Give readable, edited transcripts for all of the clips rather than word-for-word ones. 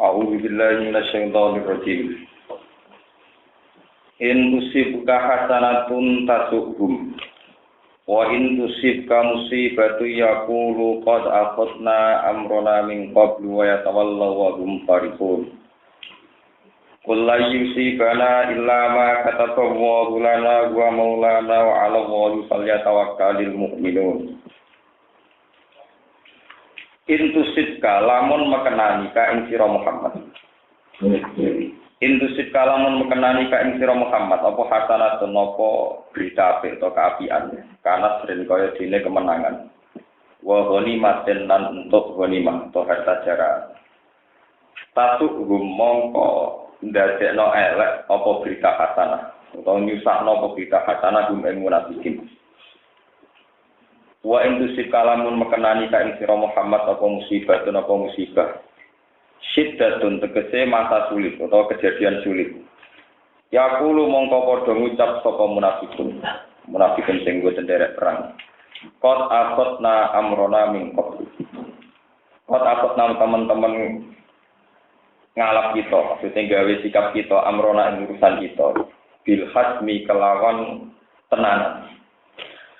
A'udzu billahi minasyaitonir rajim. In tusibka hasanatun tasuhum wa in tusibka musibatu yaqulu qad akhadna amrana min qablu wa yatawallaw wa hum farihun. Qul la yusibana illa ma kataballahu lana wa maulana wa 'ala Allahi falyatawakkalul mu'minun. Intusibka lamun mekenani ka ing sira Muhammad. Intusibka lamun mekenani ka ing sira Muhammad apa hasanatun apa berita apik atau keapian kana sering kaya dene kemenangan. Wa ghanimatan lan untuk ghanimah atau harta jara. Tasuk mongko ndadekno elek apa berita hasanah utawa nyusahno apa berita hasanah ing munafikin. Wa indusik kalamun mekenani ka ing sira Muhammad apa musibah syiddatun tegese masa sulit atau kejadian sulit yaqulu mongko padha ngucap sapa munafikun sing nggo senderek perang qad akhadna amrona min qabl qad akhadna teman-teman ngalap kita maksudnya gawe sikap kita amrona ing urusan kita bil hasmi kelawan tenanan.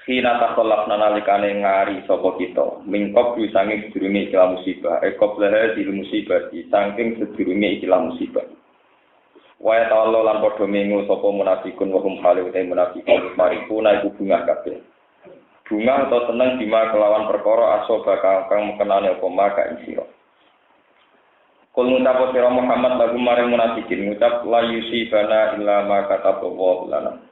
Hina takolak nalikane ngari sapa kita mingkop sange sedurunge ikilah musibah qabla hadil musibah saking sedurunge ikilah musibah wa ta'ala lan padha mengu sapa munafikun wa hum khalid munafikun marifuna iku bunga kabeh bunga atau seneng bima kelawan perkara asoba kang mekenane apa maka ing sira kul ngucap sira Muhammad lagu maring munafikin ngucap la yusibana illa ma kataballahu lana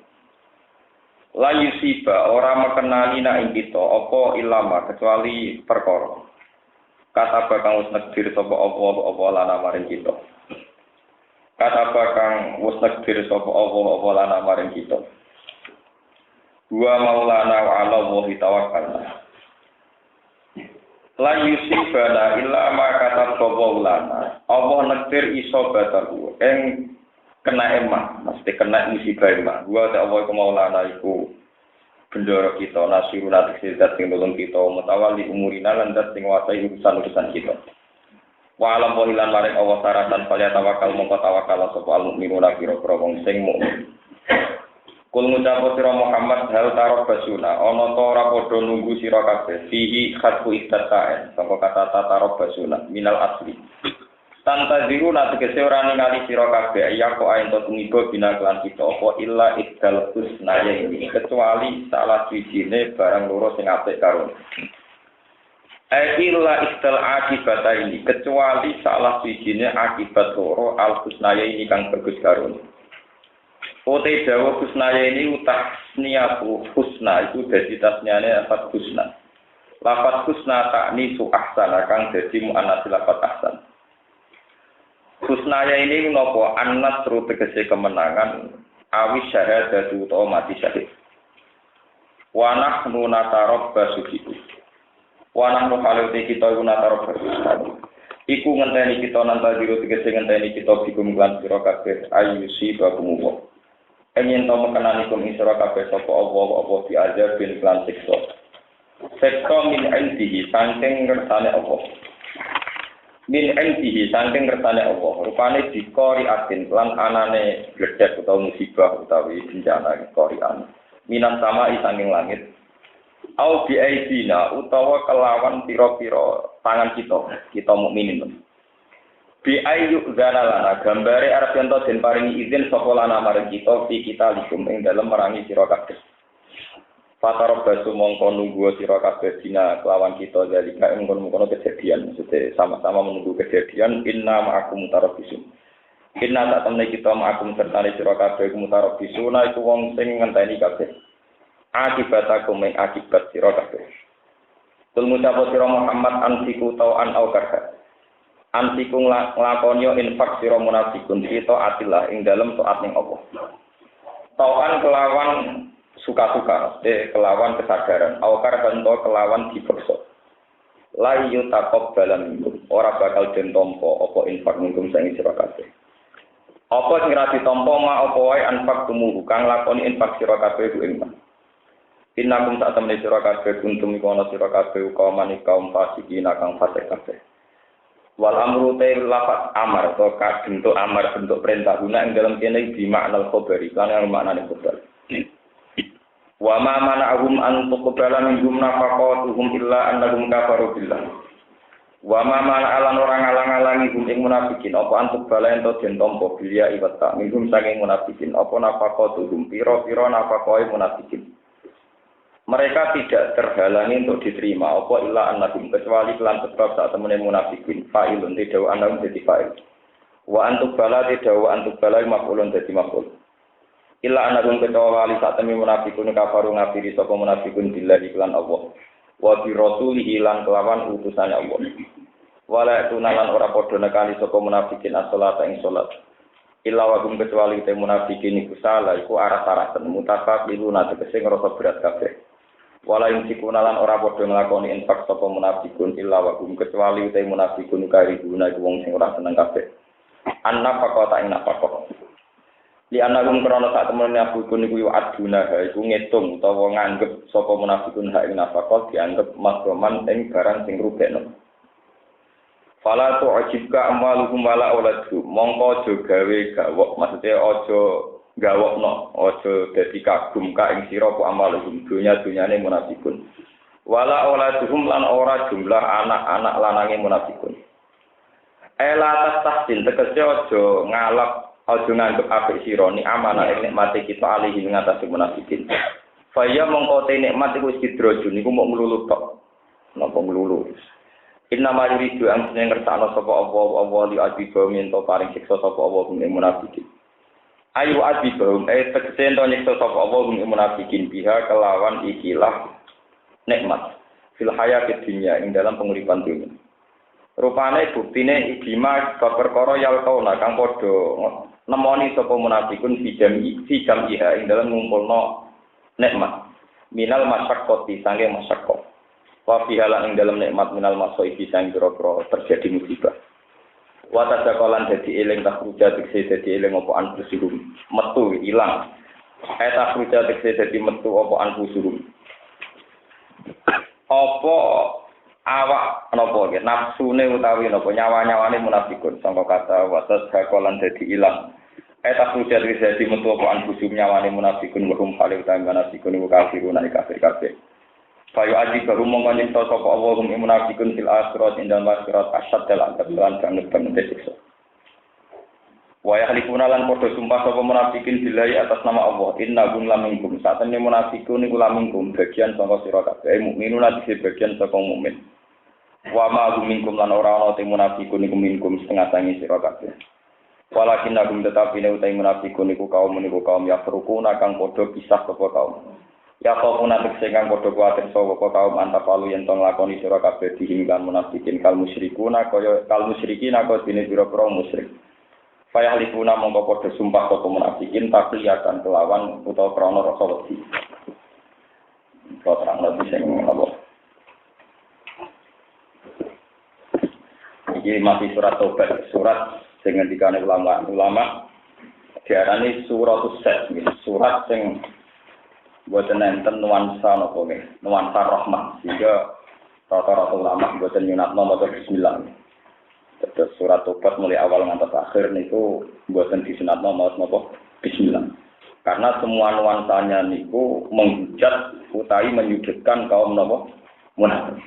la yusiba ora mekenani nak ing kita apa ilama kecuali perkara kata bakang wis negdir sapa apa lana maring kita kata bakang wis negdir sapa apa lana maring kita wa maulana wa 'ala Allahi tawakkalna la yusiba illa ma kata lana Allah negdir iso bataku ing kena emah, mesti kena musibah emah. Gua tak Allah kemaulana iku bendoro kita, nasiruna tiksidat sing nolong kita, mutawali umurina lan dat sing nguasai urusan-urusan kita. Wa alam wahilan maring Allah saratan falya tawakal mongko tawakal sapa al-mukminuna kira-kira wong sing mukmin. Kul ngucap sira Muhammad hal tarab basuna, ana ta ora padha nunggu sira kabeh fihi khatfu itta'an, sangka kata tarab basuna minal asli. Tanta diru nate kese ora ningali sira kabeh ya kok ento tumiba bina kelan kita apa illa iddal husnaya ini kecuali salah wijine barang loro sing apik karo illa iddal akibata ini kecuali salah wijine akibat loro al husnaya ini kang bagus karo ote dawa husnaya ini utah niatu husna itu dadi tasniane lafaz husna lafaz husna takni su ahsana kang dadi muannats lafaz ahsan. Husnaya ini nopo an-nasru tegese kemenangan awi syahadatu utawa mati syahid. Wa nahnu natarabbasu bihi. Wa nahnu halute kita iku natarabbasu. Iku ngenteni kita nanta diro tegese ngenteni kita bikum lan sira kabeh ayusi bakumu. Enyen to mekenani kum sira kabeh sapa apa diajar bin lan siksa. Siksa min indihi saking ngersane apa. Min entihi saking kersane Allah rupane dikori atin lan anane gledhek utawa musibah utawi bencana korian minas sama saking langit au bi aidina utawa kelawan pira-pira tangan kita mukminin bi ayu zalala gambare arep yen to den paringi izin sapa lana marang kita fi kita likum ing dalem merangi sira kabeh Fatarok basu mongko nunggu sira kabeh dina kelawan kita dalika ing kono kejadian maksudnya sama-sama menunggu kejadian inna ma'akum mutarabbisun inna tak temne kita ma'akum sertane sira kabeh mutarabbisun iku wong sing ngenteni kabeh akibatakum ing akibat sira kabeh kul ngucap sira Muhammad ansiku tau an aukarha ansiku nglakoni infak sira munafikun kita atillah ing dalem taat ning Allah tauan kelawan suka-suka, kelawan kesadaran, awkar bento kelawan dipaksa. La yutakab dalam minggu, ora bakal den tompo apa infak minggu sing sira kabeh. Apa sing ra ditampa ma apa wae infak tumuhu kang lakoni infak sira kabeh ku ing. Innakum tak temne sira kabeh kuntum iku ana sira kabeh kaum fasiki kang fasik kabeh. Wal amru te lafat amar atau bentuk amar bentuk perintah guna ing dalam kene di makna khabari kan yang maknane khabar. Wa ma mana'ahum an tuqbala minhum nafaqatuhum illa annahum kafaru billah. Wa ma mana'alan orang alang-alangi hum ing munafikin apa antuk bala ento den tampa bilia iwata minhum saking munafikin apa nafaqatuhum pira-pira nafaqoi munafikin. Mereka tidak terhalangi untuk diterima apa illa annahum kecuali kelan sebab saat temene munafikin fa'ilun tidak annahum dadi fa'il wa antuk bala tidak wa antuk bala maf'ulun dadi maf'ul illa annahum kecuali saat temene munafikun kafaru ngafiri sapa munafikun billahi lan Allah wa bi rasulihi lan kelawan utusane Allah wala tunalan ora padha nekani sapa munafikin as-salata ing salat illa wa hum kecuali te munafikin iku salah iku arah-arahan mutafaqiluna tegese ngrasa berat kabeh. Wala ing sikunalan ora padha nglakoni infak sapa munafikun illa wa hum kecuali utai munafikun karibuna iku wong sing ora seneng kabeh. Annafaqata ing nafaqah. Li anagum krana sak temene munafikun iku aduna iku ngitung utawa nganggep sapa munafikun hak ing nafaqah dianggep makroman ing barang sing rubekno. Fala tu'jibka amwaluhum wala auladuhum mongko aja gawe gawok maksudnya aja gawokno aja dadi kagum ka ing sira ku amalhum dunya-dunyane munafikun wala auladuhum lan ora jumlah anak-anak lanange munafikun ela tahsin tegese aja ngalap aja nganggep apik sira ni amanah ing nikmate kita alihi ngatasi munafikin faya mongko te nikmat iku sidrojun iku mok nglulu tok napa nglulu inna ma yuridu an ngersakno sapa Allah li adiba minto paring siksa sapa Allah ing munafikin ayu adibahum tegese ento nyiksa sapa Allah ing munafikin biha kelawan ikilah nikmat fil hayatid dunya ing dalam penguripan dunia. Rupane buktine ikima perkara yal kauna kang padha nemoni sapa munafikun fi jamiha ing dalam ngumpulno nikmat minal masyaqqati sange masyaqqah wa fi halan ing dalam nikmat minal masaibi sang pira-pira terjadi musibah. Wata sakalan dadi eling tak ruja tekse dadi eling apa anfusurum metu ilang eta ruja tekse dadi metu apa anfusurum apa awak napa nggih nafsune utawi napa nyawa-nyawane munafikun sangka kata wata sakalan dadi ilang eta ruja tekse dadi metu apa anfusum nyawane munafikun wa hale utawi munafikun iku kafirun kafir kabeh. Fayu aji baru mongkon sapa Allah ing munafikun fil akhirat indal akhirat asyad dal adab lan kang siksa. Wa yahlifuna lan padha sumpah sapa munafikin billahi atas nama Allah innahum laminkum satene munafikun iku laminkum bagian saka sira kabeh mukminun ati bagian saka mukmin. Wa ma hum minkum lan ora ana te munafikun iku minkum setengah sangi sira kabeh. Walakin nagum tetapi ne utai munafikun iku kaum yafrukuna kang padha pisah sapa kaum. Ya kau munafik sehingga bodoh kuatir sopo kaum antap palu yang tong lakoni surah kabeh dihinggan munafikin kal musyrikuna kal musyrikin aku dini biro-biro musyrik. Fayah lipuna mongko podo sumpah sopo munafikin tapi akan kelawan utawa krono rasa wedi. Kau terang lebih sing apa? Ini masih surat Taubat, surat sing ngendikane ulama diarani suratus set, surat sing buatan enten nuansa nopo nggih, nuansa rahmat sehingga rata-rata ulama buatan nyunatno maca bismillah. Terus surat Tobat mulai awal ngantos akhir niku buatan disunatno maca napa bismillah. Karena semua nuansanya niku menghujat utawi menyudutkan kaum napa munafik.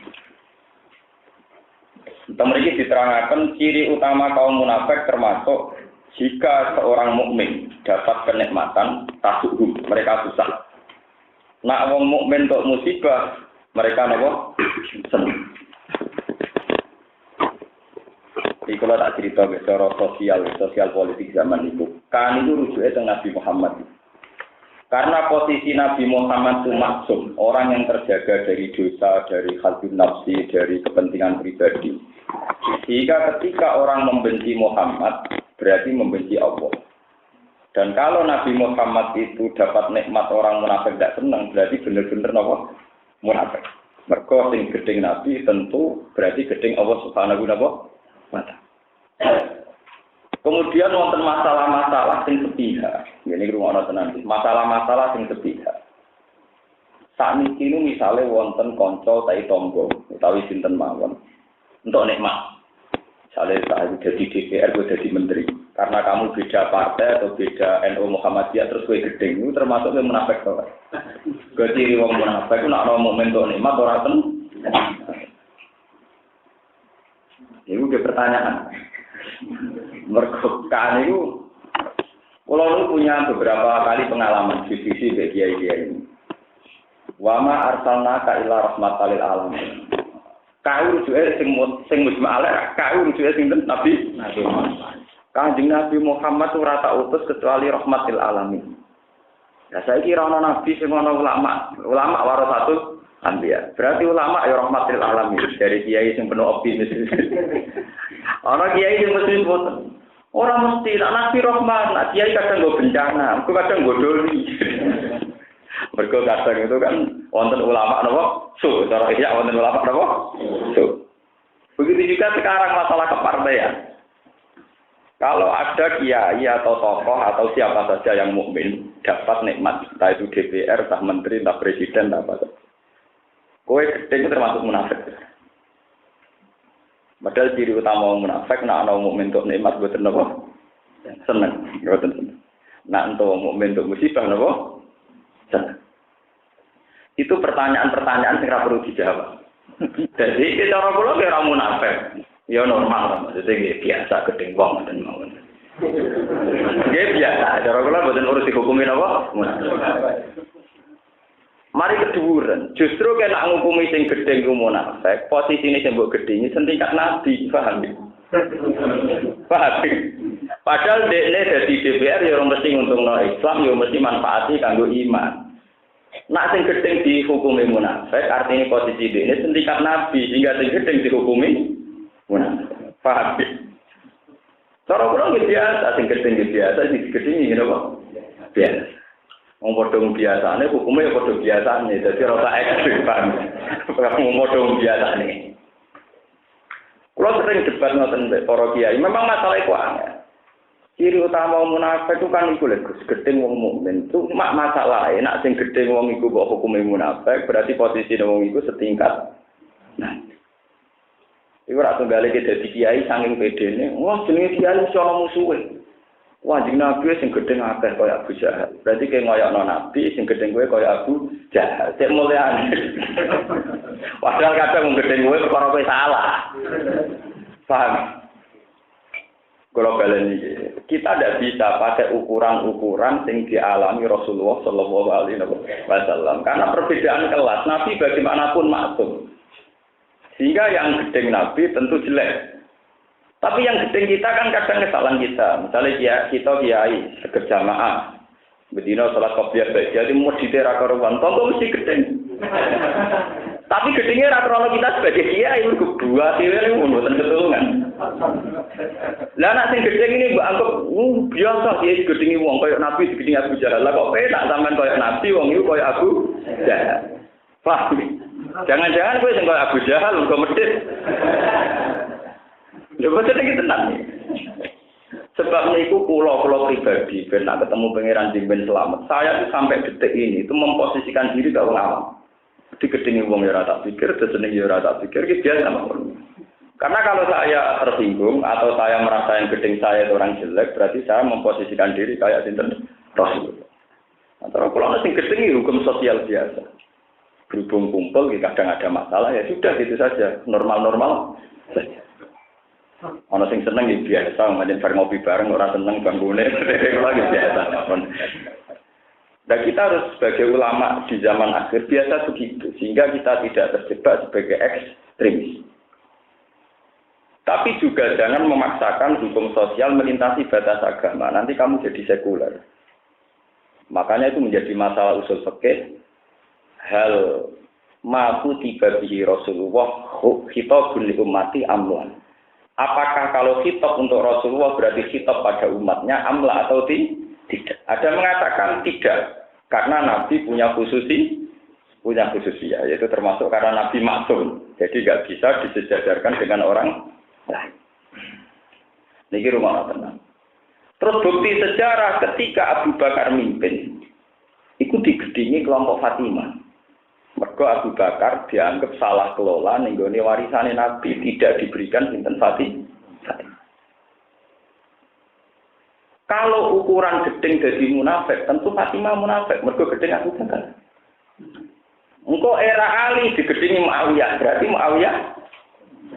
Mriki diterangaken ciri utama kaum munafik termasuk jika seorang mukmin dapat kenikmatan tasuhum mereka susah. Nak wong mukmin tok musibah, mereka napa? Seneng. Iki kula tak cerita secara sosial politik zaman itu. Kan itu rujuke teng Nabi Muhammad. Karena posisi Nabi Muhammad itu maksum, orang yang terjaga dari dosa, dari khalqun nafsi, dari kepentingan pribadi. Sehingga ketika orang membenci Muhammad, berarti membenci Allah. Dan kalau Nabi Muhammad itu dapat nikmat orang munafik tidak senang, berarti benar-benar apa? Munafik. Mergo sing gedeng Nabi tentu berarti gedeng Allah Subhanahu wa taala. Kemudian wonten masalah-masalah sing sepihak. Ini rumono tenan. Masalah-masalah sing sepihak. Sakniki niku misale wonten kanca tai tangga utawi sinten mawon entuk nikmat. Misalnya saya jadi DPR, gue jadi menteri. Karena kamu beda partai atau beda NU Muhammadiyah, terus gue gedeng, itu termasuk yang munafik tuh. Gue ciri wong munafik, itu nak ada momen tuh nikmat orang ten. Ini udah pertanyaan. Mergokan itu, kalau punya beberapa kali pengalaman diskusi bagi kiai ini. Wama arsalnaka illa rahmatan lil alamin. Kau rujuke sing mujma'ala, kau rujuke sing Nabi Muhammad. Kanjeng Nabi Muhammad ora tak utus kecuali rahmatil alamin. Ya saiki ora ana nabi sing ana ulama. Ulama warasatul anbiya. Berarti ulama ya rahmatil alamin. Dari kiai sing penuh optimis. Ana kiai sing mesti boten. Ora mesti nabi rahmat, nak kiai kadang nggo bencana, aku kadang nggo doli. Mergo kadang itu kan wonten ulama napa? Su, cara iya wonten ulama napa? Su. Begitu juga sekarang masalah kepartaian. Kalau ada kiai atau tokoh atau siapa saja yang mukmin dapat nikmat, entah itu DPR, entah menteri, entah presiden, entah apa. Kowe itu termasuk munafik. Padahal ciri utama munafik nak ana mukmin untuk nikmat boten napa? Seneng, boten seneng. Nak untuk mukmin untuk musibah napa? Itu pertanyaan-pertanyaan yang tidak perlu dijawab. Jadi cara kula kira munafik, ya normal, maksudnya biasa gedeng wong dan mawon. Nggih biasa, cara kula boten urus dihukumi napa? Munafik. Mari keduren, justru kena ngukumi sing gedeng ku munafik, posisine sing mbok gedhengi sentingkat nabi, paham ya? Paham. Padahal dekne dadi DPR ya ora mesti nguntungno Islam, ya mesti manfaati kanggo iman. Nak sing gedeng dihukumi munafik, artinya posisi dekne sentingkat nabi, sehingga sing gedeng dihukumi munafik. Paham. Cara kula biasa, sing gedeng biasa, sing gedeng ngene kok. Biasa. Wong padha biasane hukume ya padha biasane, dadi ora tak ekstrem. Wong padha biasane. Kalau sering debat ngoten para kiai, memang masalah iku angel. Ciri utama munafik itu kan iku lho, gedeng wong mukmin. Itu mak masalah, nek sing gedeng wong iku kok hukume munafik, berarti posisi wong iku setingkat. Nah. Iku ora tunggale ki dadi kiai saking pedene. Wah, jenenge kiai iso ana musuhe. Wah, jeneng nabi sing gedeng akeh kaya Abu Jahal. Berarti ki ngoyokno nabi sing gedeng kowe kaya Abu Jahal. Cek mulyane. Padahal kadang wong gedeng kowe perkara kowe salah. Paham? Kalau kalian ini, kita tidak bisa pakai ukuran-ukuran yang dialami Rasulullah Shallallahu Alaihi Wasallam. Karena perbedaan kelas, Nabi bagaimanapun maksum. Sehingga yang gedeng Nabi tentu jelek. Tapi yang gedeng kita kan kadang kesalahan kita. Misalnya kita kiai berjamaah, bedino salat qobliyah baik, jadi mau ditera karuan, tonton mesti gedeng. Tapi gedengnya rata-rata kita sebagai kiai itu dua sih ini mboten ketulungan. Lah nek sing gedeng ini mbok anggap biasa kiai gedengi wong kaya Nabi digedeng Abu Jahal. Lah kok penak sampean kaya Nabi wong iku kaya Abu Jahal. Paham? Jangan-jangan kowe sing kaya Abu Jahal kok medhit. Lha boten iki tenan. Sebab niku kula pribadi ben nak ketemu pangeran Jimben selamat. Saya tuh sampai detik ini itu memposisikan diri gak wong awam. Digedingi wong ya ora tak pikir, deseneng ya ora tak pikir, iki biasa mawon. Karena kalau saya tersinggung atau saya merasa yang gedeng saya itu orang jelek, berarti saya memposisikan diri kayak sinten Rasul. Antara kalau sing gedeng hukum sosial biasa. Berhubung kumpul, kadang ada masalah ya sudah gitu saja, normal-normal saja. Ono sing seneng ya biasa, macam bareng ngopi bareng, orang seneng banggune, lagi biasa. Nah kita harus sebagai ulama di zaman akhir biasa begitu, sehingga kita tidak terjebak sebagai ekstremis. Tapi juga jangan memaksakan hukum sosial melintasi batas agama, nanti kamu jadi sekuler. Makanya itu menjadi masalah usul fikih. Hal ma'fu tiba bihi Rasulullah khitabun li ummati amlan. Apakah kalau khitab untuk Rasulullah berarti khitab pada umatnya amla atau tidak? Ada mengatakan tidak, karena Nabi punya khususiyah, yaitu termasuk karena Nabi maksum, jadi nggak bisa disejajarkan dengan orang lain. Niki rumah tenang. Terus bukti sejarah ketika Abu Bakar mimpin, itu digedingi kelompok Fatimah. Mergo Abu Bakar dianggap salah kelola nenggone warisane Nabi tidak diberikan sinten Fatimah. Kalau ukuran gedeng jadi munafik, tentu Fatimah munafik. Mergo gedeng Abu Bakar. Engko era Ali digedingi Muawiyah, berarti Muawiyah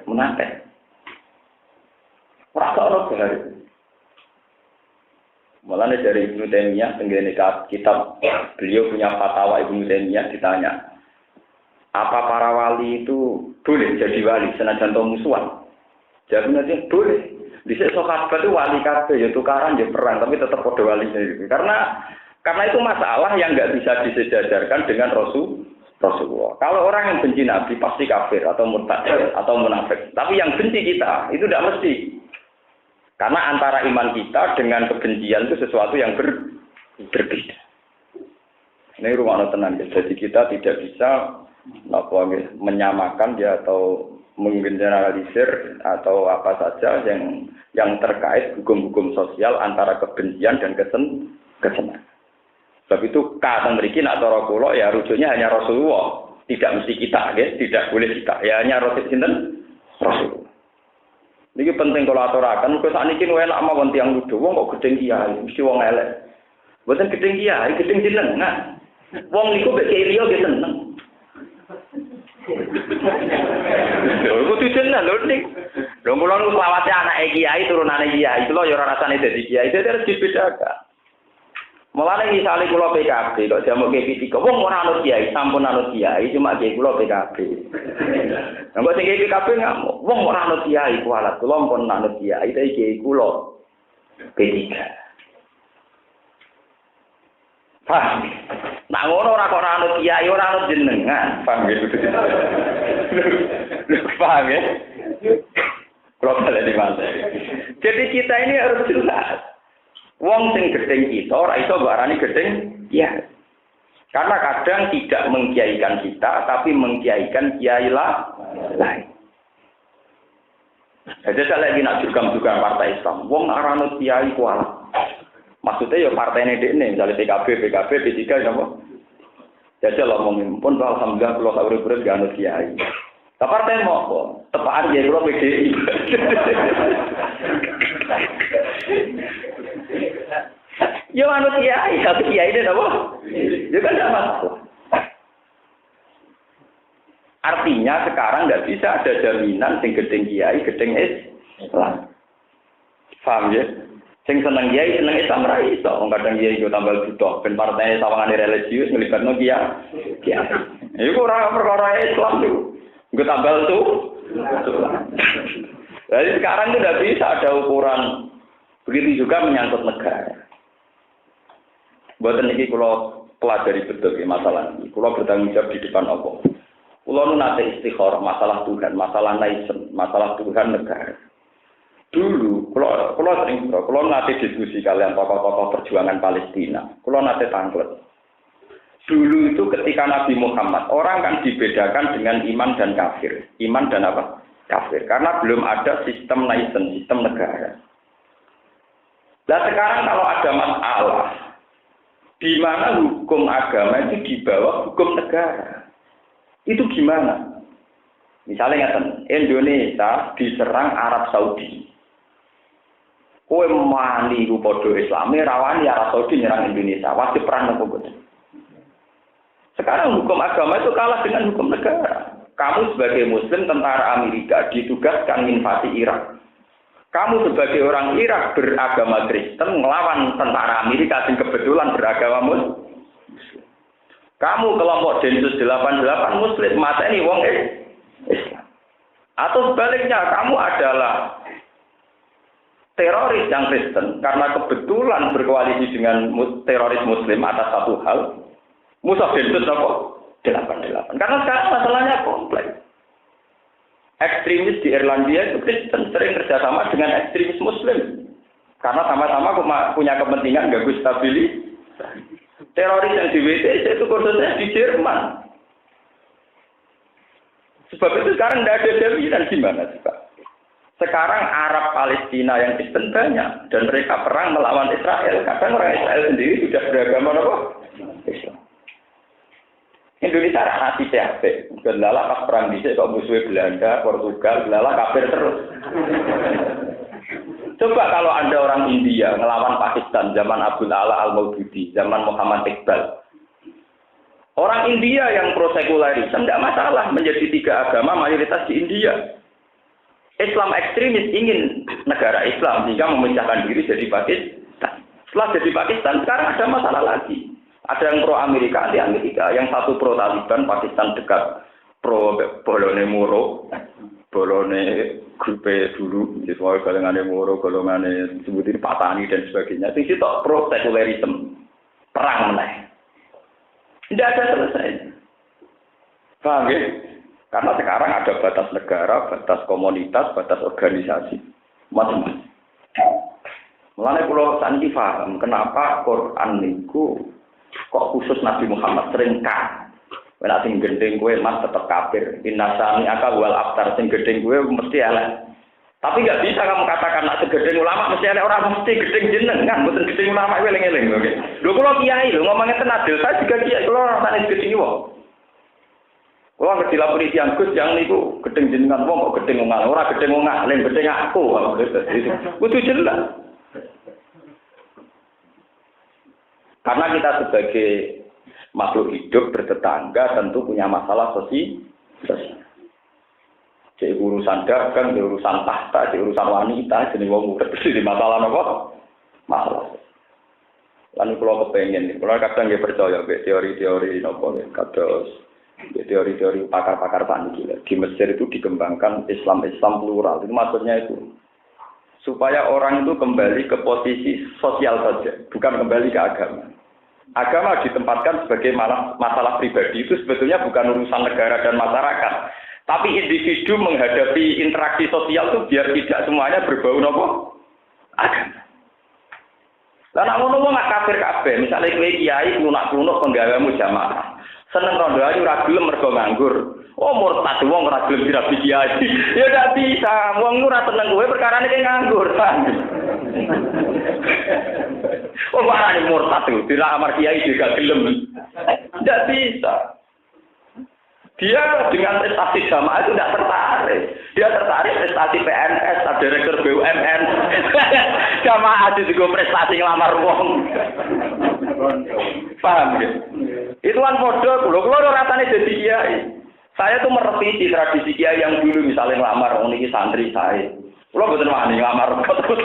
munafik. Ora kok bener. Mulane dari Ibnu Taimiyah tenggene kitab beliau punya fatwa Ibnu Taimiyah ditanya, apa para wali itu boleh jadi wali senajan to musuhan? Jawabnya boleh. Dhisik sahabat itu wali kabeh ya tukaran ya perang tapi tetap padha wali sendiri. Karena itu masalah yang enggak bisa disejajarkan dengan Rasulullah. Kalau orang yang benci Nabi pasti kafir atau murtad atau munafik. Tapi yang benci kita itu tidak mesti. Karena antara iman kita dengan kebencian itu sesuatu yang berbeda. Ini rumah tenang. Jadi kita tidak bisa menyamakan dia atau menggeneralisir atau apa saja yang terkait hukum-hukum sosial antara kebencian dan kesenangan. Sebab itu kata mriki nek cara kula ya rujuknya hanya Rasulullah, tidak mesti kita, ya, tidak boleh kita. Ya hanya Rasulullah. Niki penting kula aturaken, mergo sakniki enak mawon tiyang nuduh wong kok gedeng kiai, mesti wong elek. Mboten gedeng kiai, gedeng jenengan. Wong niku mek kiai liya nggih seneng. Lho kudu jenengan lho ning. Lho kula niku selawase anake kiai, turunane kiai, kula ya ora rasane dadi kiai, dadi harus dibedakan. Mulane misale kula PKB kok jamu KP3, wong ora anut kiai, sampun anut kiai, cuma kiai kula PKB. Nang kok sing PKB ngamuk, wong ora anut kiai kualat, kula pun anut kiai, tapi kiai kula P3. Paham? Nak ngono ora kok ora anut kiai, ora anut jenengan, paham ya? Paham ya? Kula baleni maneh. Jadi kita ini harus jelas. Wong sing gedeng kita ora iso mbok arani gedeng kiai. Karena kadang tidak mengkiaikan kita tapi mengkiaikan kiai lain. Jadi saya lagi nak juga partai Islam. Wong aranut kiai kuala. Maksudnya ya partainya dekne misalnya PKB, P3 apa? Jadi kalau ngomong pun alhamdulillah kalau tak urip-urip gak anut kiai. Tapi partai mau apa? Tepaan kiai kula PDI. Yo anut kiai, satu kiai itu apa? Ya kan tidak masalah. Artinya sekarang nggak bisa ada jaminan sing gedeng kiai, gedeng Islam. Paham ya? Sing seneng kiai, seneng Islam ra iso. Wong kadang kiai yo tambal butuh ben partene sawangane religius nglibatno kiai. Iku ora perkara Islam iku. Nggo tambal tuh. Jadi sekarang itu tidak bisa ada ukuran. Begitu juga menyangkut negara. Buatan ini kalau pelajari betul ya masalah ini. Kalau bertanggung jawab di depan Allah. Kalau nanti istikharah masalah Tuhan, masalah naisen, masalah Tuhan negara. Dulu, kalau sering, kalau nanti diskusi kalian tokoh-tokoh perjuangan Palestina, kalau nanti tanglet. Dulu itu ketika Nabi Muhammad, orang kan dibedakan dengan iman dan kafir. Iman dan apa? Kafir. Karena belum ada sistem naisen, sistem negara. Nah sekarang kalau ada masalah, di mana hukum agama itu di bawah hukum negara. Itu gimana? Misalnya ngeten, Indonesia diserang Arab Saudi. Kowe mani ku padha Islame rawani Arab Saudi nyerang Indonesia, wajib perang napa mboten? Sekarang hukum agama itu kalah dengan hukum negara. Kamu sebagai muslim tentara Amerika ditugaskan invasi Irak. Kamu sebagai orang Irak beragama Kristen melawan tentara Amerika yang kebetulan beragama Muslim. Kamu kelompok Densus 88 Muslim mateni wong Islam. Atau sebaliknya kamu adalah teroris yang Kristen karena kebetulan berkoalisi dengan teroris Muslim atas satu hal. Musuh Densus 88. Karena sekarang masalahnya kompleks. Ekstremis di Irlandia itu Kristen sering kerjasama dengan ekstremis Muslim karena sama-sama punya kepentingan ganggu stabilitas. Teroris yang di WTC itu khususnya di Jerman. Sebab itu sekarang tidak ada jaminan gimana sih Pak? Sekarang Arab Palestina yang Kristen banyak dan mereka perang melawan Israel. Kadang orang Israel sendiri sudah beragama apa? Islam. Indonesia nasi CHP, gelala pas perang di sini kok musuh Belanda, Portugal, gelala kafir terus. Coba kalau ada orang India ngelawan Pakistan, zaman Abdul Ala Al-Maududi, zaman Muhammad Iqbal. Orang India yang pro-sekularisme tidak masalah menjadi 3 agama mayoritas di India. Islam ekstremis ingin negara Islam sehingga memecahkan diri jadi Pakistan. Setelah jadi Pakistan, sekarang ada masalah lagi. Ada yang pro-Amerika, anti-Amerika. Yang satu pro-Taliban, Pakistan dekat pro-Bolone Moro. Bolone grupe dulu, misalnya golongannya Moro, golongannya sebutin Patani dan sebagainya. Itu tak pro-sekularisme. Perang meneh. Tidak ada selesai. Paham ya? Karena sekarang ada batas negara, batas komunitas, batas organisasi. Macam-macam. Mulanya kalau santi paham, kenapa Quran itu kok khusus Nabi Muhammad sering kan? Nek sing gendeng kowe mas tetep kafir. Innasani aka wal abtar sing gendeng kowe mesti elek. Tapi enggak bisa kamu katakan nak segedeng ulama mesti elek orang mesti gedeng jenengan, mboten gedeng ulama kowe eling-eling oke. Lho kula kiai lho ngomongnya tenan adil, saya juga kiai kula rasane gedeng wong. Kula ngerti dilapori tiyang Gus yang niku gedeng jenengan wong kok gedeng wong ora gedeng wong alim, gedeng aku. Kudu jelas. Karena kita sebagai makhluk hidup bertetangga tentu punya masalah sosial. Jadi urusan dagang, urusan tahta, urusan wanita, jadi wong urip di masalah apa? Masalah. Lalu kalau kepengen, kalau kadang dia percaya teori-teori nopo, kados teori-teori pakar-pakar paniki. Di Mesir itu dikembangkan Islam plural. Itu maksudnya itu supaya orang itu kembali ke posisi sosial saja, bukan kembali ke agama. Agama ditempatkan sebagai masalah pribadi itu sebetulnya bukan urusan negara dan masyarakat. Tapi individu menghadapi interaksi sosial itu biar tidak semuanya berbau nopo agama. Lah nek ngono wong kafir kabeh, misale kowe kiai lunak-lunuk penggawemu jamaah. Seneng rondo ayu ora gelem mergo nganggur. Oh murtad wong ora gelem dirabi kiai. Ya ndak bisa, wong ora seneng kowe perkarane ki nganggur. Oh marane murtad itu, dilamar kiai juga gelem. Ndak bisa. Dia dengan prestasi jamaah itu tidak tertarik. Dia tertarik prestasi PNS, direktur BUMN. Jamaah itu juga prestasi ngelamar wong. Paham ya? Itu kan bodoh. Kalau rasanya jadi kiai. Saya tuh merevisi tradisi kiai yang dulu misalnya ngelamar ini santri saya. Kalau betul wani ngelamar terus.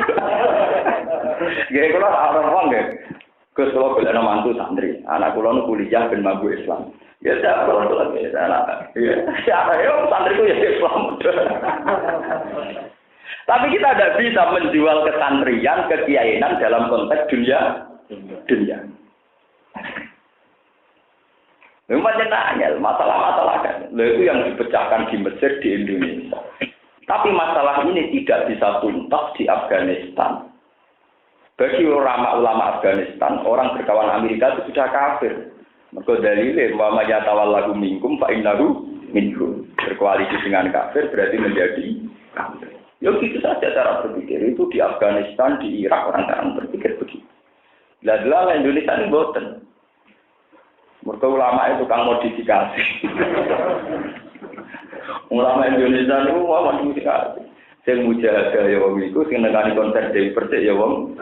Gak kalau orang wong ya. Gus kalau boleh mantu santri. Anak kulo kuliah ben mabuk Islam. Ya tidak perlu lagi anak. Siapa ya santriku ya Islam. Tapi kita tidak bisa menjual kesantrian, kekiainan dalam konteks dunia. Memang nanya masalah-masalah kan. Itu yang dipecahkan di Mesir di Indonesia. Tapi masalah ini tidak bisa tuntas di Afghanistan. Bagi ulama Afghanistan, orang berkawan Amerika itu sudah kafir. Maka dalile wa yatawallahu minkum fa innahu minhum. Berkoalisi dengan kafir berarti menjadi kafir. Ya gitu saja cara berpikir itu di Afghanistan, di Irak orang-orang berpikir begitu. Lah Indonesia ini boten. Mereka ulama itu kan modifikasi. Ulama Indonesia itu mau modifikasi. Sing mujahadah ya wong iku sing nekani konser Dewi Persik ya wong.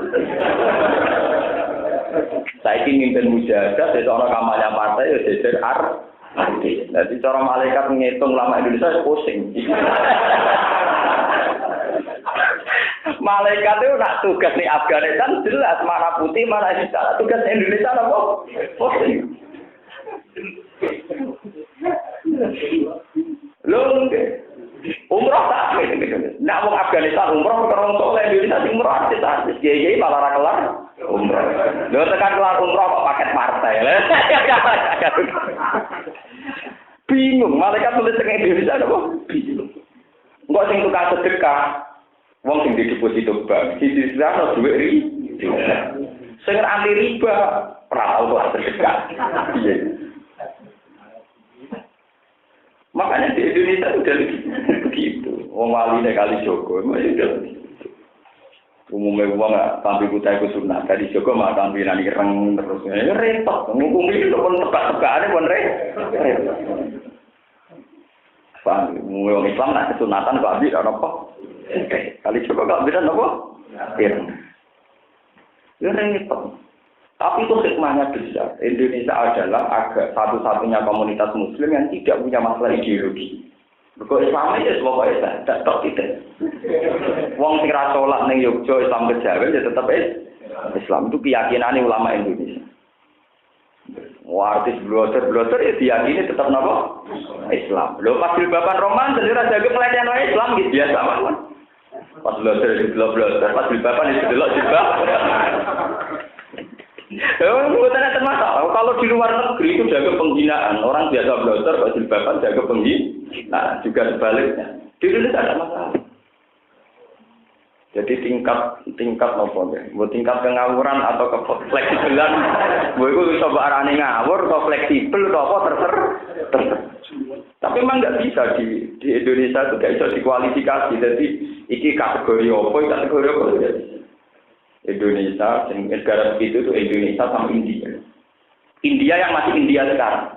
Saiki mimpin mujahadah dadi ana kampanye partai ya jejer arti. Dadi cara malaikat ngitung ulama Indonesia pusing. Malaikat itu nak tugas di Afghanistan jelas mana putih mana hitam. Tugas Indonesia apa? Pusing. Lho umroh tak nak wong Afghanistan umroh orang soleh Indonesia sing umroh artis kiai malah ra kelar umroh. Lho tekan kelar umroh kok paket partai. Bingung malaikat tulis teng Indonesia apa? Bingung. Engko sing tukang sedekah wong sing di deposito bank sisi ana dhuwit ri. Sing anti riba ora tau sedekah. Iya. Makanya di Indonesia udah begitu. Wong wali nek kali Joko, udah begitu. Umumnya wong sampai kutai ku sunat, kali Joko mah sampai nani reng terus. Ya repot. Ngukumi itu pun tebak-tebakane pun repot. Paham, wong Islam nak kesunatan kok abdi ana apa? Kali Joko kok abdi ana apa? Ya repot. Tapi itu hikmahnya besar. Indonesia adalah satu-satunya komunitas muslim yang tidak punya masalah ideologi. Kok Islam ya pokoknya tak tok kita. Wong sing ra salat ning Yogya Islam kejawen ya tetep Islam itu keyakinan ulama Indonesia. Wah, artis blotter ya diyakini tetap napa? Islam. Lho pas jilbaban roman sendiri jaga pelatihan wae Islam gitu biasa mawon. Pas blotter, pas jilbaban itu delok jilbab. Bukan ada masalah. Kalau di luar negeri itu jaga penghinaan. Orang biasa blotter, pas jilbaban jaga penghinaan. Nah, juga sebaliknya. Di Indonesia ada masalah. Jadi tingkat nopo ya. Buat tingkat kengawuran atau kefleksibelan. Gue itu coba arane ngawur atau fleksibel atau apa terserah. Tapi memang nggak bisa di Indonesia itu nggak bisa dikualifikasi. Jadi iki kategori apa? Ya. Indonesia, negara begitu itu Indonesia sama India. India yang masih India sekarang.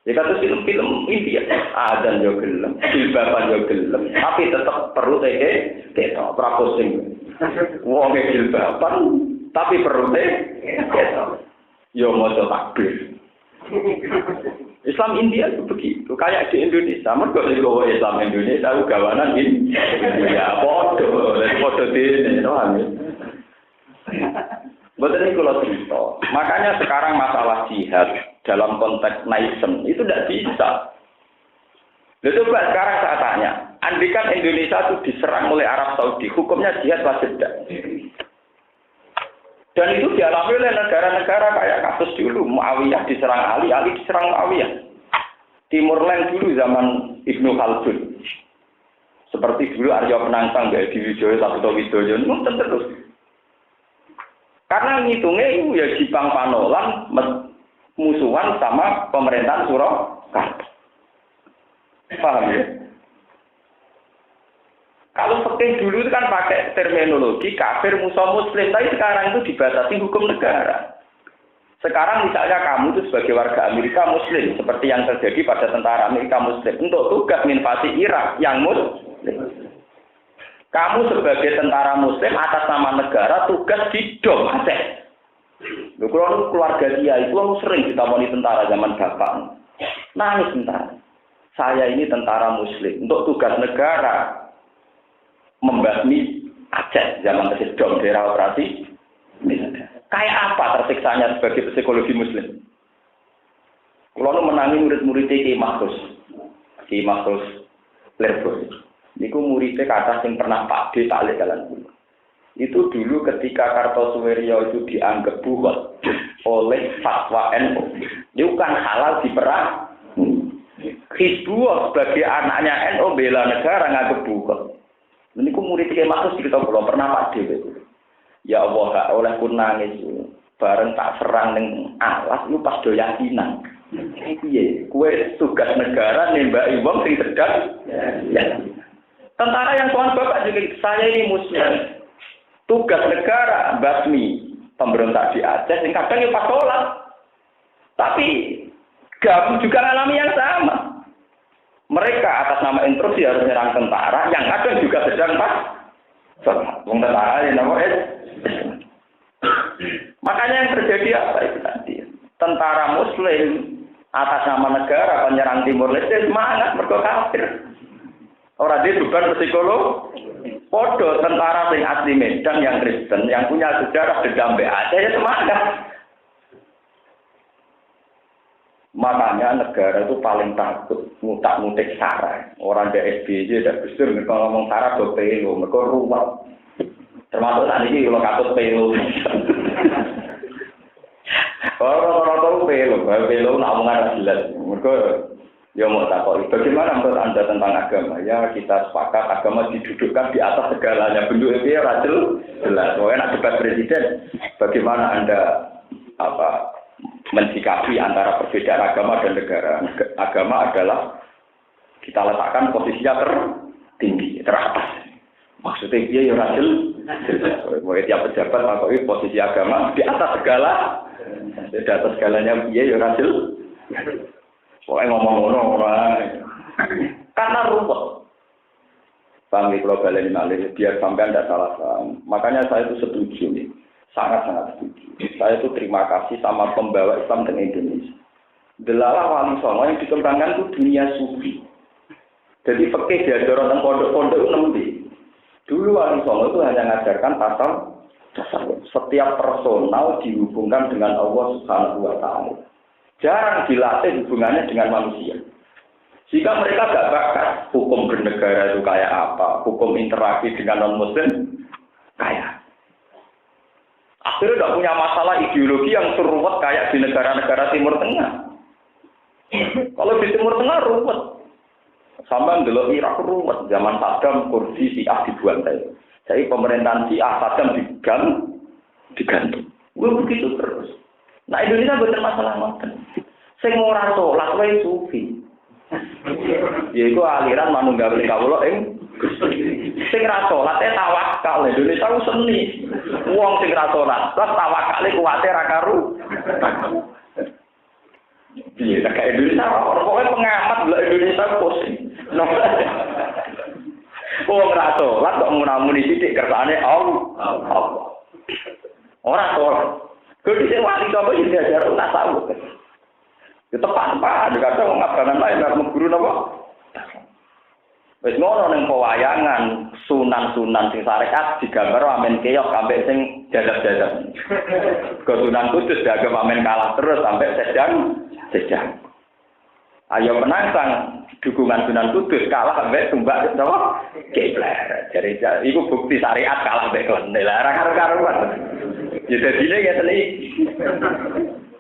Ya kata film-film India, azan yo gelem, jilbaban yo gelem, tapi tetap perlu ketok, ora pusing. Wong jilbaban, tapi perlu ketok. Yo maca takbir. Islam India itu begitu, kayak di Indonesia. Mergo Islam Indonesia gawanan ini. Ya podo dene to ame. Betul ini kalau cerita. Makanya sekarang masalah jihad dalam konteks nation itu tidak bisa. Lalu coba sekarang saya tanya, andikan Indonesia itu diserang oleh Arab Saudi, hukumnya jihad wajib tidak? Dan itu dialami oleh negara-negara kayak kasus dulu, Muawiyah diserang Ali diserang Muawiyah. Timur Leste dulu zaman Ibnu Khaldun. Seperti dulu Arya Penangsang, Gadi Wijoyo, Sabto Widoyo, itu terus. Karena ngitungnya itu ya Jipang Panolan musuhan sama pemerintahan Surakarta. Paham ya? Kalau fikih dulu itu kan pakai terminologi kafir musuh muslim, tapi sekarang itu dibatasi hukum negara. Sekarang misalnya kamu itu sebagai warga Amerika muslim, seperti yang terjadi pada tentara Amerika muslim, untuk tugas invasi Irak yang muslim. Kamu sebagai tentara muslim atas nama negara tugas di Dom Aceh. Kalau keluarga dia itu sering ditamoni tentara zaman bapak. Nangis tentara. Saya ini tentara muslim untuk tugas negara membasmi Aceh zaman Aceh Dom daerah operasi. Kayak apa tersiksanya sebagai psikologi muslim? Kalau menangi murid-murid Ki Mahfuz Lerbo. Niku muridnya kata yang pernah Pak D taklek jalan dulu. Itu dulu ketika Kartosuwiryo itu dianggap buat oleh fatwa NU. Itu kan halal diperang. Hizbullah sebagai anaknya NU bela negara nganggep buat. Niku muridnya Mahfuz kita belum pernah Pak D. Ya Allah, oleh ku nangis bareng tak serang ning alas itu pas do yakinan. Piye? Kowe tugas negara nembaki wong sing sedang ya. Tentara yang tuan bapak juga, saya ini muslim. Tugas negara, basmi pemberontak di Aceh, yang kadang pas sholat. Tapi, gabung juga alami yang sama. Mereka atas nama instruksi harus menyerang tentara, yang kadang juga sedang pas sholat. Tentara yang namanya Makanya yang terjadi apa itu tadi? Tentara muslim atas nama negara penyerang Timur Leste semangat mergo kafir. Orang dia beban psikolog, podo tentara sing asli Medan yang Kristen, yang punya sejarah dendam Aceh ya semangat. Makanya negara itu paling takut ngutak-ngutik sara. Orang di SBY dan besar mereka ngomong sara do pelo, mereka ruwet. Termasuk saat ini kalau katut pelo. Orang-orang tahu pelo namungan jelas. Mereka ya mau takut. Bagaimana menurut Anda tentang agama? Ya kita sepakat agama didudukkan di atas segalanya. Bentuknya ya rajul jelas. Pokoknya debat presiden. Bagaimana Anda mensikapi antara perbedaan agama dan negara? Agama adalah kita letakkan posisinya tertinggi, teratas. Maksudnya dia ya rajul. Pokoknya tiap pejabat makanya posisi agama di atas segala. Di atas segalanya dia ya rajul. Pokoknya ngomong orang karena ruwet. Paham ya, kalau balik ini biar sampai tidak salah paham. Makanya saya itu setuju nih, sangat-sangat setuju. Saya itu terima kasih sama pembawa Islam di Indonesia. Delalah Wali Songo yang dikembangkan itu dunia sufi. Jadi fikih diajar orang pondok-pondok itu nembe. Dulu Wali Songo itu hanya mengajarkan pasal setiap personal dihubungkan dengan Allah Subhanahu wa Ta'ala. Jarang dilatih hubungannya dengan manusia. Jika mereka gak bakat hukum bernegara itu kayak apa, hukum interaksi dengan non-muslim kayak. Akhirnya tidak punya masalah ideologi yang seruat kayak di negara-negara Timur Tengah. Kalau di Timur Tengah ruwet. Sampai dulu Irak ruwet. Zaman Saddam, Kurdi, Syiah dibantai. Jadi pemerintahan Syiah, Saddam digantung. Begitu terus. Nah Indonesia bukan masalah macam. Sing ora salat wae sufi. Yaiku aliran manunggal kawula ing sing ra salat tawakal. Indonesia ku seni. Wong sing ra salat terus tawakale kuwate ra karu. Piye tak Indonesia pokoke pengamat lho Indonesia pusing. Wong ra salat kok muni sithik kersane Allah. Ora salat. Kudu sing wali kok iki diajar tasawuf. Ya tepat-tepat, kata wong abangan lain nek guru napa? Wis ngono ning pewayangan sunan-sunan sing syariat digambar amen keok sampai sing jadab-jadab. Ke Sunan Kudus dianggap amen kalah terus sampai sedang. Ayo menantang dukungan Sunan Kudus kalah sampai tumbak napa? Kiblat. Jadi iku bukti syariat kalah sampai klendel. Ora karo-karuan. Ya dadine ngeten iki.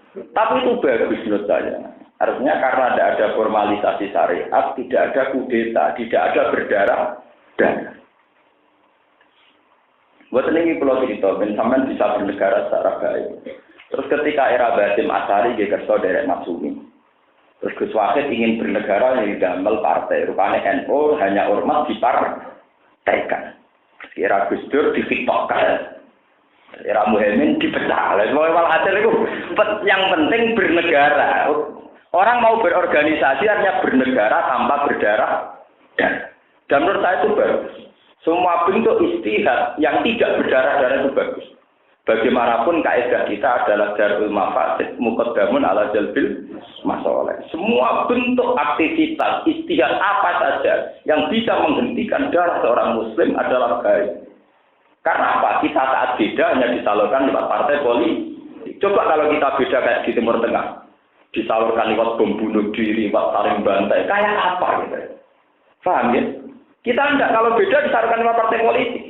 Tapi itu bagus menurut saya. Artinya karena tidak ada formalisasi syariat, tidak ada kudeta, tidak ada berdarah-darah. Buat ini kalau cerita, sampean bisa bernegara secara baik. Terus ketika era Basim Asy'ari dia kerso derek Maksumi. Terus Gus Wahid ingin bernegara yang damel partai. Rupanya NU hanya ormas dipartaikan. Era Gus Dur difiktokkan. Era Muhammad dipecah. Malah hasil itu yang penting bernegara. Orang mau berorganisasi artinya bernegara tanpa berdarah. Dan menurut saya itu bagus. Semua bentuk istihad yang tidak berdarah-darah itu bagus. Bagaimanapun kaidah kita adalah darul mafasid muqaddamun ala jalbil masalih. Semua bentuk aktivitas istihad apa saja yang bisa menghentikan darah seorang muslim adalah baik. Karena apa? Kita saat beda hanya disalurkan lewat partai politik. Coba kalau kita beda kayak di Timur Tengah, disalurkan lewat bom bunuh diri, lewat saling bantai, kayak apa gitu? Paham ya? Kita enggak, kalau beda disalurkan lewat partai politik,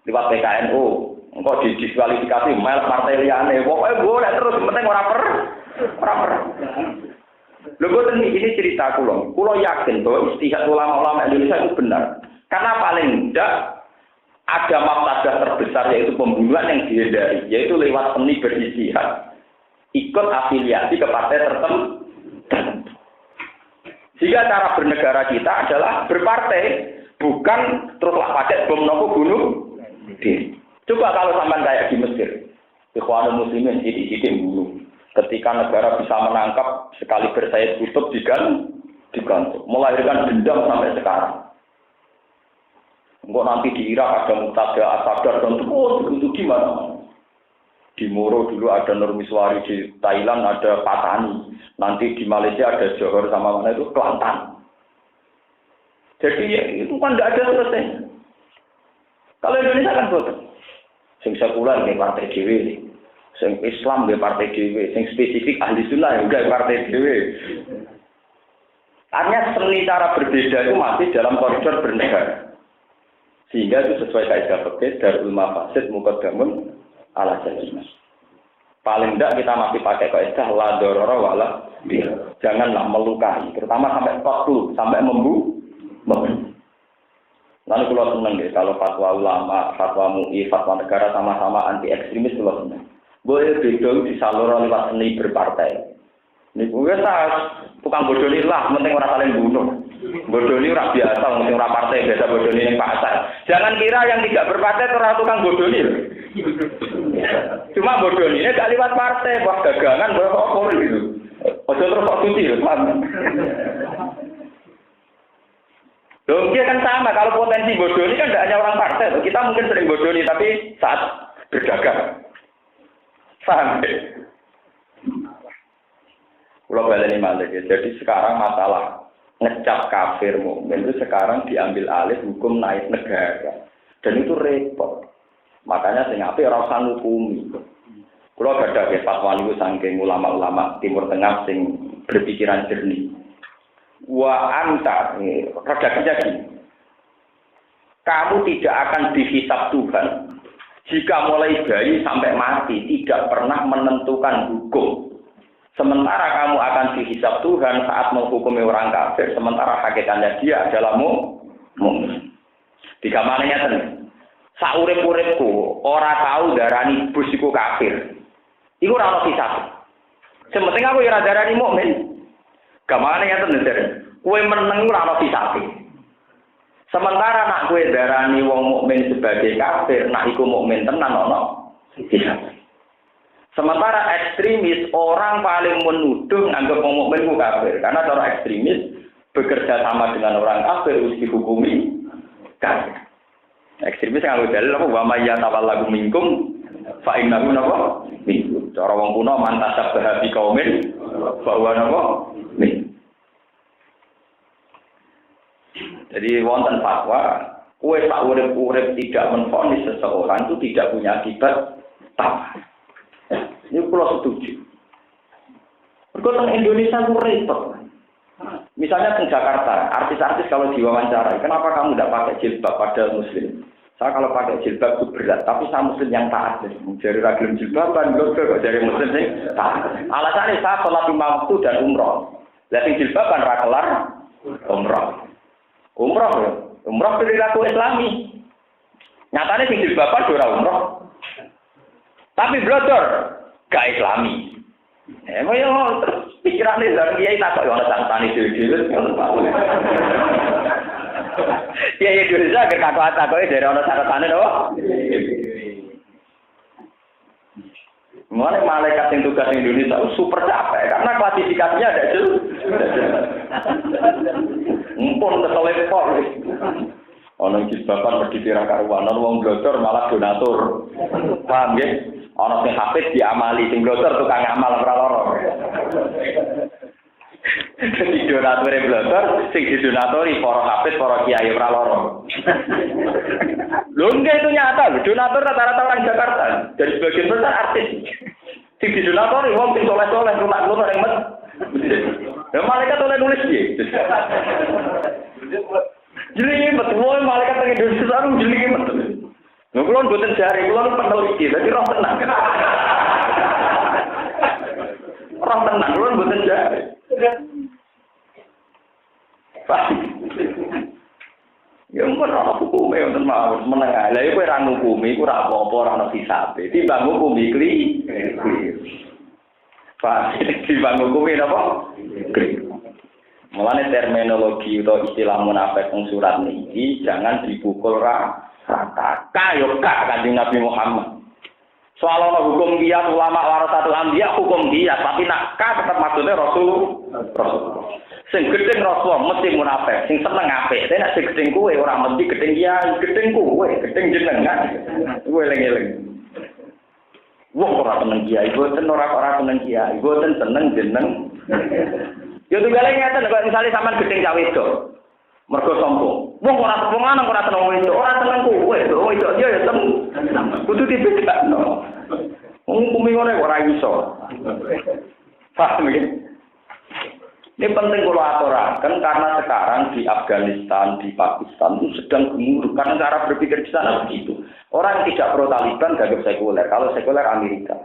lewat PKNU, engkau didiskualifikasi, mel partai liane, pokoknya boleh terus, penting orang per. Lalu ini cerita kulo yakin bahwa istihad ulama-ulama Indonesia itu benar. Karena paling enggak ada mafsadah terbesar yaitu pembunuhan yang dihindari, yaitu lewat seni beristihad ikut afiliasi ke partai tertentu. Jika cara bernegara kita adalah berpartai, bukan teruslah pakai bom nopo bunuh diri. Coba kalau sampai kayak di Mesir, Ikhwanul Muslimin sidik-sidik bunuh. Ketika negara bisa menangkap sekali bersayap tutup digantung, melahirkan dendam sampai sekarang. Enggak nanti di Irak ada Muqtada As-Sadar dan itu gimana? Di Moro dulu ada Nurmiswari, di Thailand ada Patani, nanti di Malaysia ada Johor sama mana itu Kelantan. Jadi ya, itu kan tidak ada selesai. Kalau Indonesia kan betul. Sing sekuler di partai dewe, sing Islam di partai dewe, sing spesifik ahli sunnah juga partai dewe. Artinya seni cara berbeda itu masih dalam koridor bernegara. Sehingga itu sesuai kaidah fikih darul mafasid muqaddamun ala jalil. Paling tidak kita masih pakai kaidah la darara wa la dir. Janganlah melukai, terutama sampai waktu, sampai membunuh. Lalu kalau senang deh, kalau fatwa ulama, fatwa MUI, fatwa negara sama-sama anti ekstremis kalau senang. Boleh beda disalurkan lewat seni berpartai. Ini gue tukang bodoni lah, penting orang saling bunuh. Bodoni orang biasa, penting orang partai biasa bodoni yang pasar. Jangan kira yang tidak berpartai itu orang tukang bodoni. Cuma bodoni ini gak lewat partai, buat dagangan, buat okor gitu. Ojo terus kok suci, paham? Loh, dia kan sama. Kalau potensi bodoh ini kan tidak hanya orang partai. Kita mungkin sering bodoh nih, tapi saat berdagang. Paham ya? Kalau baleni malih ya. Jadi sekarang masalah ngecap kafir mukmin itu sekarang diambil alih hukum naik negara. Dan itu repot. Makanya sing apik ora usah ngukumi. Kula gadah ke fatwa niku saking ulama-ulama Timur Tengah sing berpikiran jernih. Wa anta redaksinya gini. Kamu tidak akan dihisab Tuhan jika mulai bayi sampai mati tidak pernah menentukan hukum. Sementara kamu akan dihisab Tuhan saat menghukumi orang kafir, sementara hakikatnya dia adalah mukmin. Digamannya ten. Saurip-uripku ora tahu darani bus iku kafir. Iku ora ono hisab. Sementing aku ora darani mukmin. Gamannya ten der. Kowe meneng ora ono hisab. Sementara nak kowe darani wong mukmin sebagai kafir, nak iku mukmin tenan ono hisab. Sementara ekstremis orang paling menuduh nganggep wong mukmin ku kafir karena cara ekstremis bekerja sama dengan orang kafir harus dihukumi kafir. Ekstremis kalau dalil apa wa may yatawallahu minkum fa innahu napa minkum. Cara wong kuno mantasab bahabi kaumin bahwa napa min. Jadi wonten fatwa kowe sak urip-urip tidak menvonis seseorang itu tidak punya akibat tamah. Ini pulau setuju. Berkotong Indonesia itu repot. Misalnya di Jakarta, artis-artis kalau diwawancarai, kenapa kamu tidak pakai jilbab padahal muslim? Saya kalau pakai jilbab itu berat, tapi saya muslim yang taat. Dari ragil jilbaban, kok dari muslim sih taat. Alasannya saya sholat 5 waktu dan umroh. Lihat jilbaban rakelar umroh. Umroh perilaku Islami. Nyatanya sing jilbaban ora umroh. Tapi blodor gak Islami. Yo pikirane dari kiai tak kok ana santane dhewe-dhewe ngono Pak. Kiai dhewe sak kata-kata kok dari ana santane lho. Mulai malaikat yang tugas Indonesia super capek karena klasifikasinya ada jelas. Mumpun keselepor. Ana jilbaban berdiri ra karuan, ana wong blodor malah donatur. Paham nggih? Ana sing hafid diamali, sing blodor tukang amal ora lara. Dadi donatur blodor, sing didonatori para hafid, para kiai ora lara. Lho nggih itu nyata, donatur rata-rata orang Jakarta. Dari sebagian besar artis. Sing didonatori wong sing soleh-soleh lunak-lunak yang met. Ya malaikat oleh nulis piye? Jadi betul malaikat yang Indonesia sekarang jadi betul. Nggak buatan jari, kulon peneliti, jadi roh tenang. Roh tenang, kulon buatan jari. Ya mungkin orang hukumnya untuk mau menengah. Lah itu orang hukumi, itu apa-apa orang hisabe. Timbang hukumi klir. Pak, timbang hukumi apa? Klir. Mulane terminologi atau istilah munafik yang surat niki jangan dipukul rata. Kayo Kanjeng Nabi Muhammad. Soal ana hukum qiyas ulama warasatul anbiya hukum qiyas tapi nak tetap maksudnya Rasul. Sing gedeng Rasul mesti munafik, sing seneng apik. Tapi nek sing gedeng kuwe ora mesti gedeng kiai, gedeng kuwe, gedeng jenengan. Kuwe eling-eling. Wong ora seneng kiai, boten ora seneng kiai, boten seneng jeneng. Yo tunggale ngeten kok misale sampean gedeng cawe wedok. Mergo sombong. Wong ora wong lanang ora seneng wedok, ora seneng kowe. Wedok dia ya tem. Kudu dibedakno. Wong kumi ngene ora iso. Paham iki? Ini penting kalau aturakan karena sekarang di Afghanistan, di Pakistan itu sedang gemuruh karena cara berpikir di sana begitu. Orang yang tidak pro Taliban gagap sekuler, kalau sekuler Amerika.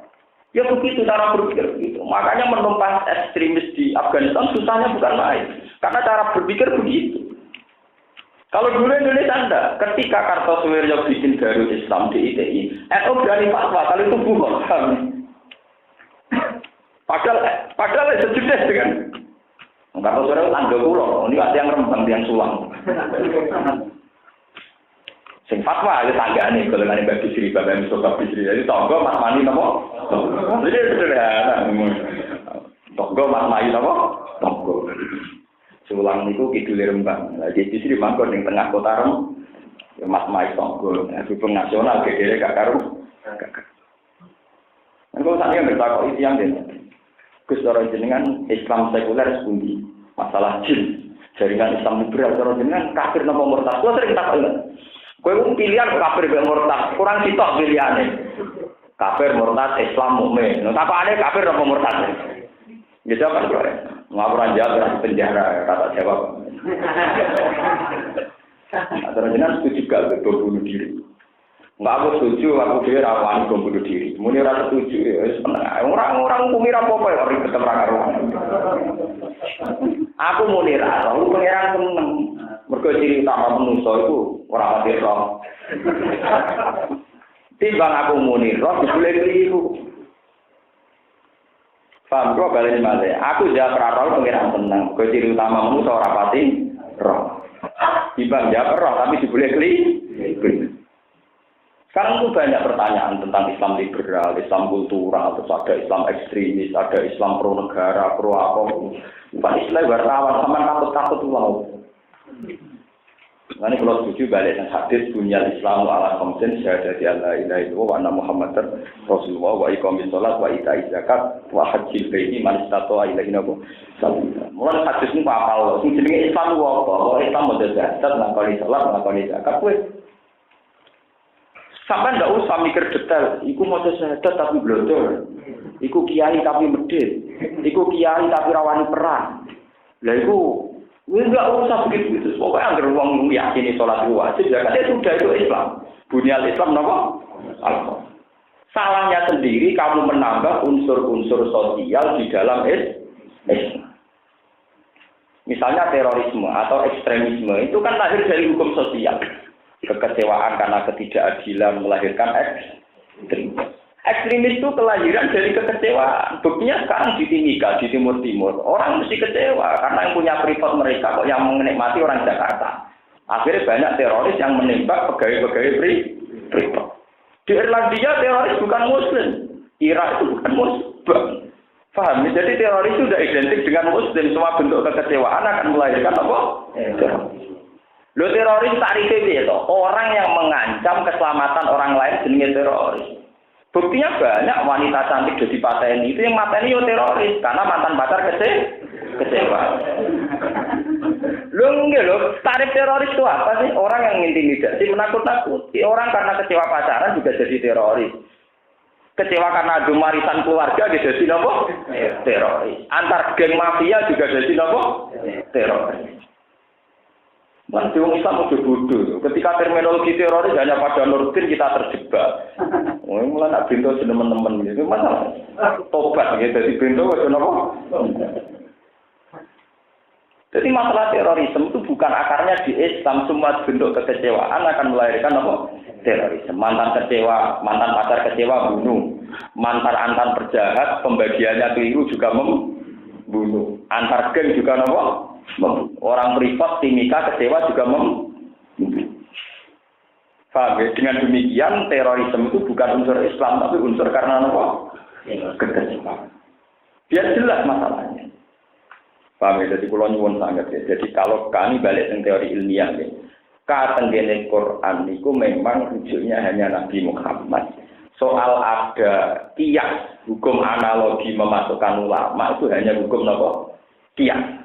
Ya begitu cara berpikir begitu. Makanya menumpas ekstremis di Afghanistan susahnya bukan main. Karena cara berpikir begitu. Kalau dulu Indonesia Anda, ketika Kartosuwiryo bikin Darul Islam di ITI, NU berani fatwa kalau itu bukan. Padahal sejenis dengan Kartosuwiryo tangga pulau, ini ada yang rembang, yang sulang. Sing fatwa itu tangga nih, kalau nggak bagi Sri, Bapak Mustafa Bisri, jadi tonggo Mas Mani nopo. Jadi sederhana, tonggo Mas Mani nopo, tonggo. Sulang niku kidul Rembang. Lah di sini mangkon ning tengah kota Rembang. Mas Mai Songgol, hubung nasional gegere gak karu. Engko sak yang bertakok itu yang den. Gus cara jenengan Islam sekuler sepundi? Masalah jin. Jaringan Islam liberal cara jenengan kafir napa murtad? Kuwi sering takok lho. Kowe pilihan kafir be murtad, kurang sitok pilihane. Kafir murtad Islam mukmin. Nah, takokane kafir napa murtad? Ya jawab kok. Ngapuran jawab penjara kata jawab. Antara jenengan setuju gak betul bunuh diri? Enggak aku setuju, aku dhewe ra wani bunuh diri. Muni ora setuju ya wis meneng. Orang kumir apa ya ribet ora karuan. Aku muni ra, aku pengeran seneng. Mergo ciri utama manusa iku ora pati roh. Timbang aku muni roh boleh keliru. Paham kok balen male. Aku jawab ra roh pengeran seneng. Mergo ciri utama manusa ora pati roh. Timbang jawab roh tapi boleh keliru. Sekarang itu banyak pertanyaan tentang Islam liberal, Islam kultural, terus ada Islam ekstremis, ada Islam pro negara, pro apa. Bukan Islam wartawan, sama takut-takut wow. Nah ini kalau setuju balik dan hadis bunyal Islam ala khamsin syahadati alla ilaha illallah wa anna Muhammadar Rasulullah wa iqamis shalat wa ita'iz zakat wa hajjil baiti man istata'a ilaihi sabila. Mulane hadis niku apal, sing jenenge Islam ku apa? Islam model zakat, ngakoni salat, ngakoni zakat kuwi. Sampai ndak usah mikir detail, iku maca syahadat tapi blodor. Iku kiai tapi medhit. Iku kiai tapi rawani perang. Lah iku enggak usah begitu. Pokoknya anggere wong yakini salat wajib ya kan sudah itu Islam. Bunyal Islam napa? Al-Qur'an. Salahnya sendiri kamu menambah unsur-unsur sosial di dalam Islam. Misalnya terorisme atau ekstremisme itu kan lahir dari hukum sosial. Kekecewaan karena ketidakadilan melahirkan ekstremis itu kelahiran dari kekecewaan. Buktinya sekarang di Timika, di Timur orang mesti kecewa karena yang punya freeport mereka kok yang menikmati orang Jakarta. Akhirnya banyak teroris yang menembak pegawai-pegawai freeport. Di Irlandia teroris bukan Muslim, Irak itu bukan Muslim. Paham? Jadi teroris itu sudah identik dengan Muslim. Semua bentuk kekecewaan akan melahirkan apa? Teroris. Lo teroris tarifnya piye to? Orang yang mengancam keselamatan orang lain jenenge teroris. Buktinya banyak wanita cantik jadi pateni itu yang mateni yo teroris karena mantan pacar kecewa. Lo tarif teroris itu apa sih? Orang yang intimidasi, menakut-nakuti. Orang karena kecewa pacaran juga jadi teroris. Kecewa karena adu warisan keluarga dia jadi apa? Teroris. Antar geng mafia juga jadi apa? Teroris. Nanti orang Islam udah bodoh. Ketika terminologi teroris hanya pada Nurdin kita terjebak. Mulai nak bintu teman-teman gitu. Masalah tobat ya dari bintu ada apa? Jadi masalah terorisme itu bukan akarnya di Islam. Semua bentuk kekecewaan akan melahirkan apa? Terorisme. Mantan kecewa, mantan pacar kecewa bunuh. Mantan berjahat, pembagiannya keliru juga membunuh. Antar geng juga apa? Orang privat Timika kecewa juga Paham ya? Dengan demikian terorisme itu bukan unsur Islam tapi unsur karena apa? Kekecewaan. Biar jelas masalahnya. Paham ya? Jadi kula nyuwun sangat ya. Jadi kalau kami balik ke teori ilmiah ya, katenggene Quran itu memang rujuknya hanya Nabi Muhammad. Soal ada kias hukum analogi memasukkan ulama itu hanya hukum apa? Kias.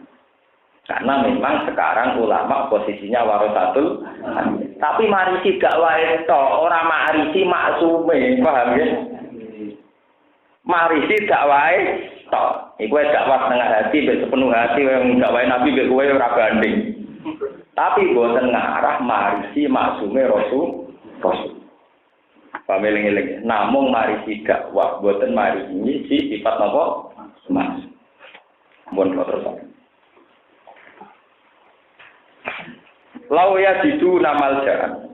Karena memang sekarang ulama posisinya warasatul anbiya. Tapi marisi gak wae to, ora marisi maksume, paham ya? Marisi gak wae to. Iku wis gak was tengah hati, mek sepenuh hati wong gak wae nabi mek kowe ora banding. Tapi boten ngarah marisi maksume rasul. Pameling-eling. Namung marisi gak wah boten marisi sifat napa? Mas. Mun terus. Lau ya didu namal jalan.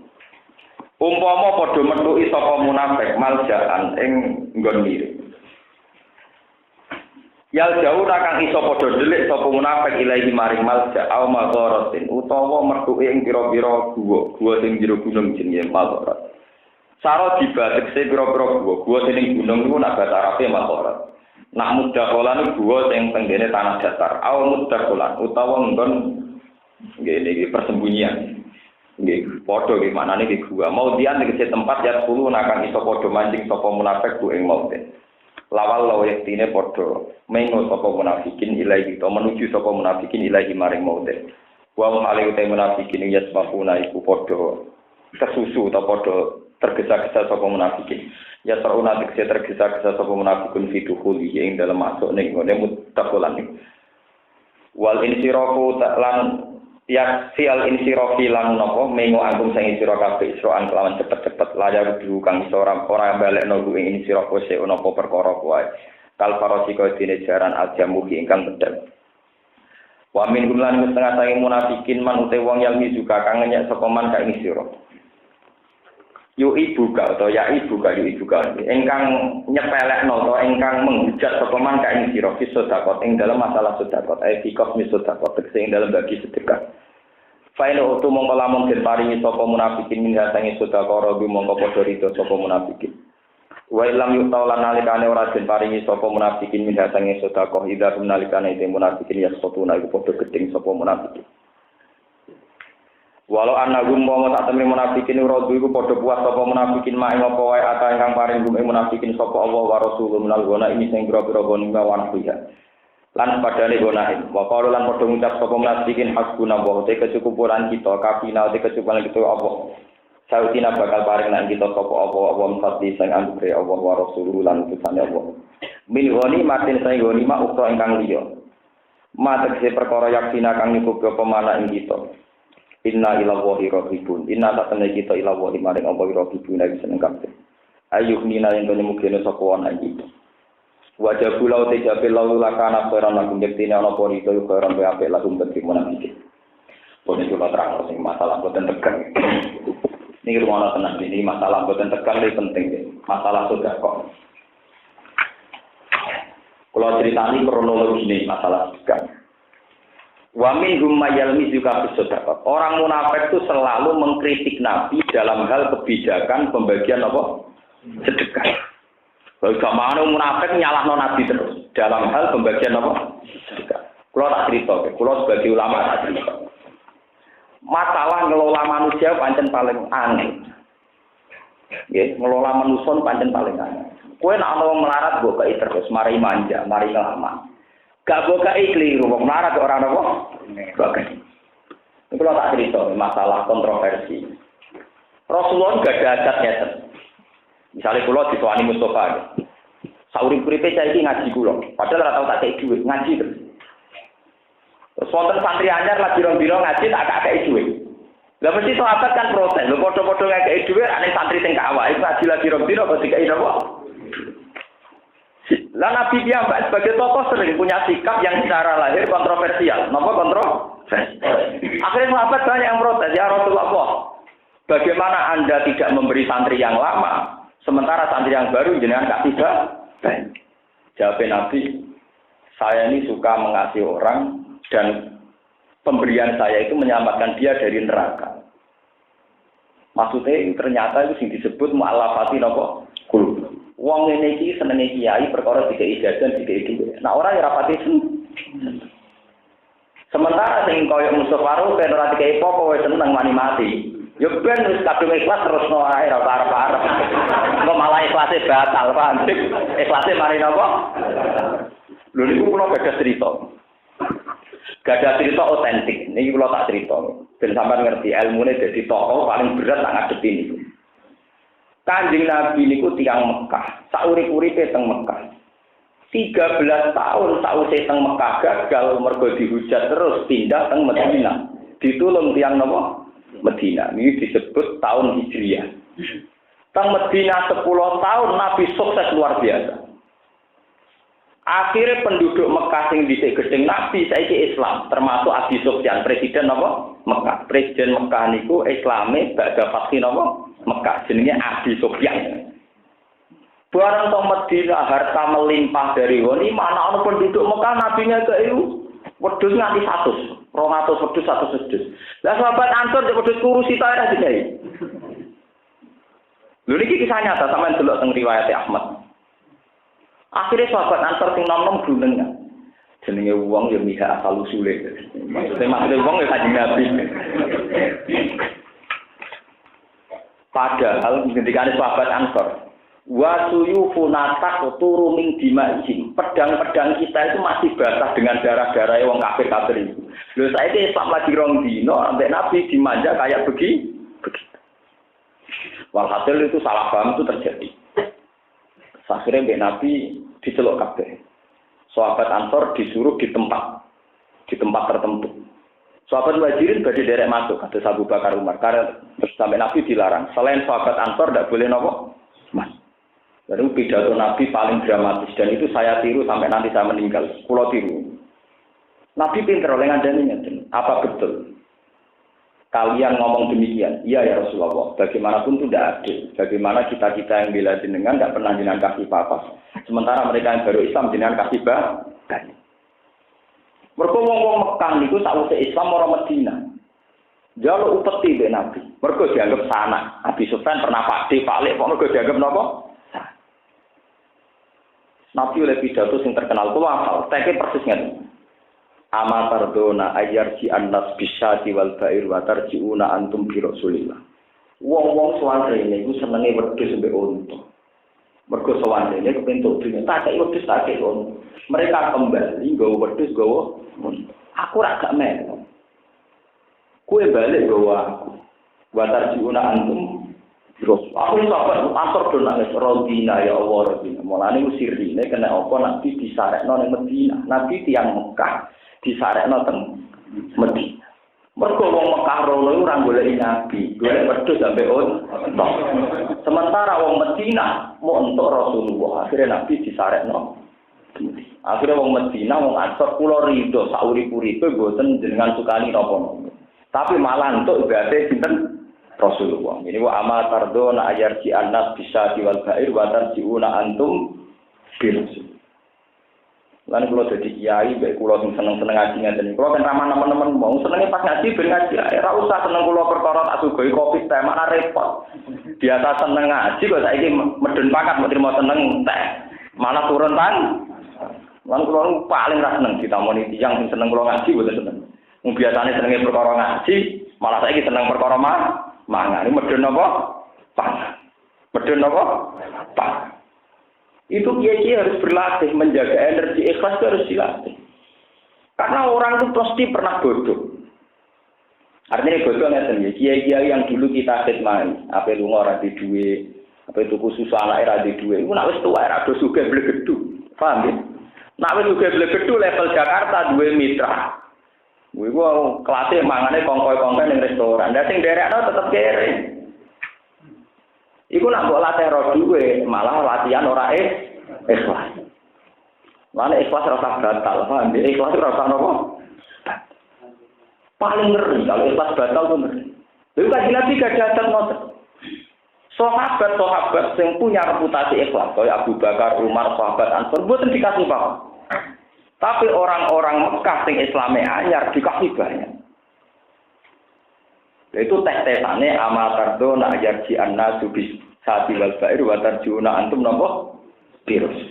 Umpama padha metuki sapa munafik maljakan ing nggon mirip. Yal jauh kang iso padha delik sapa munafik ilahi maring malja au magharatin utawa metuki ing pira-pira guwa sing jero gunung jenenge magharat. Saro dibatekse pira-pira guwa sing ning gunung niku nak bahasa Arabe magharat. Nak mudakholan gua sing tenggene tanah datar. Aw mudakholan utawa nggon nggih persembunyian. Nggih padha nggih maknane nggih gua. Mau dian tegese tempat ya 10 nakang iso padha mancing sapa munafik ku ing maute. Lawal lawa yektine padha mengo sapa munafikin ilahi to menuju sapa munafikin ilahi maring maute. Wa hale uta munafikin ya sebabuna iku padha kesusu ta padha tergesa-gesa sapa munafikin. Ya saruna tegese tergesa-gesa sapa munafikun fituhul ing dalem masuk ning ngene mutakolan. Wal insirafu lan ya sial insirafi lan napa mengo angkum sing sira kabeh isroan kelawan cepet-cepet layar dulu kang iso ora balekno ku ing insirafu se ana apa perkara kuwi. Kal farasi kaya dene jaran aljamu ingkang pedhot. Wa min gulan setengah sange munafikin man ute wong yalmi juga kang nyek sapa man ka ing sira. Yu ibuka atau ya ibuka ingkang nyepelekno atau ingkang menghujat sapa man ka ing sira sedekah ing dalam masalah sedekah etikos sedekah tegese ing dalam bagi sedekah. Faino utu mongko lamun den paringi sapa munafikin min hasange sedekah robi mongko padha rito sapa munafikin. Wa ilam yutaulan nalikane ora den paringi sapa munafikin min hasange sedekah idza nalikane te munafikin ya setuna iku padha gedeng sapa munafikin. Walau anagum mau tak temui munafikin rodu iku padha puas sapa munafikin mak ing apa wae ata ingkang paring gum munafikin sapa Allah wa rasulullah minal gona ini sing pira-pira goni wan fiha. Lan padane gonahe wa qalu lan padha ngucap sapa munafikin hasbuna wa te kecukupan kita kafina te kecukupan kita Allah. Sautina bakal paring nang kita sapa Allah wa mfati sing anggere Allah wa rasulullah lan utusane Allah. Min goni matin sing goni mak ukra ingkang liya. Matek perkara yaksina kang nyukup pemana ing kita. Inna ila wahi rohibun. Inna tak temen kita ila wahi maring Allah rohibun lagi seneng kabeh. Ayuh nina yang kene mugene sapa ana iki. Wajah pulau te jabe lalu lakana peran lagu nyektine ana apa itu peran apik lagu bagi munafik. Pone coba terang sing masalah boten tekan. Niki rumono tenan ini masalah boten tekan iki penting. Masalah sudah kok. Kalau ceritani kronologi ini masalah tekan. Wa minhum mayalmi juga bersedekah. Orang munafik itu selalu mengkritik Nabi dalam hal kebijakan pembagian apa? Sedekah. Kalau zamane munafik nyalahno Nabi terus dalam hal pembagian apa? Sedekah. Kulo tak cerita, kulo sebagai ulama tak cerita. Masalah ngelola manusia pancen paling aneh. Nggih, ngelola manusia pancen paling aneh. Kowe nek ana wong melarat mbok kei terus mari manja, mari ngelamak. Gak buka iklir, wong melarat orang apa? Bukan. Ini kalau tak cerita masalah kontroversi. Rasulullah gak ada adatnya. Misalnya kalau disuani Mustafa, sauri-uripe saya ini ngaji kulo. Padahal ora tau tak kei duit, ngaji terus. Terus wonten santri anyar lagi biro ngaji tak kakek duit. Lah mesti sahabat kan protes. Lho padha-padha ngekeki duit ane santri sing kawak iku ngaji lagi biro kok dikai napa? Lah Nabi dia sebagai tokoh sering punya sikap yang secara lahir kontroversial. Napa kontroversial? Akhirnya sahabat banyak yang protes, ya Rasulullah, bagaimana Anda tidak memberi santri yang lama, sementara santri yang baru jenengan tak tidak? Jawab Nabi, saya ini suka mengasihi orang dan pemberian saya itu menyelamatkan dia dari neraka. Maksudnya ternyata itu yang disebut mu'allafati napa? Qulub. Wong ngene iki senenge kiai perkara dikei jajan dikei dhuwit. Nah ora ya rapati sementara sing koyo Mustafa Faruq ben ora dikei apa-apa wis seneng wani mati. Ya ben wis kadung ikhlas terusno ae ora arep-arep. Kok malah ikhlase batal, paham? Ikhlase mari napa? Lho niku kula gadah cerita. Gadah cerita otentik. Niki kula tak cerita. Ben sampean ngerti ilmune dadi tokoh paling berat tak ngadepi niku. Kanjeng Nabi niku tiyang Mekah, saurip-uripe teng Mekah. 13 tahun sause teng Mekah gagal mergo dihujat terus pindah teng Madinah. Ditulung tiyang napa? Madinah. Ini disebut tahun Hijriah. Teng Madinah 10 tahun Nabi sukses luar biasa. Akhirnya penduduk Mekah sing dhisik gedeng Nabi saiki Islam, termasuk Abi Sufyan, presiden napa? Mekah. Presiden Mekah niku Islame badha fathi napa? Mekah jenenge Abi Sufyan. Barang tong Madinah harta melimpah dari goni, mana ana penduduk Mekah nabinya ke EU wedhus nganti 100, 200 wedhus 100 wedhus. Lah sahabat Ansor wedhus kurusi ta ora digawe. Lho niki kisah nyata sampean delok teng riwayat Ahmad. Akhirnya sahabat Ansor sing nom-nom glunengan. Jenenge wong ya mihak asal usule. Maksudnya wong ya Kanjeng Nabi. Padahal ketika sahabat Ansor, wa suyufuna taqturu min dima'ihim. Pedang-pedang kita itu masih basah dengan darah-darah wong kafir-kafir itu. Lho saiki Islam lagi rong dino ambek Nabi dimanja kayak begitu. Walhasil itu salah paham itu terjadi. Akhirnya Mbak Nabi diceluk kabeh. Sahabat Ansor disuruh di tempat tertentu. Sahabat Muhajirin badhe derek masuk kata Abu Bakar Umar. Karena sampai Nabi dilarang. Selain sahabat Ansor tidak boleh nopo mas. Lalu pidato Nabi paling dramatis dan itu saya tiru sampai nanti saya meninggal. Kulo tiru. Nabi pinter oleh ngandani ngeten. Apa betul? Kalian ngomong demikian, iya ya Rasulullah. Bagaimanapun itu tidak adil. Bagaimana kita yang bela jenengan tidak pernah jenengan kasih apa-apa. Sementara mereka yang baru Islam jenengan kasih banyak. Mereka ngomong Mekah niku sakwise Islam orang Medina. Jaluk upeti be Nabi. Mereka dianggap sana. Abi Sufyan pernah pakde Pak mereka dianggap napa? Nabi oleh pidato sing terkenal kulo hafal. Teke persis ngene. Ama tardona ayarji annas bisyati wal ba'ir wa tarjiuna antum bi Rasulillah. Wong-wong suwarene iku senenge wedhus mbek unta. Mergo suwarene kepentuk dunya tak kei wedhus tak kei unta. Mereka kembali nggawa wedhus nggawa unta. Aku ra gak melu. Kowe balik nggawa aku. Wa tarjiuna antum bi Rasulillah. Aku sabar pastor do nangis rodina ya Allah rodina. Mulane usirine kena apa Nabi disarekno ning Madinah. Nabi tiyang Mekah disarekno teng Medina. Mergo wong Mekah rono ora goleki Nabi, golek wedhus sampe unta. Sementara wong Medina mau entuk Rasulullah, akhirnya Nabi disarekno. Akhirnya wong Medina wong Ansor kula rido sak urip-uripe mboten jenengan sukani napa-napa. Tapi malah entuk ibadate sinten Rasulullah. Ini wa ama tardona ayarji annas bisa diwal ba'ir wa tarjiuna antum bil lan kula dadi kiai, bae kula sing seneng-seneng ngaji ngeten. Kula kan ramah teman-teman mau senenge pas ngaji ben ngaji. Ora usah seneng kula perkara tak sugoi kopi teh mana repot. Biasa seneng ngaji kok saiki medun pakat mau trimo seneng teh. Malah turun tan. Lan kula paling ra seneng ditamoni tiyang sing seneng kula ngaji mboten seneng. Wong biasane senenge perkara ngaji, malah saiki seneng perkara mangan. Ini medun apa? Pangan. Medun apa? Pangan. Itu kiai harus berlatih menjaga energi ikhlas itu harus dilatih. Karena orang itu pasti pernah bodoh. Artinya bodoh ngeten ya. Kiai-kiai yang dulu kita khidmati, apa lunga ora di duwe, apa tuku susu anake ora di duwe. Iku nek wis tuwa ora do sugih blegedu. Paham ya? Nek wis sugih blegedu level Jakarta duwe mitra. Iku kelasé mangane kongkoe-kongkoe ning restoran. Lah sing derekno tetep kere. Iku nak mbok latih ro duwe, malah latihan ora ikhlas. Mana ikhlas rasa batal, paham? Ikhlas rasa apa? Paling ngeri kalau ikhlas batal tuh ngeri. Lalu kan Nabi gak datang ngoten. Sahabat yang punya reputasi ikhlas, kayak Abu Bakar, Umar, sahabat Ansor, buatan dikasih paham. Tapi orang-orang Mekah yang Islamnya anyar dikasih banyak. Itu tes-tesane amatardo na yarji anna subis sati wal ba'ir wa tarjuna antum napa virus.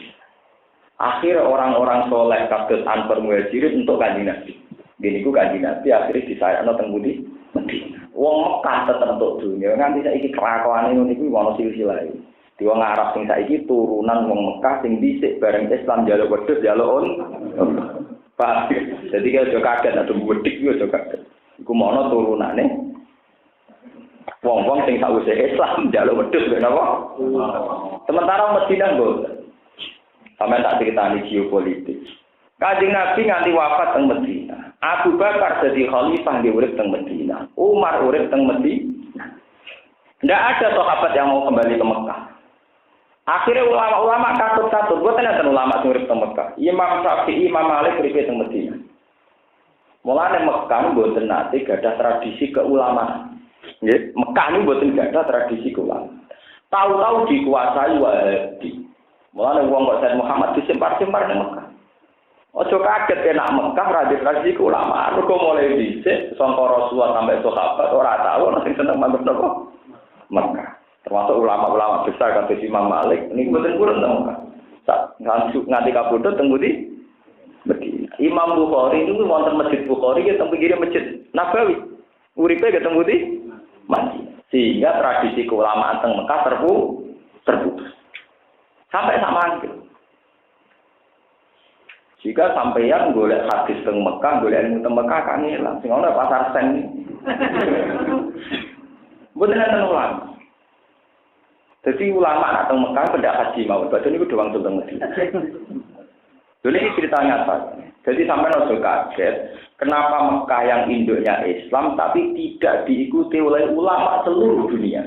Akhir orang-orang soleh kados Ansor Muhajirin untuk Kanjeng Nabi. Gini ku Kanjeng Nabi akhirnya disayakno teng pundi? Medina. Wong Mekah tetep entuk dunya nganti saiki kelakuane ngono iku ono silsilah. Di wong Arab sing saiki turunan wong Mekah sing dhisik bareng Islam njaluk wedhus njaluk on. Pak, jadi kalau kaget atau wedik yo kaget. Iku mono turunane wong-wong sing sakwise Islam njaluk wedhus kok napa? Sementara Madinah mboten. Sampe tak critani geopolitik. Kanjeng Nabi nganti wafat teng Madinah. Abu Bakar jadi khalifah di urip teng Madinah. Umar urip teng Madinah. Ndak ada sahabat yang mau kembali ke Mekah. Akhirnya ulama-ulama katut-katut, boten enten ulama sing urip teng Mekah. Imam Syafi'i, Imam Malik urip teng Madinah. Mulane Mekah mboten nate gadah tradisi keulamaan. Nggih, Mekah niku mboten gadah tradisi keulamaan. Tahu-tahu dikuasai Wahabi. Mulane wong kok Said Muhammad disempar-sempar ning Mekah. Ojo kaget nek Mekah ra tradisi ulama. Mergo mulai dhisik sangka Rasulullah sampai sahabat ora tahu ana sing seneng manut napa Mekah. Termasuk ulama-ulama besar kata Imam Malik, ini betul-betul tentang Mekah. nganti kabudut teng pundi? Medina. Imam Bukhari itu wonten Masjid Bukhari ya teng pinggire Masjid Nabawi. Uripe ke teng pundi? Madinah. Sehingga tradisi keulamaan teng Mekah terputus. Sampai sama itu. Jika sampeyan golek hadis teng Mekah, golek ilmu teng Mekah kan ilang. Sing ana pasar sen. Mboten enten ulama. Jadi ulama atau Mekah pendak haji mau, badan itu doang teng Medina. Jadi ini cerita nyata. Jadi sampai nggak kaget, kenapa Mekah yang induknya Islam tapi tidak diikuti oleh ulama seluruh dunia.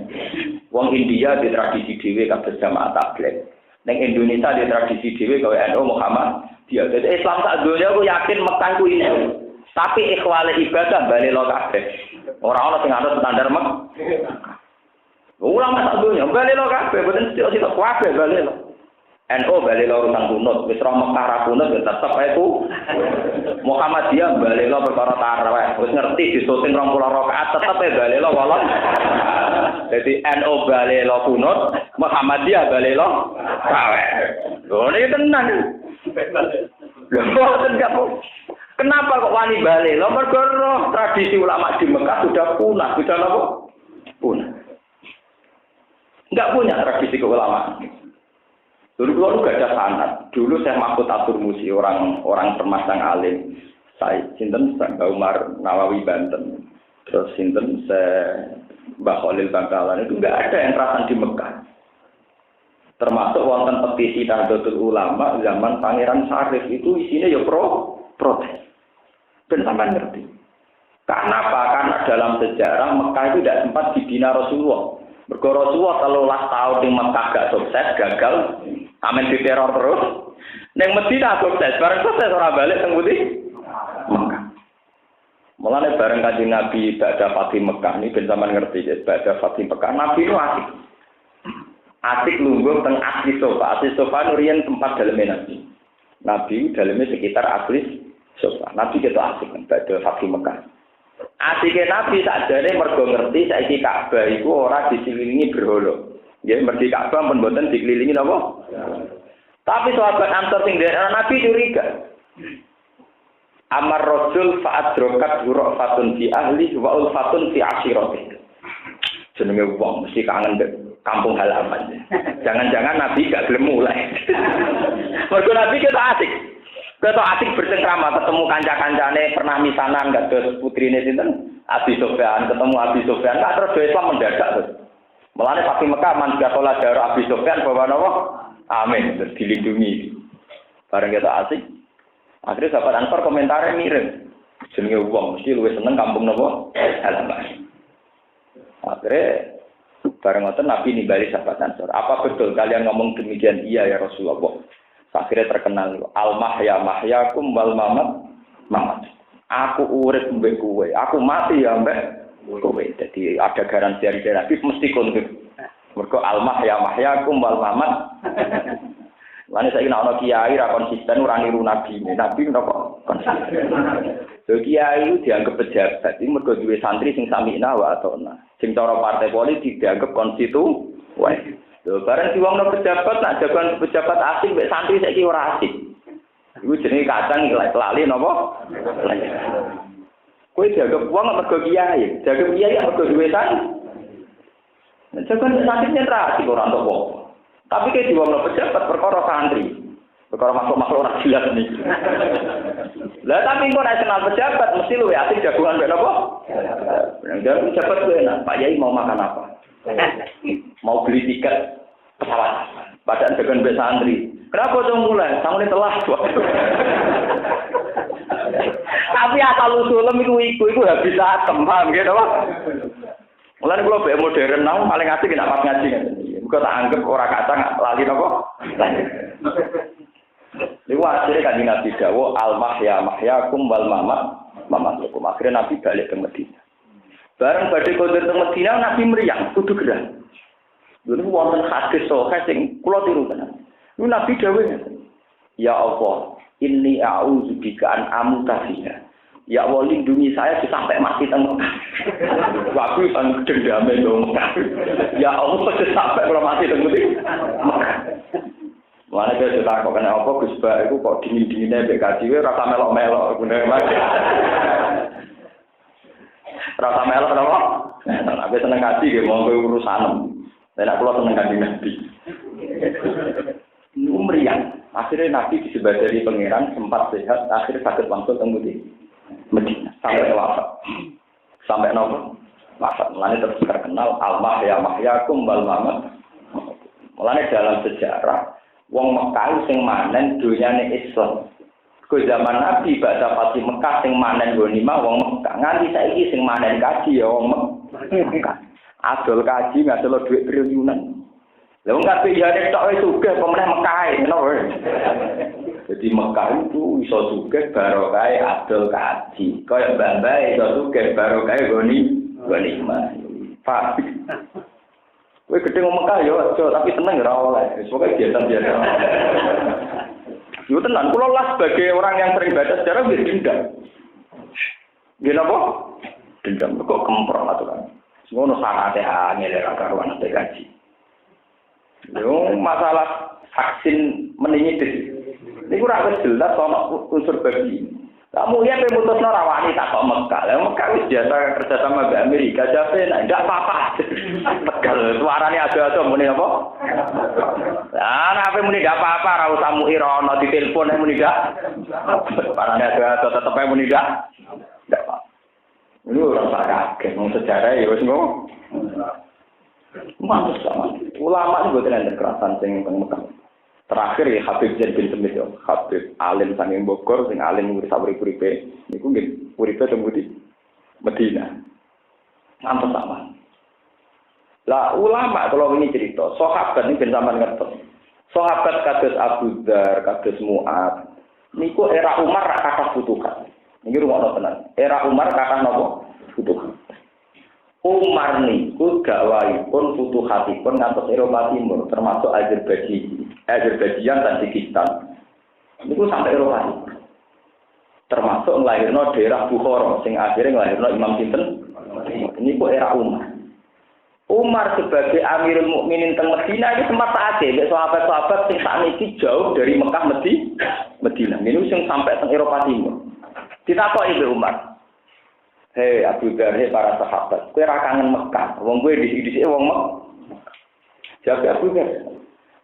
Wong India di tradisi dhewe kados jamaah tabligh. Neng Indonesia di tradisi dhewe kaya NU Muhammad. Dia jadi Islam sak dunia aku yakin Mekah ku ini. Tapi ikhwale ibadah bali lo kabeh. Ora ana sing anut standar Mekah. Ulama sak dunia bali lo kabeh, boten sithik kabeh bali lo. NU bali lo urusan kunut, wis ora Mekah ra kunut ya tetep ae ku. Muhammadiyah bali lo perkara tarawih, wis ngerti disuting 20 rakaat tetep ae bali lo walon. Jadi NU bali lo kunut, Muhammadiyah bali lo tarawih. Lho niki tenan. Lho enggak kok. Kenapa kok wani bali lo? Mergo tradisi ulama di Mekah sudah punah, sudah apa? Punah. Enggak punya tradisi keulamaan. Dulu kalau gak ada sanad, dulu saya Mahfud Atur Musi orang termasang alim, saya sinten Mbak Umar Nawawi Banten, terus sinten saya Mbak Khalil Bangkalan itu nggak ada yang terasan di Mekah, termasuk wonten petisi Nahdlatul Ulama zaman Pangeran Syarif itu isinya ya protes, dan sampai ngerti. Karena apa? Karena dalam sejarah Mekah itu tidak sempat dibina Rasulullah. Mergo Rasulullah 13 tahun di Mekah gak sukses, gagal. Amin diteror terus. Neng Medina sukses, bareng sukses ora balik teng pundi? Mekah. Mulane bareng Kanjeng Nabi badha Fatih Mekah ini ben sampean ngerti ya, badha Fatih Mekah Nabi itu asik. Asik lungguh teng asli sofa. Asli sofa nurian tempat daleme Nabi. Nabi daleme sekitar asli sofa. Nabi gitu asik badha Fatih Mekah. Asike Nabi sakjane mergo ngerti saiki Ka'bah iku ora disililingi berhala. Nggih, mergi Ka'bah pun mboten dikelilingi napa? Tapi sahabat Ansor sing daerah Nabi curiga. Amar rajul fa'adrokat hurfatun fi ahli wa ulfatun fi ashirati. Jenenge wong mesti kangen kampung halaman. Jangan-jangan Nabi gak gelem mulai. Mergo Nabi kita asik. Kita asik bercengkrama, ketemu kanca-kancane pernah misanan kados putrine sinten? Abi Sufyan, ketemu Abi Sufyan, tak terus Islam mendadak terus. Mulane Fatih Mekah man gatola darah Abi Sufyan bawa napa? Amin, terus dilindungi. Bareng kita asik. Akhirnya sahabat Ansor komentarnya mirip. Jenenge wong mesti luwih seneng kampung napa? Halaman. Akhirnya bareng ngoten Nabi nimbali sahabat Ansor. Apa betul kalian ngomong demikian? Iya ya Rasulullah. Akhirnya terkenal al-mahya mahyakum wal mamat. Aku urip mbek kowe, aku mati ya mbek kowe. Jadi ada garansi dari Nabi mesti kontuk. Mergo al-mahya mahyakum wal mamat. Lan saiki nek ana kiai ra konsisten ora niru Nabi. Nabi napa konsisten. Lho kiai dianggap pejabat, iki mergo duwe santri sing samina wa atona. Sing cara partai politik dianggap konstituen. Lho bareng diwongno pejabat nak jagoan pejabat asing mek santri saiki ora asik. Iku jenenge kadang lali napa? Kowe dianggap wong mergo kiai, dianggap kiai mergo duwe santri. Nek jagoan santri netral asik ora entuk wong. Tapi kayak diwongno pejabat perkara santri. Perkara makhluk-makhluk ora jelas niki. Lah tapi kok nek kenal pejabat mesti luwih asik jagoan mek napa? Nang pejabat kuwi enak, Pak Yai mau makan apa? Mau beli tiket pesawat padahal dengan mbek santri. Kenapa dong mulai? Samune telah. Tapi asal usulem iku habis atem, paham nggih to, Pak? Mulane kula mbek modern nang paling asik nek pas ngaji. Muga tak anggap ora kacang lali napa? Niku akhire Kanjeng Nabi dawuh al-mahya mahyakum wal mamatukum. Akhirnya Nabi balik ke Madinah. Bareng badhe kondur teng Madinah Nabi meriang, kudu gerah. Dulu wonten hadis sahih sing kula tiru tenan. Niku Nabi dawuh ngeten. Ya Allah, inni a'udzubika an amuta fiha. Ya Allah, lindungi saya sampai mati teng Mekah. Aku sang dendame dong. Ya Allah, sampai kula mati teng Mekah. Mulane dia tak kok kena apa Gus Ba iku kok dingin-dingine mbek kaji wae rasa melok-melok bener Mas. Rasa melok napa? Nek seneng kaji nggih monggo urusan. Nek kula seneng kaji Nabi. Umrian. Akhirnya Nabi disebadari pangeran sempat sehat, akhirnya sakit langsung tembudi Medina sampai wafat. Sampai nopo? Wafat. Mulane terus terkenal al-mahya mahyakum wal mamat. Mulane dalam sejarah wong Mekah sing manen dunyane Islam. Ke zaman Nabi badha pati Mekah sing manen ghanimah wong Mekah. Nganti saiki sing manen kaji ya wong Mekah. Adol kaji ngadol dhuwit triliunan. Lha wong kabeh jare tok wis sugih pemenang Mekah ngono. Jadi Mekah itu iso sugih barokah adol kaji. Kaya mbah-mbah iso sugih barokah ghanimah. Pak. Kowe gedhe ngomong Mekah yo aja tapi seneng ora oleh. Pokoke biasa-biasa. Yo tenan kula lah sebagai orang yang sering baca sejarah wis dendam. Nggih napa? Dendam kok kemprong aturan. Ngono sanate angel ora karuan ate kaji. Yo masalah vaksin meningitis. Niku ora wis jelas ana unsur babi. Kamu lihat memutusno rawani tak kok Mekah. Lah Mekah wis biasa kerja sama dengan Amerika. Jape nek ndak apa-apa. Tegal suarane ada-ada muni apa? Lah nek ape muni ndak apa-apa ora usah muir ana ditelepon nek muni ndak. Suarane ada-ada tetep ae muni ndak. Ndak apa. Ini ora kaget wong sejarah ya wis ngono. Mantus sama. Ulama itu boten enten kerasan sing teng Mekah. Terakhir ya Habib Zain bin Semit ya. Habib alim saking Bogor sing alim ngurus urip-uripe niku nggih uripe teng Medina. Mantus sama. Lah ulama kalau ini cerita, sahabat ini ben sampean ngertos. Sahabat kados Abu Dzar, kados Mu'ad niku era Umar ra kathah futuhat. Niki rumono tenan. Era Umar kathah napa? Futuhat. Umar niku gawaipun futuhatipun ngantos Eropa Timur termasuk Azerbaijan, Tajikistan. Niku sampai Eropa Timur. Termasuk nglahirno daerah Bukhara sing akhirnya nglahirno Imam Sinten. Niku era Umar. Umar sebagai Amirul Mukminin teng Medina iki sempat saate mek sahabat-sahabat sing sakniki jauh dari Mekah Medina. Niku sing sampai teng Eropa Timur. Ditakoki Umar. Hei Abu Dzar, para sahabat, kowe ra kangen Mekah. Wong kowe disik-disike wong Mekah. Jawab Abu Dzar.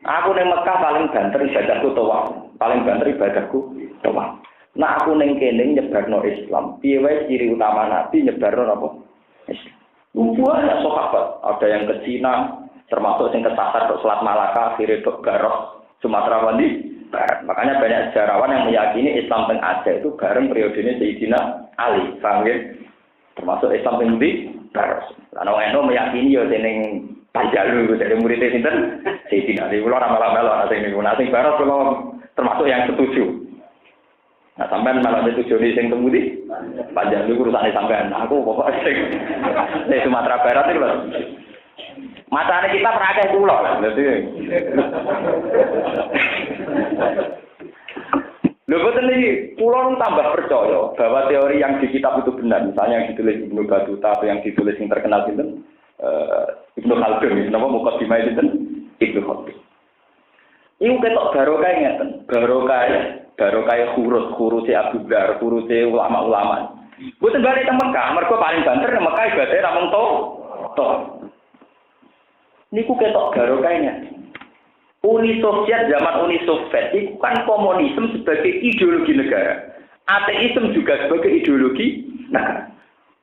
Aku ning Mekah paling banter ibadahku tawaf. Paling banter ibadahku tawaf. Nah aku ning kene nyebarno Islam. Piye wae ciri utama Nabi nyebarno apa? Islam. Banyak sahabat, ada yang ke Cina, termasuk yang kesasar ke Selat Malaka, akhirnya ke Garut, Sumatera Barat. Makanya banyak sejarawan yang meyakini Islam teng Aceh itu bareng periodenya Sayyidina Ali, paham ya? Termasuk Islam teng Garut. Ana wong eno meyakini ya dening Panjalu dari muridnya sinten Sayyidina Ali. Kula ora malah-malah sing niku. Nah sing Garut kula termasuk yang setuju. Nah sampean malah setuju sing teng Budi. Panjalu urusane sampean. Aku pokok sing Sumatera Barat iki lho. Matane kita prakeh kula lah. Dadi lho boten iki kula tambah percaya bahwa teori yang di kitab itu benar. Misalnya yang ditulis Ibnu Battuta atau yang ditulis yang terkenal sinten Ibnu Khaldun, napa mukadimah sinten Ibnu Khaldun. Iku ketok barokah ngeten. Barokah huruf Abu Dzar, huruf ulama-ulama. Boten bali teng Mekah, mergo paling banter nang Mekah ibadah ra mung to. Niku ketok barokahnya. Uni Soviet, zaman Uni Soviet itu kan komunisme sebagai ideologi negara. Ateisme juga sebagai ideologi negara.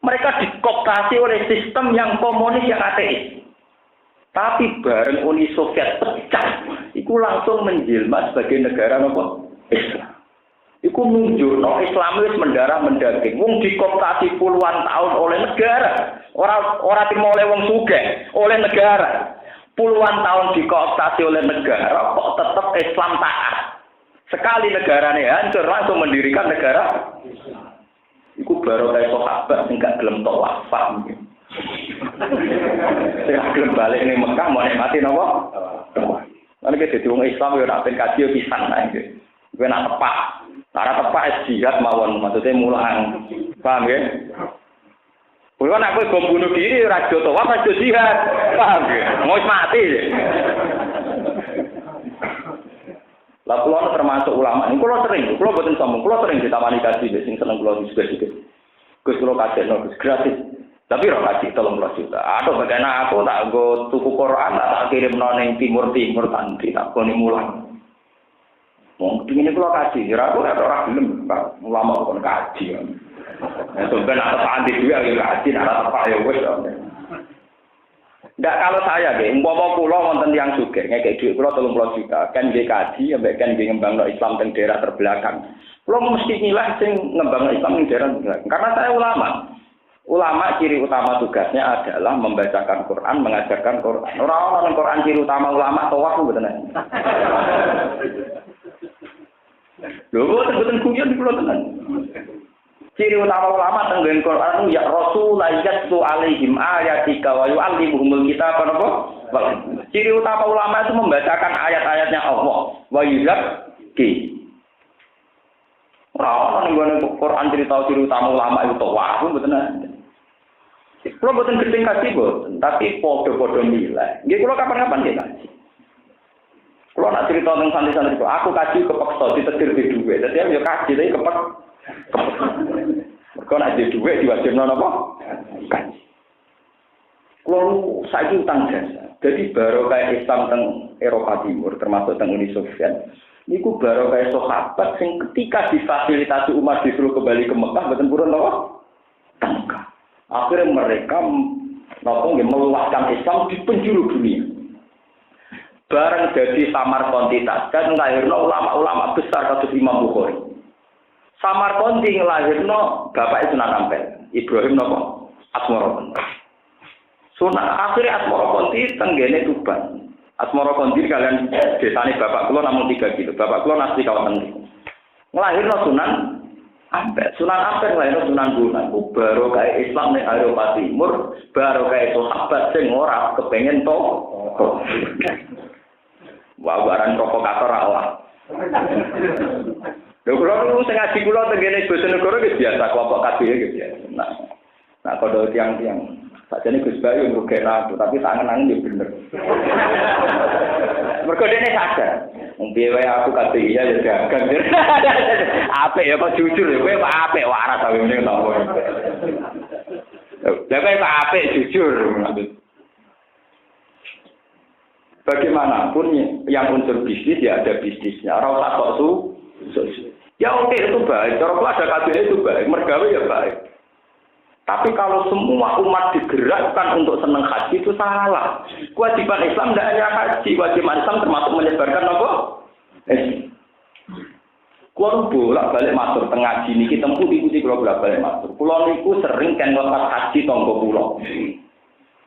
Mereka dikooptasi oleh sistem yang komunis yang ateis. Tapi bareng Uni Soviet pecah, itu langsung menjelma sebagai negara apa? Islam. Iku nunjukno Islam wis mendarah mendaging. Wong dikooptasi puluhan tahun oleh negara. Ora terima oleh wong sugih, oleh negara. Puluhan tahun dikooptasi oleh negara, kok tetap Islam taat. Sekali negaranya hancur, langsung mendirikan negara. Iku baru kayak sahabat sing gak gelem tawaf, paham ya. Sing gelem balik ning Mekah mau nikmati napa? Lan iki dadi wong Islam yo nak ben kaji pisan ae. Kowe nak tepak. Cara tepak jihad mawon, maksudnya mulang. Paham ya? Kulo nek kowe bom bunuh diri ora do tawaf aja jihad. Paham ya? Mau mati. Lah kula termasuk ulama. Niku kula boten sombong. Kula sering ditamani kaji sing seneng kula juga. Gus kula kajenno Gus gratis. Tapi ora kaji 30 juta. Aduh bagaimana aku tak nggo tuku Quran tak kirimno ning timur-timur tanti tak koni mulang. Wong pengine kula kaji, ora ora gelem ulama kon kaji. Ya sampeyan apa andi dhewe ya kaji ora tepak ya wis. Ndak kalau saya nggih, umpama kula wonten tiyang sugih ngekek dhuwit kula 30 juta, kan nggih kaji, ambek kan nggih ngembangno Islam teng daerah terbelakang. Kula mesti ngilah sing ngembangno Islam teng daerah terbelakang. Karena saya ulama. Ulama ciri utama tugasnya adalah membacakan Quran, mengajarkan Quran. Ora Quran ciri utama ulama tawaf mboten. Lho, mboten kuyon kula tenan. Ciri utama ulama tenggen Quran ya Rasulullah yatlu alaihim ayatika wa yu'allimuhumul kitab apa? Ciri utama ulama itu membacakan ayat-ayatnya Allah wa yuzakki. Ora ana ning Quran cerita ciri utama ulama itu wah mboten. Kulo mboten gedeng kaji mboten, tapi padha-padha nilai. Nggih kulo kapan-kapan nggih kaji. Kulo nak cerita tentang santri-santri aku kaji kepeksa ditetir di dhuwit. Dadi yo kaji tapi kepek. Mereka nak jadi duit diwajibkan apa? Kaji. Kalau saiki utang jasa, jadi baru kayak Islam teng Eropa Timur, termasuk teng Uni Soviet. Niku baru kayak sahabat yang ketika difasilitasi umat disuruh kembali ke Mekah, betul purun apa? Mekah. Akhirnya mereka meluaskan Islam di penjuru dunia. Bareng jadi samar kontitas, kan lahirno ulama-ulama besar kados Imam Bukhari. Samarqandi ngelahirno bapak Sunan Ampel, Ibrahim napa? Asmara. Sunan akhirnya Asmara Konti tenggene Tuban. Asmara Konti kalian desane bapak kula namung 3 kilo. Bapak kula asli kawasan niku. Ngelahirno Sunan Ampel. Sunan Ampel ngelahirno Sunan Bonang. Baru kae Islam ning Eropa Timur, baru kae sahabat sing ora kepengin to. Wah, baran provokator awak. Lho kula niku sing ngaji kula tengene Bojonegoro wis biasa kelompok kabeh iki biasa. Nah kalau tiang-tiang sakjane Gus Bayu ngrugekno aku tapi tangan-tangan yo bener. Mergo dene sadar. Wong piye wae aku kabeh iya ya dagang. Apik ya kok jujur ya kowe kok apik waras ae ngene to. Lah kowe kok apik jujur. Bagaimanapun yang unsur bisnis ya ada bisnisnya. Ora usah kok ya oke itu baik, cara ada kajian itu baik, mergawe ya baik. Tapi kalau semua umat digerakkan untuk senang haji itu salah. Kewajiban Islam tidak hanya haji, kewajiban Islam termasuk menyebarkan apa? Kulo bolak-balik matur teng ngaji niki tempuh ikuti kulo bolak-balik matur. Kulo niku sering kan lepas haji tangga kulo.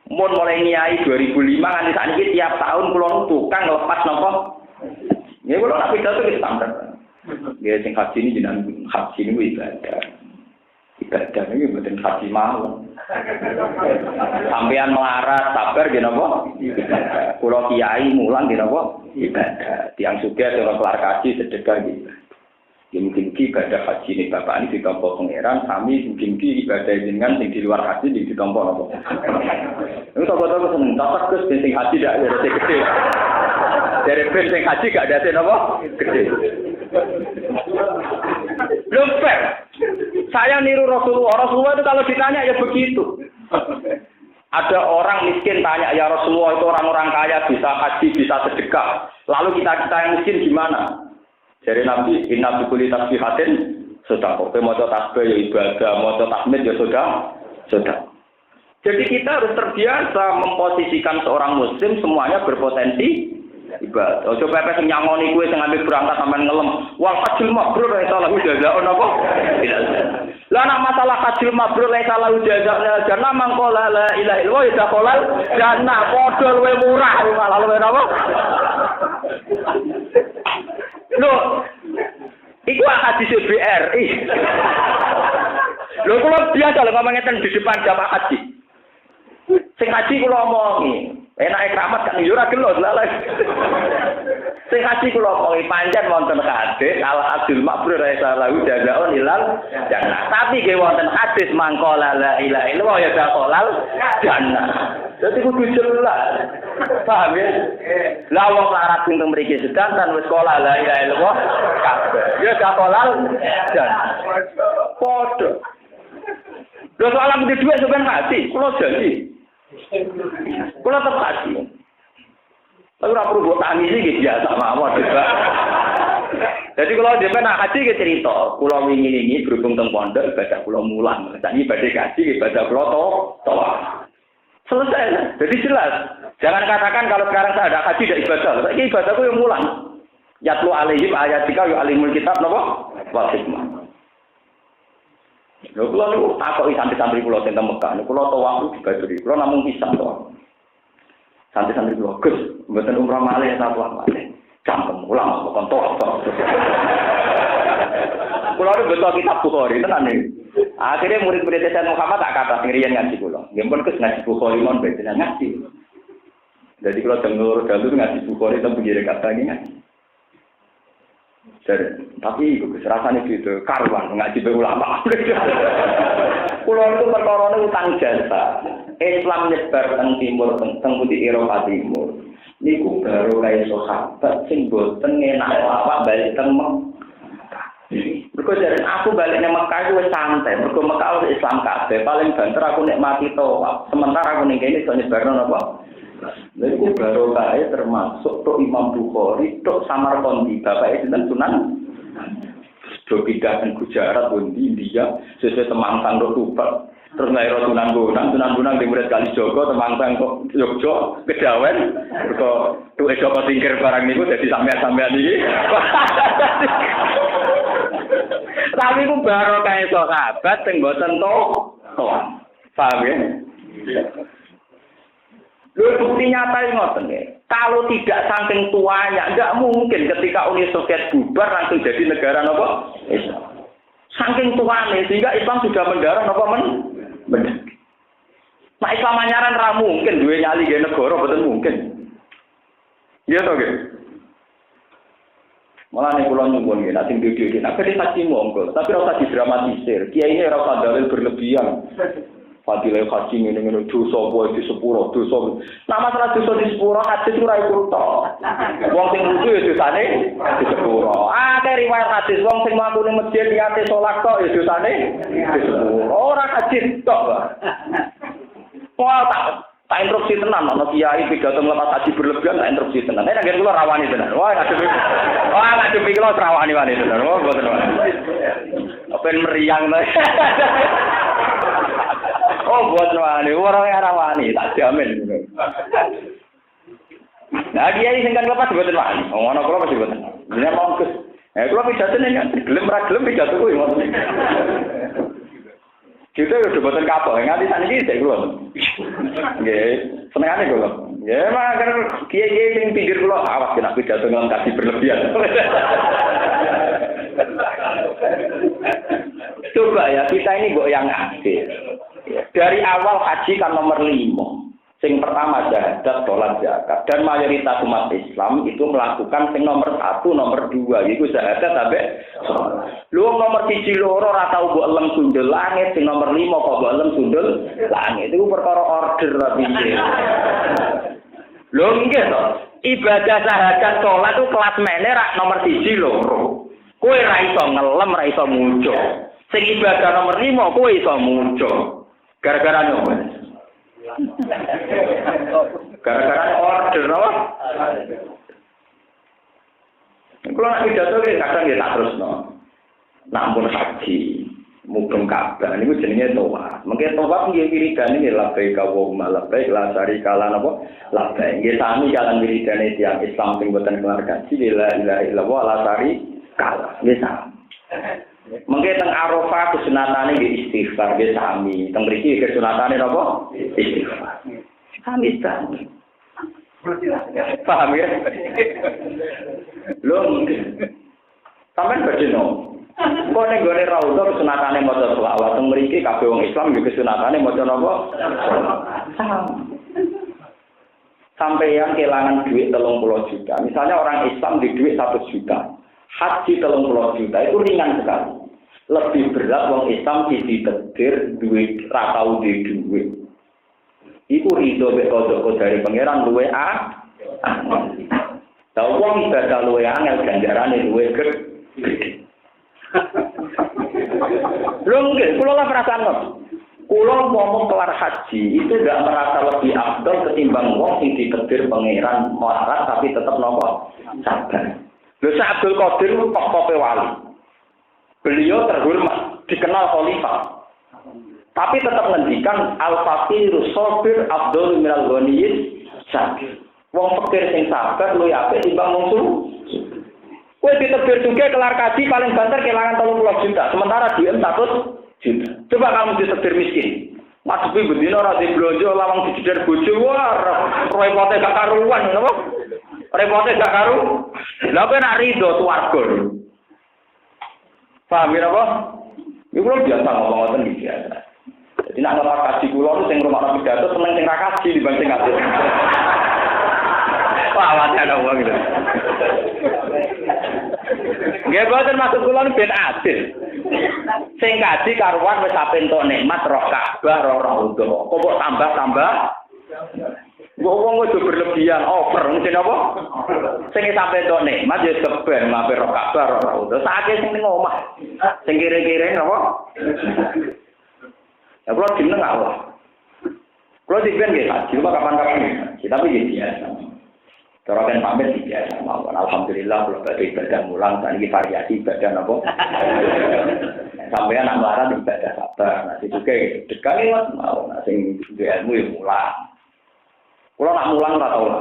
Mun mulai nyai 2005 nganti sakniki tiap tahun kulo tukang lepas napa? Ya kulo nak pidato wis standar. Ya sing haji ini jenengan haji niku ibadah. Ibadah ini mboten haji mawon. Sampeyan melarat sabar nggih napa? Ibadah. Kula kiai mulang nggih napa? Ibadah. Tiang sugih ora kelar kaji sedekah nggih. Ya mungkin ibadah haji ini bapak ini ditampa pangeran, kami mungkin ibadah jenengan sing di luar haji ditampa napa? Itu sahabat-sahabat seneng tak terus sing haji dak ada gede. Dari sing haji gak ada napa? Gede. Belum fair. Saya niru Rasulullah. Rasulullah itu kalau ditanya ya begitu. Ada orang miskin tanya, ya Rasulullah itu orang-orang kaya bisa haji, bisa sedekah. Lalu kita yang miskin gimana? Dari Nabi, inna bikuli tasbihatin sedekah. Kowe maca tasbih ya ibadah, maca tahmid ya sedekah. Jadi kita harus terbiasa memposisikan seorang muslim semuanya berpotensi ibadah. Ojo pepes sing nyangoni kuwe sing ambek berangkat sampean ngelem. Wal hajjul mabrur la salah jazaa'un apa? Lah nek masalah hajjul mabrur la salah jazaa'un jannah mangko la ilaha illallah ya kolal jannah padha luwe murah malah luwe apa? Loh. Iku hadis BRI. Lho kula biasa lho ngomong ngeten di depan jamaah haji. Sing haji kula omongi, enake kramat kan yo ora gelo lah. Sing haji kula pokoke pancen wonten hadis al hajjul mabrur raisa lahu jazaa'un ilal jannah. Tapi nggih wonten hadis mangkola la ilaha illallah ya dakhalal jannah. Dadi kudu jelas. Paham ya? Lah wong larat sing mriki sedanten wis kola la ilaha illallah kabeh. Ya dakhalal jannah. Padha. Lho soal mesti dhuwit sampean haji, kula janji. Kula tetep haji. Tapi ora perlu buat tangis iki biasa mawon. Jadi kalau jenengan nak haji ke cerita, kula wingi-wingi berhubung teng pondok ibadah kula mulang. Sakniki badhe kaji ibadah kula to. Selesai. Jadi jelas. Jangan katakan kalau sekarang saya ada haji tidak ibadah. Saiki ibadahku yang mulang. Yatlu alaihim ayatika yu alimul kitab napa? Wa hikmah. Lho kula niku takoki santri-santri kula teng Mekah. Kula tawaf juga diri. Kula namung pisan to. Santri-santri kula Gus, mboten umrah malih ta apa malih. Campur ulang kok tok. Kula niku beto kitab Bukhari tenan niku. Akhirnya murid-murid Sayyid Muhammad tak kata ngriyen ngaji kula. Nggih pun Gus ngaji Bukhari mon beten ngaji. Jadi kalau dengar dalu ngaji Bukhari teng pinggir kata iki ngaji. Tapi Gus rasane gitu, karuan ngaji be ulama. Kula niku perkara utang jasa. Islam nyebar teng timur teng putih Eropa timur. Niku baru kaya sahabat sing boten enak awak balik teng Mekah. Mergo jare aku balik nang Mekah iku wis santai, mergo Mekah wis Islam kabeh, paling banter aku nikmati tawaf. Sementara aku ning kene iso nyebarno napa? Niku baru kaya termasuk tok Imam Bukhari, tok Samarqandi, bapake sinten Sunan. Do pindah teng Gujarat, India, sesuai Temangkang ro Tupak. Terus ngairo Sunan Gunung di murid kali Joko, Temangkang kok Jogja, Kedawen, kok tuh Joko tingkir barang niku jadi sampean-sampean iki. Tapi ku baru kae sahabat sing mboten to. Paham ya? Lho bukti nyata ngoten nggih. Kalau tidak saking tuanya, enggak mungkin ketika Uni Soviet bubar langsung jadi negara napa? Islam. Saking tuane sehingga Islam sudah mendarah napa bener. Nah Islam anyaran ra mungkin duwe nyali nggih negara mboten mungkin. Iya to nggih. Malah nek kula nyuwun nggih nek sing dhewe-dhewe nek kene haji monggo, tapi ora usah didramatisir. Kiai ini ora usah dalil berlebihan. Fadilah haji ngene-ngene dosa wae di sepuro dosa. Nah masalah dosa di sepuro hadis ora iku to. Wong sing lucu ya dosane di sepuro. Akeh riwayat hadis wong sing mlaku ning masjid niate salat kok ya dosane di sepuro. Ora hadis tok, Pak. Wah tak interupsi tenan ana kiai pidato nglepas haji berlebihan tak interupsi tenan. Nek kula rawani tenan. Wah ngadepi kula rawani-wani tenan. Wah mboten wani. Apa meriang to. Oh buat wani, orang yang wani tak jamin. Nah dia ini singkat lepas buatan wani, orang kalau masih buatan. Ini mau kes, kalau pidato nih kan, gelem pidato gue mau. Kita udah buatan kapal, nganti sana ini saya belum. Gak, senengannya gue. Ya emang kan kiai yang pinggir gue, awas kena pidato nggak kasih berlebihan. Coba ya kita ini gue yang aktif. Dari awal haji kan nomor 5. Sing pertama syahadat, sholat, zakat. Dan mayoritas umat Islam itu melakukan sing nomor 1, nomor 2. Yaitu syahadat sampai sholat. Lu nomor 1 loro ora tau mbok elem sundel langit, sing nomor 5 kok mbok elem sundel langit. Itu perkara order piye. Lho nggih to. Ibadah syahadat sholat itu kelas meneh rak nomor 1 loro. Kowe ra iso ngelem, ra iso muncul. Sing ibadah nomor 5 kowe iso muncul. Gara-gara nyoba. Gara-gara order apa? Kalau nak pidato kadang ya tak terusno. Namun haji, mugeng Ka'bah niku jenenge tawaf. Mengke tawaf nggih wiridane nggih labbaik Allahumma labbaik la syarika lana apa? Labbaik. Nggih sami jalan wiridane tiyang Islam sing boten keluarga la ilaha illallah la syarika. Nggih sami. Mengke teng Arafah kesunatane nggih istighfar nggih sami. Teng mriki kesunatane napa? Istighfar. Sami ta. Paham ya? Lho. Sampeyan bajeno. Kok ning gone raudha kesunatane maca selawat teng mriki kabeh wong Islam nggih kesunatane maca napa? sampai yang kehilangan duit 30 juta. Misalnya orang Islam di duit 1 juta. Haji 30 juta itu ringan sekali. Lebih berat wong Islam ditetir duit ra tau duit. Iku rido mek kodok dari pangeran luwe Tahu wong ibadah luwe angel ganjarane luwe gede. Lho nggih, kula lah perasaan kok. Kula ngomong kelar haji itu enggak merasa lebih afdal ketimbang wong sing ditetir pangeran melarat tapi tetap nopo sabar. Lho Syekh Abdul Qadir tokoh wali. Beliau terhormat, dikenal khalifah. Tapi tetap ngendikan al-faqirus sabir afdal minal ghaniyis sabir. Wong fakir sing sabar luwih apik timbang wong sugih. Kowe ditebir juga kelar kaji paling banter kehilangan 30 juta, sementara duit 100 juta. Coba kamu ditebir miskin. Mas kuwi bendina ora diblonjo lawang dijedher bojo, wah repote gak karuan, napa? Repote gak karu. Lha kowe nak rido swarga. Paham ya apa? Iku lho biasa ngomong ngoten iki biasa. Jadi nak ngelak kaji kula sing rumah pidato seneng sing ra kaji dibanding ngaji. Wah, wate ana wong gitu. Nggih boten maksud kula ben adil. Sing kaji karuan wis sampe entuk nikmat roh Ka'bah, roh udo. Kok tambah-tambah? Wong ojo berlebihan over mesti napa? Sing sampe entuk nikmat ya keben mape roh Ka'bah, roh udo. Saake sing ning omah. Sing kire-kire napa? Ya kula jeneng Allah. Kula dipen nggih haji cuma kapan-kapan. Tapi nggih biasa. Cara kan pamit biasa mawon. Alhamdulillah kula badhe ibadah mulang saniki variasi ibadah napa. Sampeyan nak melarat ibadah sabar. Nah juga dekane Mas mawon sing ilmu ya mulang. Kula nak mulang ora tau lah.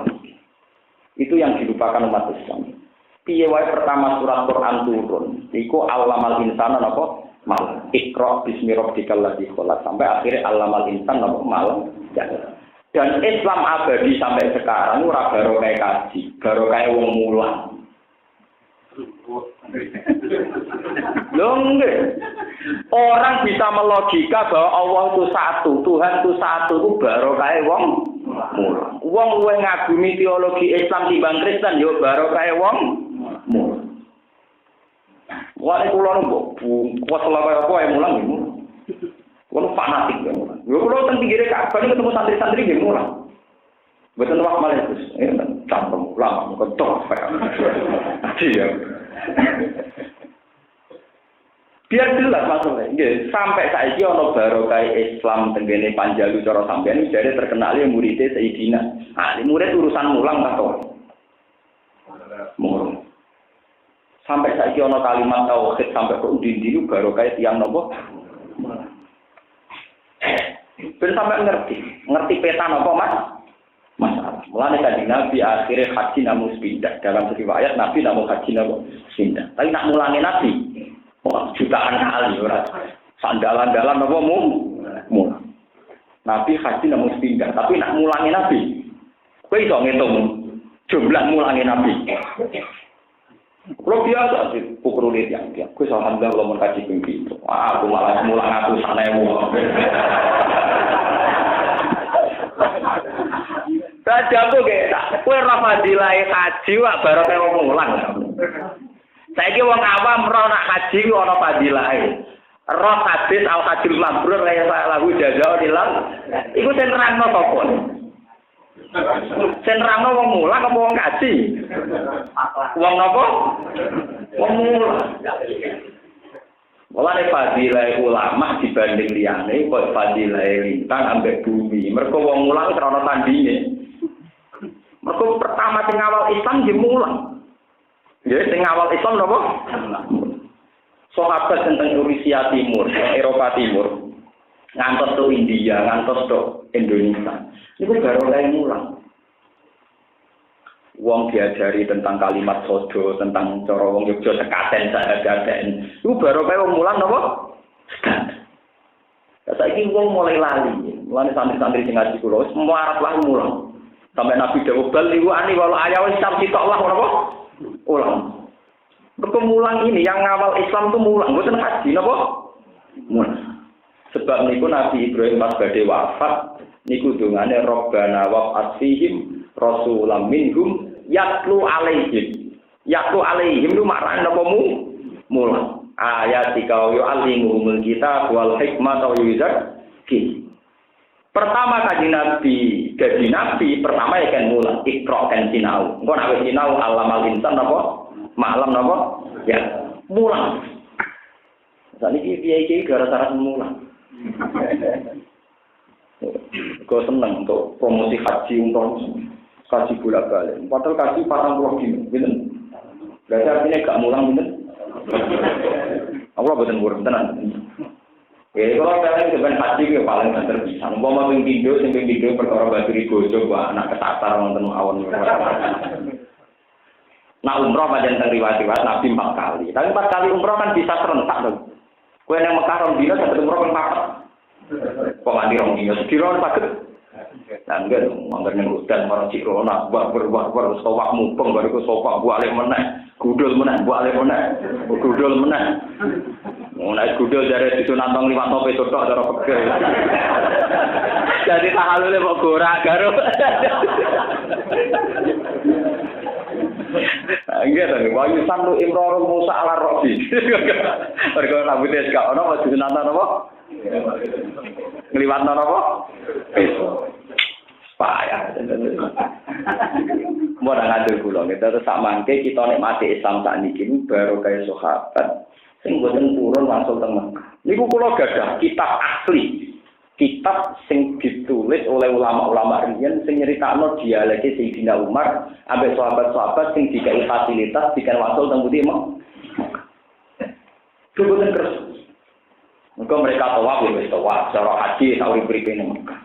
Itu yang dilupakan umat Islam. Piye wae pertama surat Quran turun, iku allamal insana napa? Malam. Iqra bismi rabbikal ladzi khalaq sampai akhirnya allamal insan napa malam. Dan Islam abadi sampai sekarang ora barokah kaji, barokah wong mulang. Lho nggih. Orang bisa melogika bahwa Allah itu satu, Tuhan itu satu, itu barokah wong mulang. Wong luwih ngagumi teologi Islam timbang Kristen yo barokah wong mulang. Wah, kula niku kuat selawat apa yang mulang niku. Kula fanatik ya mulang. Yo kula teng pinggire Ka'bah ketemu santri-santri nggih mulang. Mboten wak malih Gus. Campur mulang kok tok. Iya. Biar jelas maksudnya. Nggih, sampai saiki ana barokah Islam tenggene Panjalu cara sampeyan jare terkenal ya muridé Sayyidina. Ah, murid urusan mulang ta to. Mulang. Sampai saiki ana kalimat tauhid sampai kok ndi-ndi barokah tiyang napa? Ben sampai ngerti peta napa Mas? Masalah. Mulane kanjeng Nabi akhirnya haji namun pindah. Dalam riwayat Nabi namun haji namun pindah. Tapi nak mulangi Nabi, jutaan kali ora. Sandalan-dalan napa mulang. Nabi haji namun pindah. Tapi nak mulangi Nabi, kowe iso ngitung jumlah mulangi Nabi. Kalau biasa sih, pukul lihat yang dia. Gue alhamdulillah belum mengkaji pintu. Wah, aku malah mulang aku sana yang mulang. Saja tuh kayak, gue rafadilai haji, wah baru kayak mau mulang. Saya kira orang awam roh nak haji, orang rafadilai. Roh hadis al hajil mabrur kayak lagu jajau di lang. Iku senterang no topon. Senterang no wong mulang, apa wong kaji? Wong apa? Wong mulang. Mulane fadilah ulama dibanding liyane kok fadilah lintang ambek bumi. Mergo wong mulang ora ana tandinge. Mergo pertama sing awal Islam nggih mulang. Nggih sing awal Islam napa? Sahabat tentang Rusia Timur, Eropa Timur, ngantos ke India, ngantos ke Indonesia. Niku baru mulai mulang. Wong diajari tentang kalimat sodo, tentang cara wong Yogyo sekaten sadaden. Iku baru kae wong mulang napa? Sekaten. Saiki wong mulai lali. Mulane santri-santri sing ngaji kula semua arep lah mulang. Sampai Nabi dawuh bal niku ani walau ayah wis sitok lah napa? Ulang. Mulang ini yang awal Islam itu mulang, mboten haji napa? Mulang. Sebab niku Nabi Ibrahim pas badhe wafat niku dongane Rabbana wa'at fihim rasulam minhum yatlu alaihim. Yatlu alaihim itu maknanya apa mulang. Ayat dikau yu'allimuhumul kitab wal hikmah wa yuzakki. Pertama kaji nabi pertama ya kan mulang ikra kan sinau. Engko nek sinau alamal insan apa? Malam napa? Ya, mulang. Saniki piye-piye gara-gara mulang. Kau seneng untuk promosi haji umroh, kaji bolak-balik. Padahal kaji 40 dino, gitu. Berarti artinya gak mulang, gitu. Aku boten kurang tenan. Kalau kalian sebenarnya haji ke paling gak terpisah. Umpama ping video perkara baturi bojo gua anak ketasar wonten mawon. Nah umroh pancen teng riwayat Nabi 4 kali. Tapi 4 kali umroh kan bisa serentak to. Kowe nang Mekah rong dina sampe umroh ping 4. Kok mandi rong dina sekira saged. Lah enggak dong, mangger ning udan marang Cirona, bar sowak mupeng bariku sowak balik meneh. Gudul meneh, balik meneh. Gudul meneh. Mulai gudul jare disunantong liwat tope tok cara pegel. Jadi tahalule kok gorak karo. Nggih to, wayu santu imror Musa ala Robi. Mergo rambute gak ono wis disunatan apa? Ngliwatno apa? Payah. Mun ngatur kula terus sak mangke kita nikmati Islam sak niki baru kaya sahabat sing boten purun langsung teng Mekah. Niku kula gadah kitab asli. Kitab sing ditulis oleh ulama-ulama riyen sing nyeritakno dialeke Sayyidina Umar ambek sahabat-sahabat sing dikai fasilitas dikan wasul teng Putih Mekah. Boten kersa. Mergo mereka tawaf wis tawaf cara haji sak urip-uripe ning Mekah.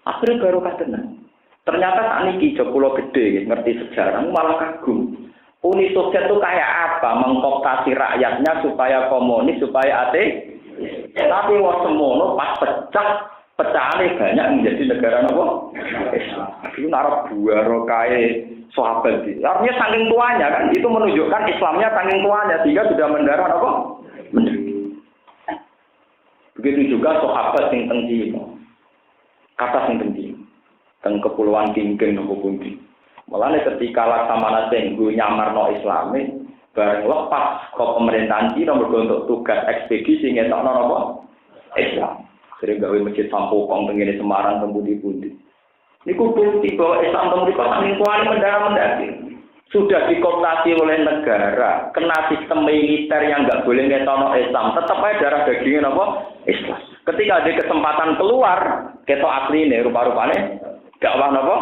Akhirnya baru tenan. Ternyata saat ini Joglo gede, ngerti sejarah, malah kagum. Uni Soviet itu kayak apa? Mengkooptasi rakyatnya supaya komunis, supaya ateis. Tapi waktu semono pas pecahnya banyak menjadi negara apa? Islam. Itu naruh buaro kayak sahabat. Artinya saking tuanya kan, itu menunjukkan Islamnya saking tuanya sehingga sudah mendarah apa? Begitu juga sahabat yang tinggi. Kata sing penting teng kepulauan Kingking nopo pundi. Mulane ketika Laksamana Senggu nyamarno Islami bareng lepas ke pemerintahan Cina mergo untuk tugas ekspedisi ngetokno napa Islam. Sering gawe masjid Sampokong teng ngene Semarang teng pundi-pundi. Niku bukti bahwa Islam teng mriko saking kuwat mendaki. Sudah dikooptasi oleh negara, kena sistem militer yang enggak boleh ngetokno Islam, tetap aja darah dagingnya napa Islam. Ketika ada kesempatan keluar, ketok asli ini rupa-rupanya dakwah napa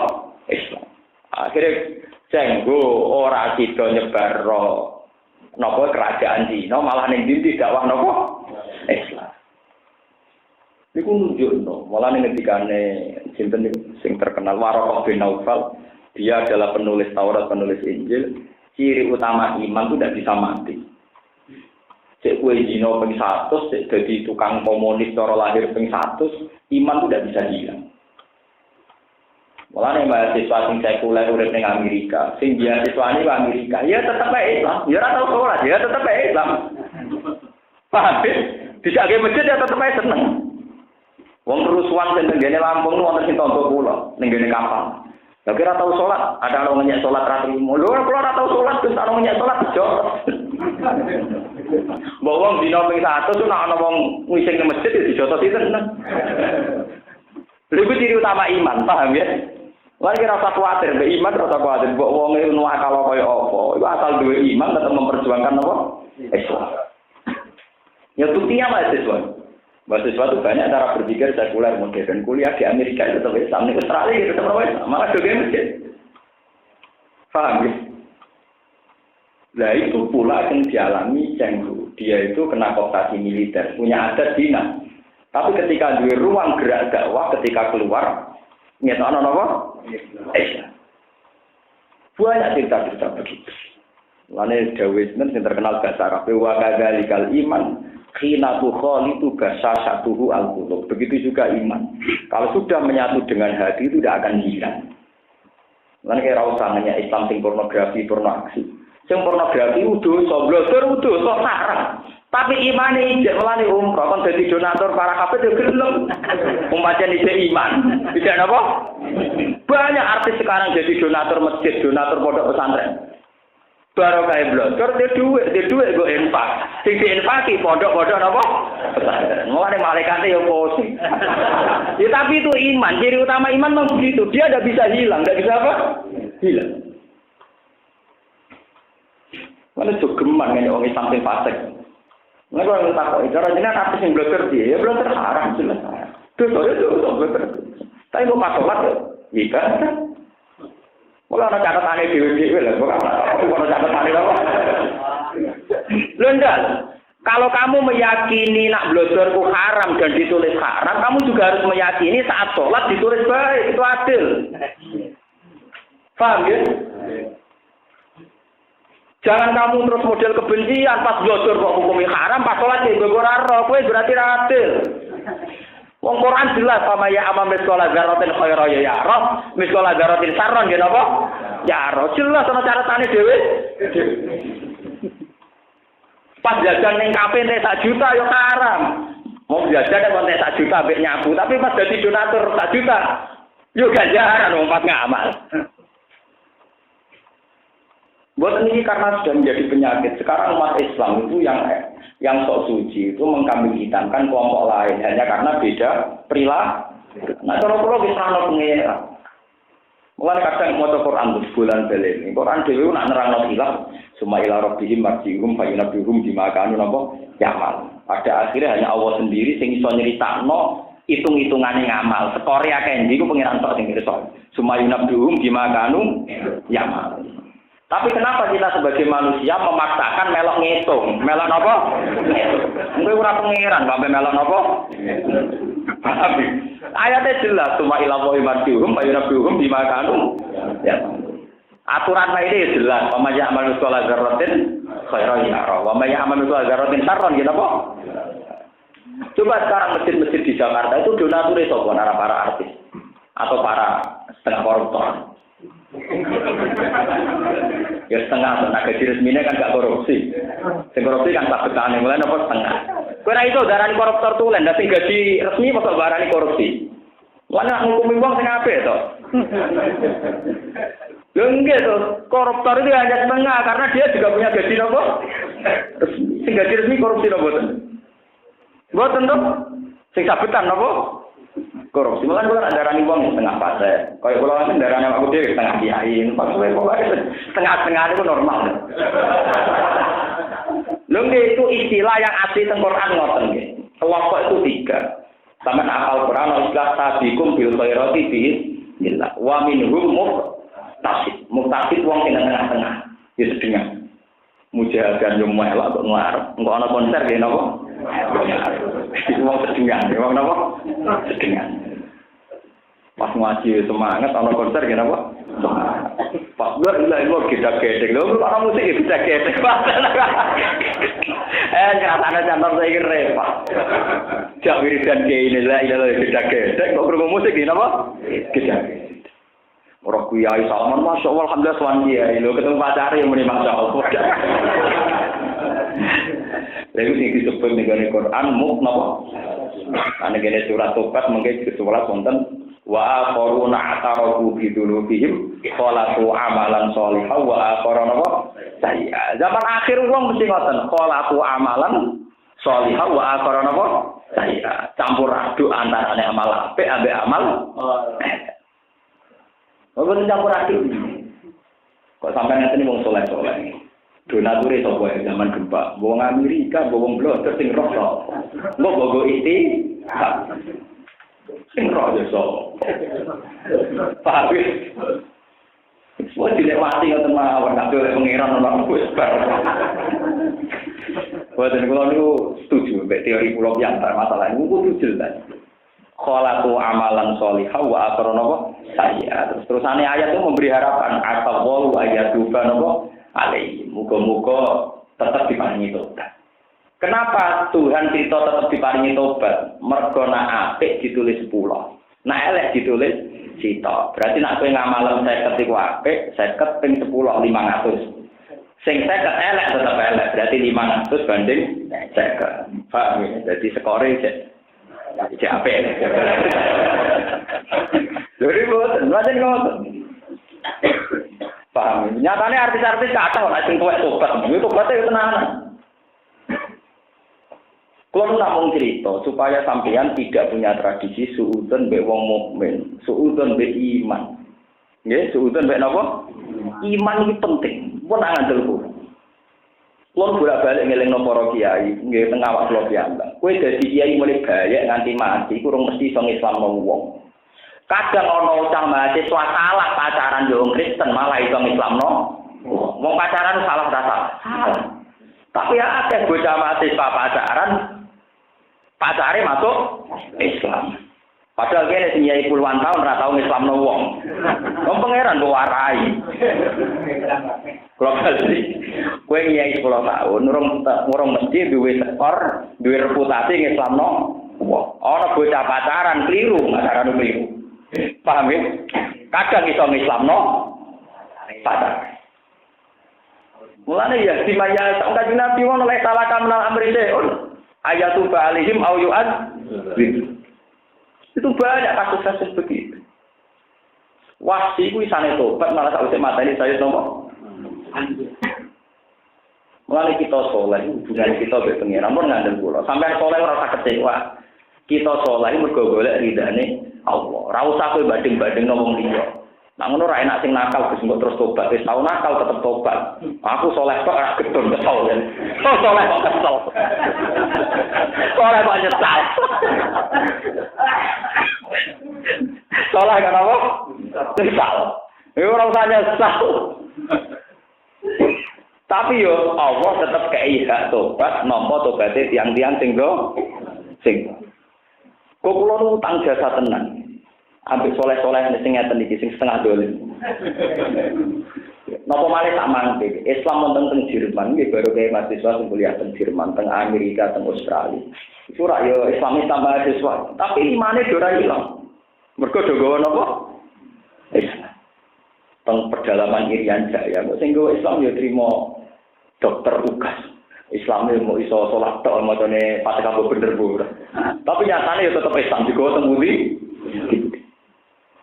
Islam. Akhirnya Senggu ora sida nyebar napa kerajaan Cina, malah ning ndi dakwah napa Islam. Niku nunjukno, malah ning ngendikane sinten sing terkenal Waraqah bin Naufal, dia adalah penulis Taurat, penulis Injil. Ciri utama iman itu tidak bisa mati. Cek kue Cina ping 100, cek jadi tukang komunis cara lahir ping 100, iman itu tidak bisa hilang. Malah nih mahasiswa sing sekuler urip ning Amerika, sing beasiswa ini ke Amerika, ya tetap Islam, ya ora tau sholat, ya tetap Islam. Paham? Bisa ke masjid ya tetap seneng. Wong kerusuhan sing tenggene Lampung wonten sing tonton kula ning ngene kapal. Lah kira tau sholat, ada orang ngenyek sholat ra trimo. Lho kula ora tau sholat, terus ana ngenyek sholat bejo. Wong dina ping 100 nek ana wong ngising nang masjid ya dijotos sinten. Lha ciri utama iman, paham ya? Lan kira rasa kuwatir, mbek iman rasa kuwatir, mbok wong e nuwak kala kaya apa. Iku asal duwe iman tetep memperjuangkan apa? Islam. Ya buktinya mahasiswa. Mahasiswa itu banyak cara berpikir sekuler modern. Kuliah di Amerika itu tetap Islam, di Australia itu tetap Islam. Malah juga masjid. Paham ya? Nah itu pula yang dialami Cenggu. Dia itu kena kooptasi militer, punya adat dinas. Tapi ketika di ruang gerak dakwah, ketika keluar, ngetokno apa? Islam. Banyak cerita-cerita begitu. Lainnya Dawismen yang terkenal bahasa Arab. Wa kadzalikal iman khina tukhalitu basasatuhu al-qulub. Begitu juga iman. Kalau sudah menyatu dengan hati itu tidak akan hilang. Lainnya kira usahanya Islam sing pornografi, pornoaksi. Sing pornografi udah, blogger udah, sok sarang. Tapi imane ijek melani umroh kon dadi donatur para kafir yo gelem. Umpamane ijek iman, ijek napa? Banyak artis sekarang jadi donatur masjid, donatur pondok pesantren. Baru kayak blogger, dia duit gue infak. Sing diinfaki pondok-pondok apa? Pesantren. Mulane malaikatnya ya posisi. Ya tapi itu iman. Ciri utama iman memang begitu. Dia tidak bisa hilang, tidak bisa apa? Hilang. Mana jogeman kan orang Islam yang fasik. Nah kalau kita tahu, cara jenengan artis yang blogger dia, ya blogger haram jelas. Itu blogger. Tapi mau masalah iya kan? Kalau ada catatannya dewi-dewi lah, kalau catatannya apa? Lendal, kalau kamu meyakini nak bloggerku haram dan ditulis haram, kamu juga harus meyakini saat sholat ditulis baik, itu adil. Paham ya? Jangan kamu terus model kebencian, pas blogger kok hukumnya haram, pas sholat ya gue berarti adil. Wong Quran jelas sama ya ama miskola dzarratin khairan ya roh, miskola dzarratin sarron nggih napa? Ya roh jelas ana caratane dhewe. Pas jajan ning kafe nek 1 juta ya haram. Mau jajan nek 1 juta mbek nyabu, tapi pas dadi donatur 1 juta yo ganjaran wong pas ngamal. Buat ini karena sudah menjadi penyakit. Sekarang umat Islam itu yang sok suci itu mengkambing hitamkan kelompok lain hanya karena beda perilaku. Nah, kalau bisa pengira. Mulai kadang mau Quran bulan belen. Quran dhewe nak nerangno hilaf, summa ila rabbihim marji'uhum fa yunabbi'uhum bima kanu napa yamal. Pada akhirnya hanya Allah sendiri sing iso nyeritakno hitung-hitungane ngamal. Sekore akeh ndi ku pengiran tok sing iso. Summa yunabbi'uhum bima kanu yamal. Tapi kenapa kita sebagai manusia memaksakan melok ngitung? Melok apa? Mungkin ora pengiran, sampai melok apa? Paham? Ayatnya jelas, cuma ilawahi marji'uhum, fayunabbi'uhum bima kanu. Ya. Aturan ini jelas, wa may ya'mal mithqala dzarratin khairan yarah, wa may ya'mal mithqala dzarratin syarran gitu apa? Coba sekarang masjid-masjid di Jakarta itu donature sapa para artis atau para setengah koruptor. Ya setengah, nah gaji resminya kan gak korupsi. Sing korupsi kan tak betane, mulai apa setengah. Kowe ra iso darani koruptor tulen, tapi gaji resmi kok darani korupsi. Mana ngukumi wong sing apik to? Lho nggih to, koruptor itu hanya setengah karena dia juga punya gaji nopo? Sing gaji resmi korupsi nopo boten? Boten to? Sing sabetan nopo? Korupsi. Mulane kula darani wong setengah fase. Kaya kula kan darani aku dhewe setengah kiai. Maksudnya pokoke setengah-setengah itu normal. Lho itu istilah yang asli teng Quran ngoten nggih. Kelompok itu 3. Sampeyan hafal Quran istilah sabiqum bil khairati bi'illah. Wa minhum muqtasid. Muqtasid wong sing tengah-tengah. Ya sedengah. Mujahadan yo melok kok ngarep. Engko ana konser nggih napa? Wong sedengah, wong napa? Sedengah. Pas ngaji semangat ana konser nggih napa? Pas lho kita gedhe lho ana musik kita gedhe. Nyatane cantor saiki repot. Jak wiridan kene la ilaha kita gedhe kok krungu musik nggih napa? Kita. Ora kiai Salman masyaallah alhamdulillah sowan kiai lho ketemu pacare muni masyaallah. Lalu sing disebut ning Quran muk napa? Ana gene surat Tobat mengke disebut wonten wa aqaruna atarafu bi dzunubihim qalatu amalan sholihan wa aqaruna napa? Sayya. Zaman akhir wong mesti ngoten, qalatu amalan sholihan wa aqaruna napa? Sayya. Campur aduk antarane amal apik ambek amal Wong campur aduk. Kok sampeyan ngene wong saleh-saleh. Donatur sapa zaman gempa. Wong Amerika, wong blogger sing roh to. Mbok bogo iki. Sing roh yo so. Pak wis. Wong dilewati ngoten mawon kabeh oleh pengiran ora wis bar. Boten kula niku setuju mek teori kula piantar masalah niku kudu jelas. Khalaqu amalan sholihan wa aqrana sayya. Terusane ayat itu memberi harapan asallahu ayatuba napa alaihi. Muga-muga tetap diparingi tobat. Kenapa Tuhan cerita tetap diparingi tobat? Mergo nak apik ditulis 10. Nak elek ditulis cita. Berarti nak kowe ngamalan 50 iku apik, 50 ping 10 500. Sing 50 elek tetap elek. Berarti 500 banding 50. Paham ya? Jadi skore cek apik. Jadi boten, macam ngoten. Paham? Nyatanya artis-artis kata ora sing tuwek tobat, itu tobatnya tenanan. Kalau namung cerita supaya sampeyan tidak punya tradisi suudzon mbek wong mukmin, suudzon mbek iman. Nggih, suudzon mbek napa? Iman iki penting. Pun ngandel kulo. Kulo bolak-balik ngelingno para kiai, nggih teng awak kula piyambak. Kowe dadi kiai mulai bayek nganti mati, kurang mesti iso ngislamno wong. Kadang ana cah mahasiswa salah pacaran yo wong Kristen malah iso ngislamno. Wong pacaran salah ta salah. Tapi ya akeh bocah mahasiswa pacare masuk Islam. Padahal kene sing nyai puluhan tahun ora tau ngislamno wong. Wong pangeran mbok warai. Kalau balik, kowe nyai 10 tahun urung mesti duwe skor, duwe reputasi ngislamno wong. Ana bocah pacaran keliru, pacaran keliru. Paham ya? Kadang iso ngislamno pacaran. Mulane ya dimaya sak kanjeng Nabi wong oleh salah kamnal amri seun. Ayatu ba'alihim au yu'ad. Itu banyak kasus-kasus begitu. Wahsi ku isane tobat malah sakwise mateni saya nopo. Mulane kita saleh, hubungan kita mbek pengiran mun ngandel kula. Sampeyan saleh ora usah kecewa. Kita saleh mergo golek ridane Allah. Ora usah kowe banding-banding ngomong liya. Nah ngono ora enak sing nakal Gus mbok terus tobat. Wis tau nakal tetep tobat. Aku saleh kok ora gedon kesel kan. Oh saleh kok kesel. Saleh kok nyesal. Saleh kan apa? Nyesal. Ya ora usah nyesal. Tapi yo Allah tetep kei hak tobat nampa tobaté tiang-tiang sing kok kula utang jasa tenan. Ambek soleh-soleh sing ngeten iki sing setengah dolen. Napa malih sak mangke Islam wonten teng Jerman nggih baru kaya mahasiswa sing kuliah teng Jerman, teng Amerika, teng Australia. Iku ora yo Islamis tambah mahasiswa, tapi imane do ora ilang. Mergo do gawa napa? Islam. Teng pedalaman Irian Jaya, kok sing gawa Islam yo trimo dokter tugas. Islam mau iso salat tok macane Fatihah bener bu. Tapi nyatane yo tetep Islam digawa teng pundi?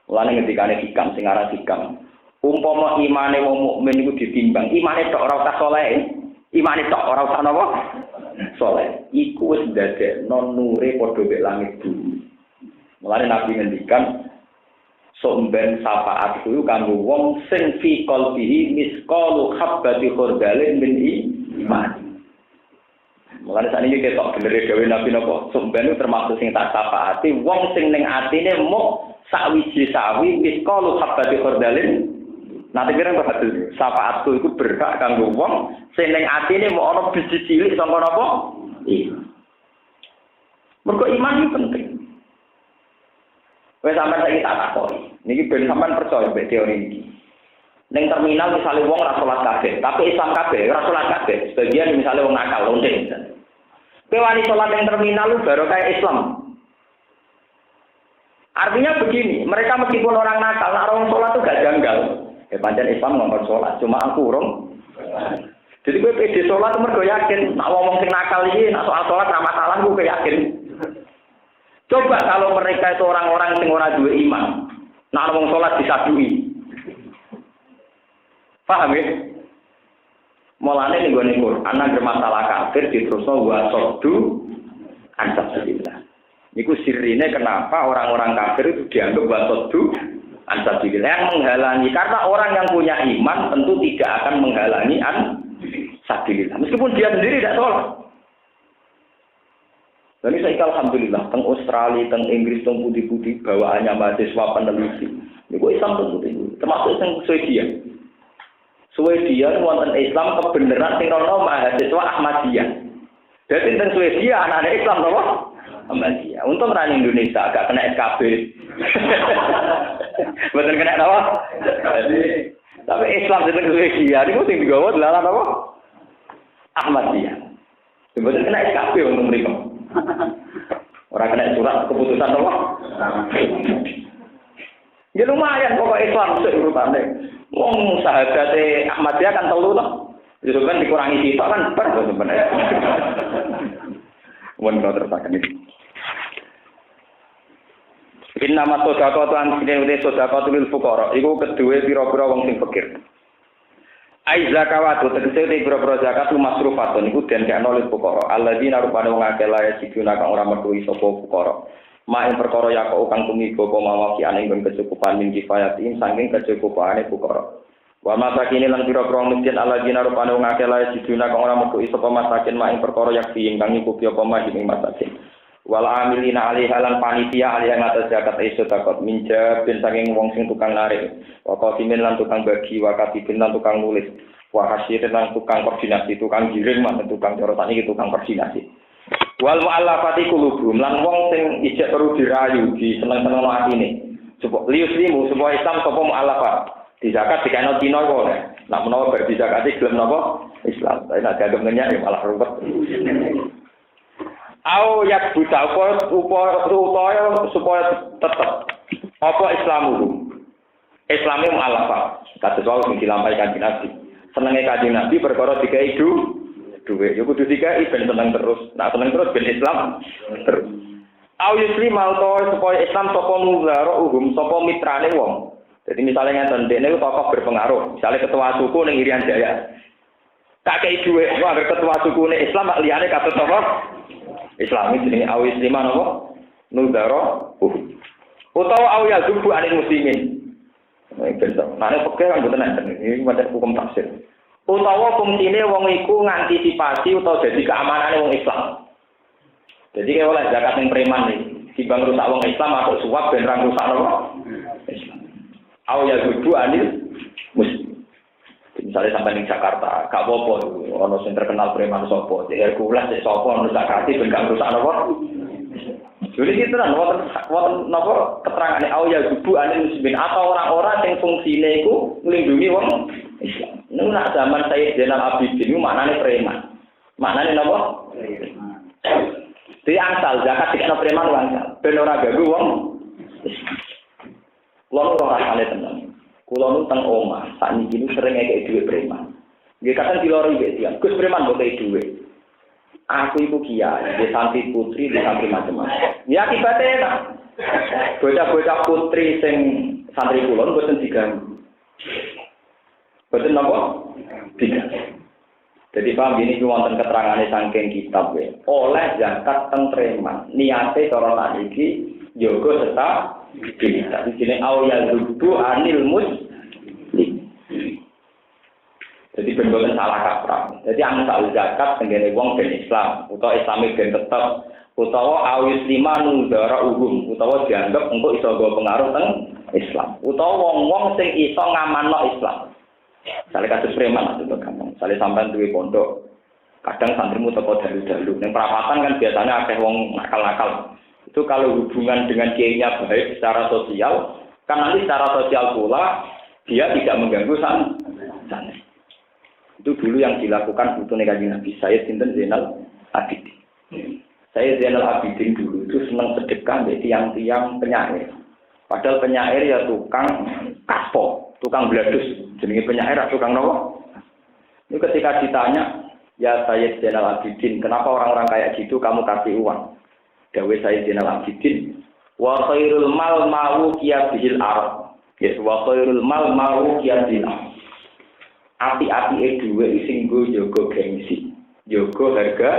Mulane ngendikane hikam sing aran hikam. Umpama imane wong mukmin iku ditimbang, imane tok ora usah saleh. Imane tok ora usah napa? Saleh. Iku wis ndadekno nure padha mek langit bumi. Mulane Nabi ngendikan somben syafaat kuwi kanggo wong sing fi qalbihi misqalu habbati khardalin min iman. Mulane sakniki ketok bener dhewe Nabi napa? Somben termasuk sing tak syafaati wong sing ning atine muk sawiji sawi misqalu habbati khardalin. Nanti kira berhasil syafaatku itu berhak kanggo wong sing ning atine mau ana biji cilik sangka napa? Iman. Mergo iman iki penting. Wes sampean saiki tak takoni. Niki ben sampean percaya mbek teori iki. Ning terminal misale wong ora salat kabeh, tapi Islam kabeh ora salat kabeh. Sebagian misale wong nakal lonte. Kowe wani salat ning terminal baru kayak Islam. Artinya begini, mereka meskipun orang nakal, orang sholat itu gak janggal. Pancen Islam ngomong sholat, cuma aku urung. Jadi gue pede sholat itu mergo yakin, nak ngomong sing nakal iki, nak soal sholat ra masalah gue yakin. Coba kalau mereka itu orang-orang sing ora duwe iman, nak ngomong sholat disadui. Paham ya? Mulane ning gone Quran nang masalah kafir diterusno wa saddu an sabilillah. Niku sirine kenapa orang-orang kafir itu dianggap wasoddu ansabilillah yang menghalangi. Karena orang yang punya iman tentu tidak akan menghalangi ansabilillah. Meskipun dia sendiri tidak sholat. Jadi saya alhamdulillah, teng Australia, teng Inggris, teng putih-putih bawaannya mahasiswa peneliti. Niku Islam teng putih, termasuk teng Swedia. Swedia wonten Islam kebenaran sing ana mahasiswa Ahmadiyah. Jadi teng Swedia anak-anak Islam apa? Ahmadiyah. Untung ra Indonesia agak kena SKB. Betul kena apa? Tapi Islam teng Swedia niku sing digawa dalan apa? Ahmadiyah. Betul kena SKB untung mriko. Ora kena surat keputusan apa? Ya lumayan pokok Islam sik urutane. Wong sahabate Ahmadiyah kan telu to. Itu kan dikurangi sitok kan bar sebenarnya. Wong kok terusaken iki. Innama sedekah lan sine sedekah lil fuqara iku kedue pira-pira wong sing fakir. Ai zakawatu tegese te pira-pira zakat masrufatun iku den kena lil fuqara. Alladzina rupane wong akeh lae siduna kang ora metu sapa fuqara. Mak ing perkara ya kok kang tumiba apa mawaki ane ing kecukupan min kifayatin saking kecukupane fuqara. Wa masakin lan pira-pira miskin alladzina rupane wong akeh lae siduna kang ora metu sapa masakin mak ing perkara yakfi kang nyukupi apa mah ing masakin. Wal amilina alaiha lan panitia alaiha ngatas zakat iso takut minja ben saking wong sing tukang narik wa qasimin lan tukang bagi wa katibin lan tukang nulis wa hasirin lan tukang koordinasi tukang giring mak tukang corotan iki tukang koordinasi wal muallafati qulubum lan wong sing ijek perlu dirayu di seneng-seneng atine supaya liuslimu supaya Islam sapa muallafat di zakat dikene dina kok nek menawa bar di zakat gelem napa Islam nek dianggap ngenyak ya malah ruwet. Au yak buta supaya tetap apa Islamu Islami mu'alafah kata soal yang dilampaikan di Nabi senengnya kaji Nabi perkara dikai duwe ya kudu dikai ben seneng terus nah seneng terus ben Islam terus au yusli malto supaya Islam sapa muzaro sapa mitrane wong jadi misalnya ngeten dene tokoh berpengaruh misalnya ketua suku ning Irian Jaya tak kei duwe agar ketua suku ning Islam mak liyane kata tokoh Islami jenenge awis lima napa nudara utawa awya zubu anil muslimin nek bentuk nek pekeh kan mboten enten iki macam hukum tafsir utawa fungsine wong iku ngantisipasi utawa dadi keamanane wong Islam jadi oleh zakat ning preman iki timbang rusak wong Islam atau suap ben ra rusak napa Islam awya zubu anil muslimin misalnya sampai di Jakarta, gak apa-apa, ono sing terkenal preman sopo, jadi Hercules sopo, ono zakati, ben gak rusak nopo. Jadi gitu kan, wonten nopo keterangan ya gubu anil muslimin atau orang-orang yang fungsinya itu melindungi wong Islam. Ini nak zaman saya Zainal Abidin itu maknanya preman, maknanya nopo. Jadi angsal zakat dikena preman angsal, ben ora gagu wong Islam. Lalu orang rasane tenang. Kulo nu teng omah, sakniki niku sering ngekek dhuwit preman. Nggih kadang dilori nggih tiyang. Gus preman mbok kei dhuwit. Aku iku kiai, di santri putri, di santri macam-macam. Ya akibatnya enak. Bocah-bocah putri sing santri kula mboten diganggu. Mboten napa? Diganggu. Jadi paham gini wonten keterangane saking kitab ya. Oleh zakat teng preman. Niate cara sakniki yoga tetap kita di sini awal zubu anil muslim. Jadi benar-benar salah kaprah. Jadi angsal zakat tenggene wong ben Islam, utawa Islami ben tetep, utawa awis lima nudara utawa dianggap untuk iso go pengaruh teng Islam, utawa wong-wong sing iso ngamanno Islam. Sale kados preman atau gampang. Sale sampean duwe pondok, kadang santrimu teko dalu-dalu. Ning perapatan kan biasanya akeh wong nakal-nakal. Itu kalau hubungan dengan kiainya baik secara sosial, kan nanti secara sosial pula dia tidak mengganggu sana. Itu dulu yang dilakukan putune Kanjeng Nabi. Saya sinten Zainal Abidin. Saya Zainal Abidin dulu itu senang sedekah dari tiang-tiang penyair. Padahal penyair ya tukang kaspo, tukang bladus. Jenenge penyair tukang nopo. Ini ketika ditanya, ya saya Zainal Abidin, kenapa orang-orang kayak gitu kamu kasih uang? Dawe saya Zainal Abidin wa khairul mal ma'u qiyadil arab. Yes, wa khairul mal ma'u qiyadil arab. Api-api dhuwit sing nggo jaga gengsi, jaga harga.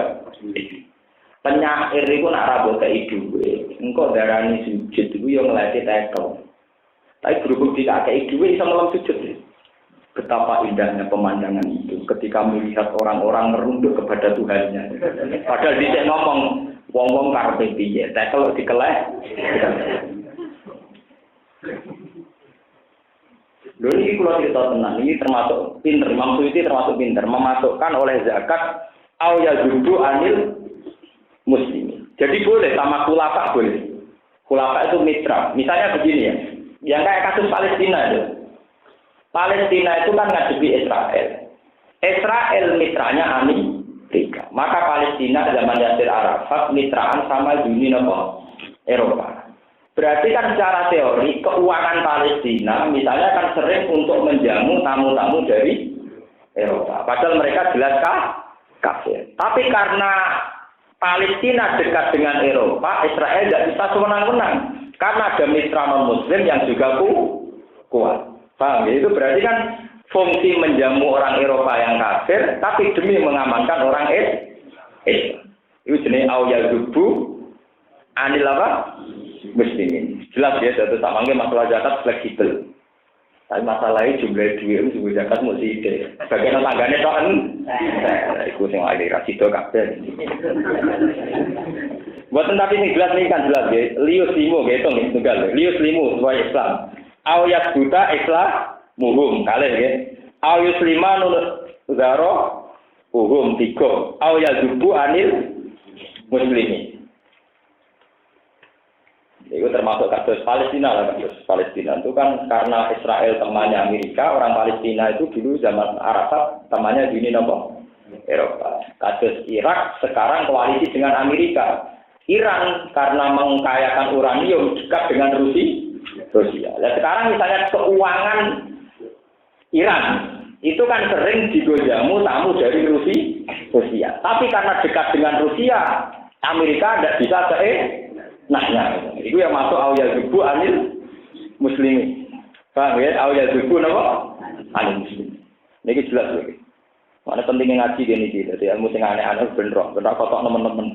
Penyair iku nak ra mbok kei dhuwit, engko darani sujud iku yo nglatih tekel. Tapi berhubung tidak kei dhuwit iso melem sujud. Betapa indahnya pemandangan itu ketika melihat orang-orang merunduk kepada Tuhannya. Padahal dicek ngomong wong-wong karepe piye, tekel dikeleh. Lho iki kula cerita tenan, ini termasuk pinter, Imam Suyuti termasuk pinter memasukkan oleh zakat au yazudu anil muslimin. Jadi boleh sama khulafa boleh. Khulafa itu mitra. Misalnya begini ya, yang kayak kasus Palestina itu. Palestina itu kan ngadepi Israel. Israel mitranya Amerika. Maka Palestina zaman Yasir Arafat mitraan sama Uni Eropa. Berarti kan secara teori keuangan Palestina misalnya kan sering untuk menjamu tamu-tamu dari Eropa. Padahal mereka jelas kafir. Tapi karena Palestina dekat dengan Eropa, Israel tidak bisa sewenang-wenang. Karena ada mitra non-muslim yang juga kuat. Paham ya? Itu berarti kan fungsi menjamu orang Eropa yang kafir, tapi demi mengamankan orang Islam. Itu jenis awal zubu anil apa? Muslimin. Jelas ya, satu samangnya masalah zakat fleksibel. Tapi masalahnya jumlah duit itu juga zakat mesti ide. Bagian tangganya itu kan, itu yang lagi rasido kabel. Buatan tapi ini jelas nih kan jelas ya. Lius limu gitu nih tunggal. Lius limu sesuai Islam. Awyat buta Islam muhum kalian ya. Awyus lima zaro muhum tiga. Awyat zubu anil muslimin. Itu termasuk kasus Palestina lah, kasus Palestina itu kan karena Israel temannya Amerika, orang Palestina itu dulu zaman Arafat temannya di Eropa. Kasus Irak sekarang koalisi dengan Amerika. Iran karena mengkayakan uranium dekat dengan Rusia. Nah, sekarang misalnya keuangan Iran itu kan sering digojamu tamu dari Rusia. Tapi karena dekat dengan Rusia, Amerika tidak bisa itu yang masuk awal zubu anil muslimin. Paham ya? Awal zubu apa? Anil muslimin. Ini jelas lagi. Mana pentingnya ngaji gini gitu. Jadi ilmu sing aneh-aneh bener kotok teman-teman.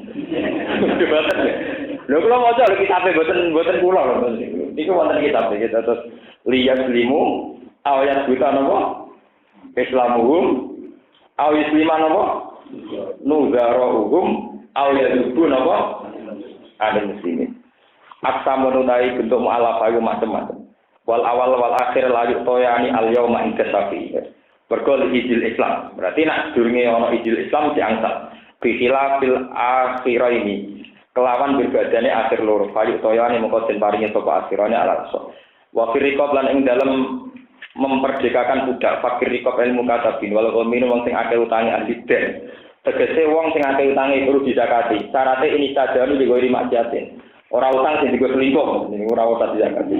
Lho kula maca lho kitabe boten kula lho. Niku wonten kitab iki terus liyas limu awal zubu napa? Islamuhum aw isliman napa? Nuzaruhum aw zubu napa? Ada muslimin. Aksamun utai bentuk mu'alaf ayu macam-macam. Wal awal wal akhir layu toyani al yauma inda safi. Bergol ijil Islam. Berarti nak durunge ana ijil Islam diangsal. Bihilafil akhirah ini. Kelawan berbadane akhir loro. Layu toyani mengko den paringi sapa akhirane ala rasul. Wa firqab lan ing dalem memperdekakan budak fakir rikob ilmu katabin walau minum wong sing akeh utange anjiden. Tegese wong sing akeh utange kudu dizakati. Syaratnya ini saja nu digori maksiatin. Ora utang sing digo selingkuh, niku ora usah dizakati.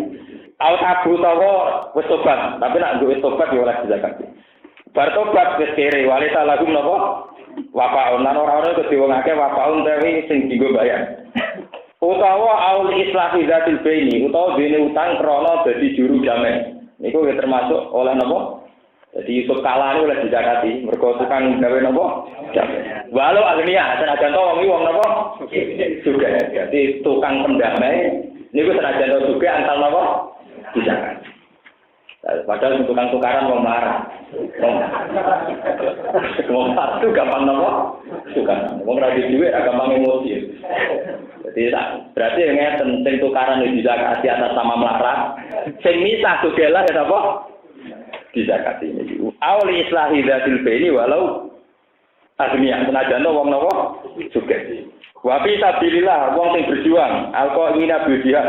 Au tabu tawa wis tobat, tapi nek duwe tobat ya ora dizakati. Bar tobat wis kere wali salahum napa? Wafaun lan ora kudu wong akeh wafaun tapi sing digo bayar. Utawa aul islahi zatil baini, utawa dene utang krana dadi juru damai. Niku termasuk oleh napa? Jadi Yusuf kalah ini oleh dizakati, mergo tukang gawe napa? Walau agnia, senajan to wong napa? Juga. Jadi tukang pendamai niku senajan to juga antal napa? Dizakati. Padahal tukang tukaran wong marah. Wong satu gampang napa? Tukaran. Wong ra duwe gampang emosi. Jadi berarti ngeten sing tukaran dizakati atas sama melarat. Sing misah juga lah ya apa? Dizakati ini. Awli islahi dzatil baini walau agniya senajan wong napa sugih. Wa fi sabilillah wong sing berjuang alqa ingina bidia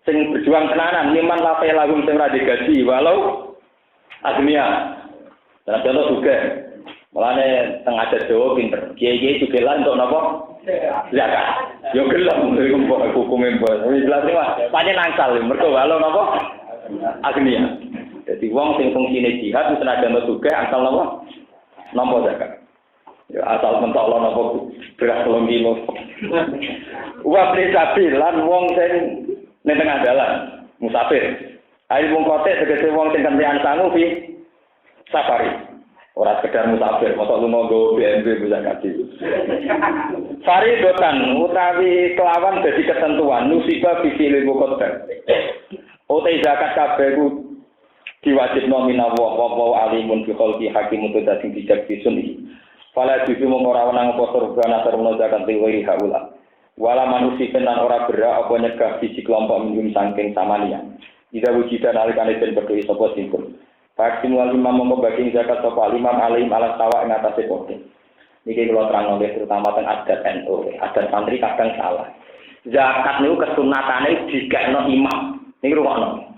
sing berjuang tenanan liman la lahum sing ra digaji walau agniya. Senajan sugih. Mulane teng adat Jawa pinter. Kiai-kiai sugih lan untuk napa? Zakat. Yo gelem hukume mbok. Wis jelas mah pancen angsal mergo walau napa? Agniya. Jadi wong sing fungsine jihad wis senajan sugih asal napa? Nampa zakat. Ya asal mentolo napa beras 3 kilo. Wa prisabil lan wong sing ning tengah dalan musafir. Ayo wong kote tegese wong sing kentean sangu fi safari. Ora sekedar musafir, mosok lunga nggo BNB bisa kaji. Faridotan utawi kelawan dadi ketentuan nusiba bisil bukotan. Ote zakat kabeh diwajibno minawa wa alimun fi khalqi hakimun tading bijak bisun. Fala disu ora ana kotor bana saruna zakat liwiri haula. Wala manusi tenan ora berak apa nyegah siji kelompok minum saking samania. Ida wujidan alikane den bedhe sapa simpul. Faksimual imam membagi zakat sapa imam alim ala tawa ing atase pote. Niki kula terangno terutama teng adat NU, adat santri kadang salah. Zakat niku kesunatane digekno imam. Niki rungokno.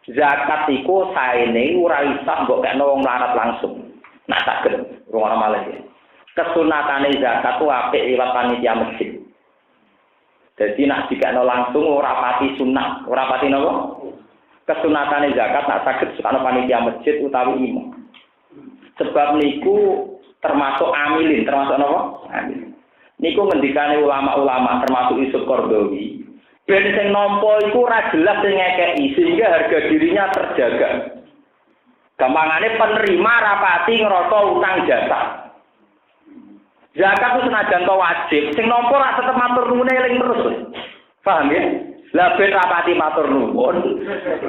Zakat iku saene ora isah mbok kekno wong melarat langsung. Nah saged rungokno malih. Kesunatane zakat ku apik liwat panitia masjid. Jadi nak dikekno langsung ora pati sunah, ora pati napa? Kesunatane zakat nak saged ana panitia masjid utawi imam. Sebab niku termasuk amilin, termasuk napa? Amilin. Niku ngendikane ulama-ulama termasuk Yusuf Qardawi. Ben sing nampa iku ora jelas sing ngekeki sehingga harga dirinya terjaga. Gampangane penerima rapati ngrasa utang jasa. Zakat itu senajan to wajib, sing nampa ora tetep matur nuwun eling terus. Paham ya? Lah ben rapati matur nuwun.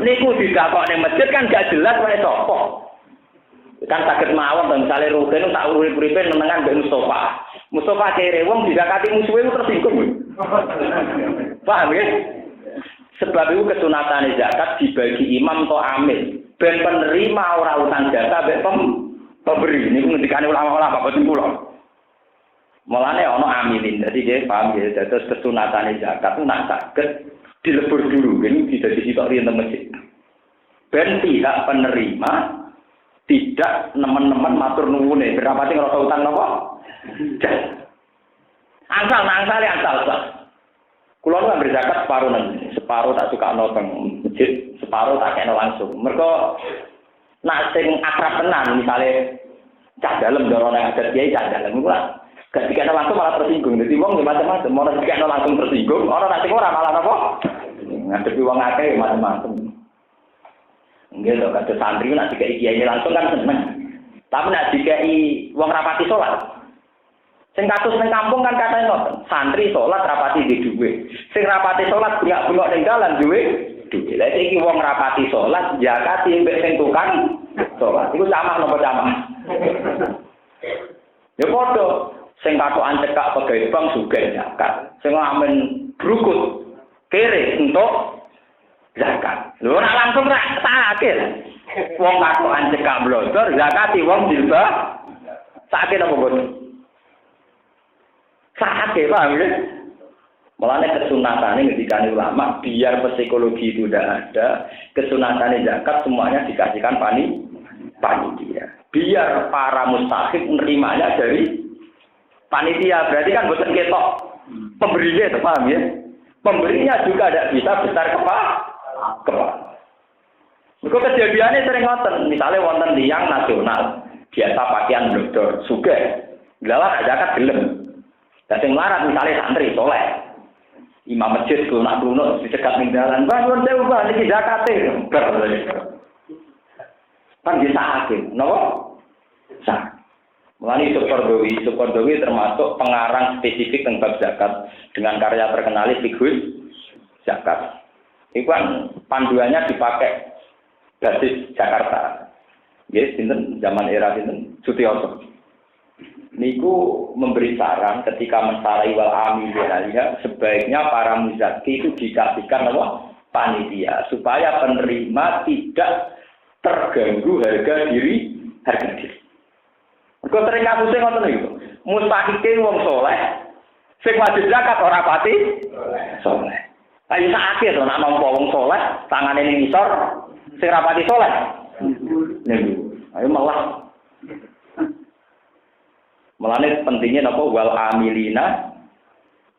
Niku didakok ning masjid kan gak jelas wae sapa. Kan saged mawon to misale rugen tak urip-uripe nenengan mbek Mustofa. Mustofa kere wong didakati musuhe tersinggung. Paham ya? Sebab itu kesunatan zakat dibagi imam atau amil. Ben penerima ora utang jasa mbek pemberi. Niku ngendikane ulama-ulama boten kula. Mulane ana amilin. Dadi nggih paham ya, dados kesunatan zakat nak saged dilebur dulu ini bisa disitok di masjid. Ben pihak penerima tidak nemen-nemen matur nuwune berapa sing ngrasa utang napa? Angsal. Kulo nu ambil zakat separuh tak suka noteng masjid, separuh tak kena langsung. Mergo nak sing akrab tenan misale cah dalem dorone adat kiai cah dalem iku lah. Gak dikena langsung malah tersinggung. Dadi wong macam-macam, mau dikena langsung tersinggung, ora nak sing ora malah napa? Ngadepi wong akeh macam-macam. Nggih to, kados santri nak dikai kiai langsung kan seneng. Tapi nak dikai wong rapati salat. Sing kados ning kampung kan katanya ngoten, santri salat rapati di dhuwit. Sing rapati salat bengak-bengok ning dalan dhuwit. Lah iki wong rapati salat zakat mbek sing tukang salat. Iku sama napa sama? Ya padha, sing katokan cekak pegawai bank sugih zakat. Sing amen brukut kere untuk zakat. Lho ora langsung ra sakit. Wong katokan cekak blodor zakati wong dilba sakit apa boten? Sakit paham ya? Mulane kesunatane ngendikane ulama biar psikologi itu tidak ada, kesunatane zakat semuanya dikasihkan panitia. Biar para mustahik menerimanya dari panitia. Berarti kan boten ketok pemberinya itu paham ya? Pemberinya juga tidak bisa besar kepala. Mergo kejadiannya sering ngoten, misalnya wonten tiyang nasional, biasa pakaian blodor, sugih. Lalah zakat gelem. Dan sing larat misalnya santri soleh. Imam masjid lunak-lunak dicegat ning dalan, "Mbah, nyuwun sewu, Mbah, niki zakate." Kan disahake, napa? Sah. Mulane Sukordowi termasuk pengarang spesifik tentang zakat dengan karya terkenal Fiqhus Zakat. Itu kan panduannya dipakai basis Jakarta. Nggih, sinten zaman era sinten Sutioso. Niku memberi saran ketika mensarai wal amiliyah sebaiknya para muzaki itu dikasihkan apa? Panitia supaya penerima tidak terganggu harga diri. Kok sering kasusnya ngoten niku. Mustahike wong saleh sing wajib zakat ora pati saleh. Ayo sakit to nek nampa wong saleh tangane ning ngisor sing ora pati saleh. Niku. Ayo malah mulane pentingnya napa wal amilina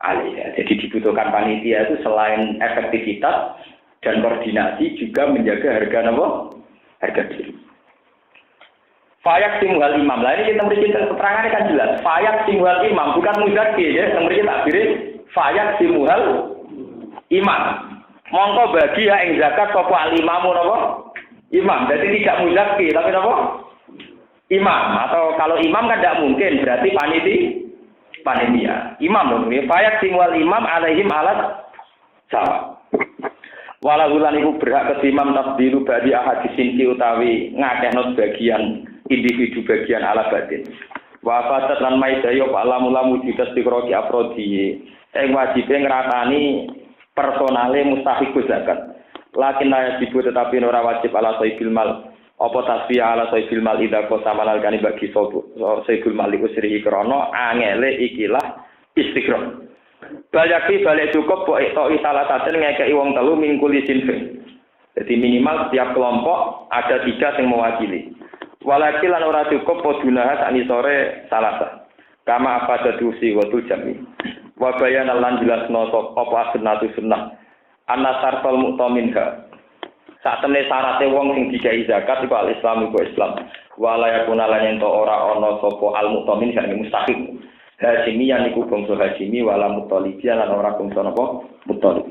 alaiha. Jadi dibutuhkan panitia itu selain efektivitas dan koordinasi juga menjaga harga napa? Harga diri. Fayak simwal imam. Lah ini kita beri keterangannya kan jelas. Fayak simwal imam bukan muzaki ya. Kita beri takbir fayak simwal imam. Mongko bagi ya ing zakat sapa alimamu napa? Imam. Jadi tidak muzaki tapi napa? Imam, atau kalau imam kan tidak mungkin, berarti panitia. Imam dong, fayak singwal imam alaihim alat sama. Walau lan iku berhak ke imam tasdiru badi ahad disinti utawi ngakehno bagian individu bagian ala batin. Wa fatat lan maidayo palamu-lamu ditasdiqroki aprodi. Wajibe ngratani personale mustahiqu zakat. Lakin la wajib tetapi ora wajib ala saibil mal. Apa tasbih ala saibil mal idza qasama alkani bagi saibil mal iku siri krana angele ikilah istiqra. Bayaki balik cukup kok itu salah satu ngekei wong telu mingkuli sinfin. Jadi minimal setiap kelompok ada 3 yang mewakili. Walakilan ora cukup podunaha sani sore salasa. Kama apa dadusi watul jami. Wa bayanan lan jelasno apa sunnatu sunnah. Anasarfal mu'taminha. Saat temne syaratnya wong sing dikai zakat iku al-Islam iku Islam. Wala yakuna lan ento ora ana sapa al-mu'tamin sing mustahil. Hashimi yang iku bangsa Hashimi wala Mutthalib lan ora bangsa napa Muthalib.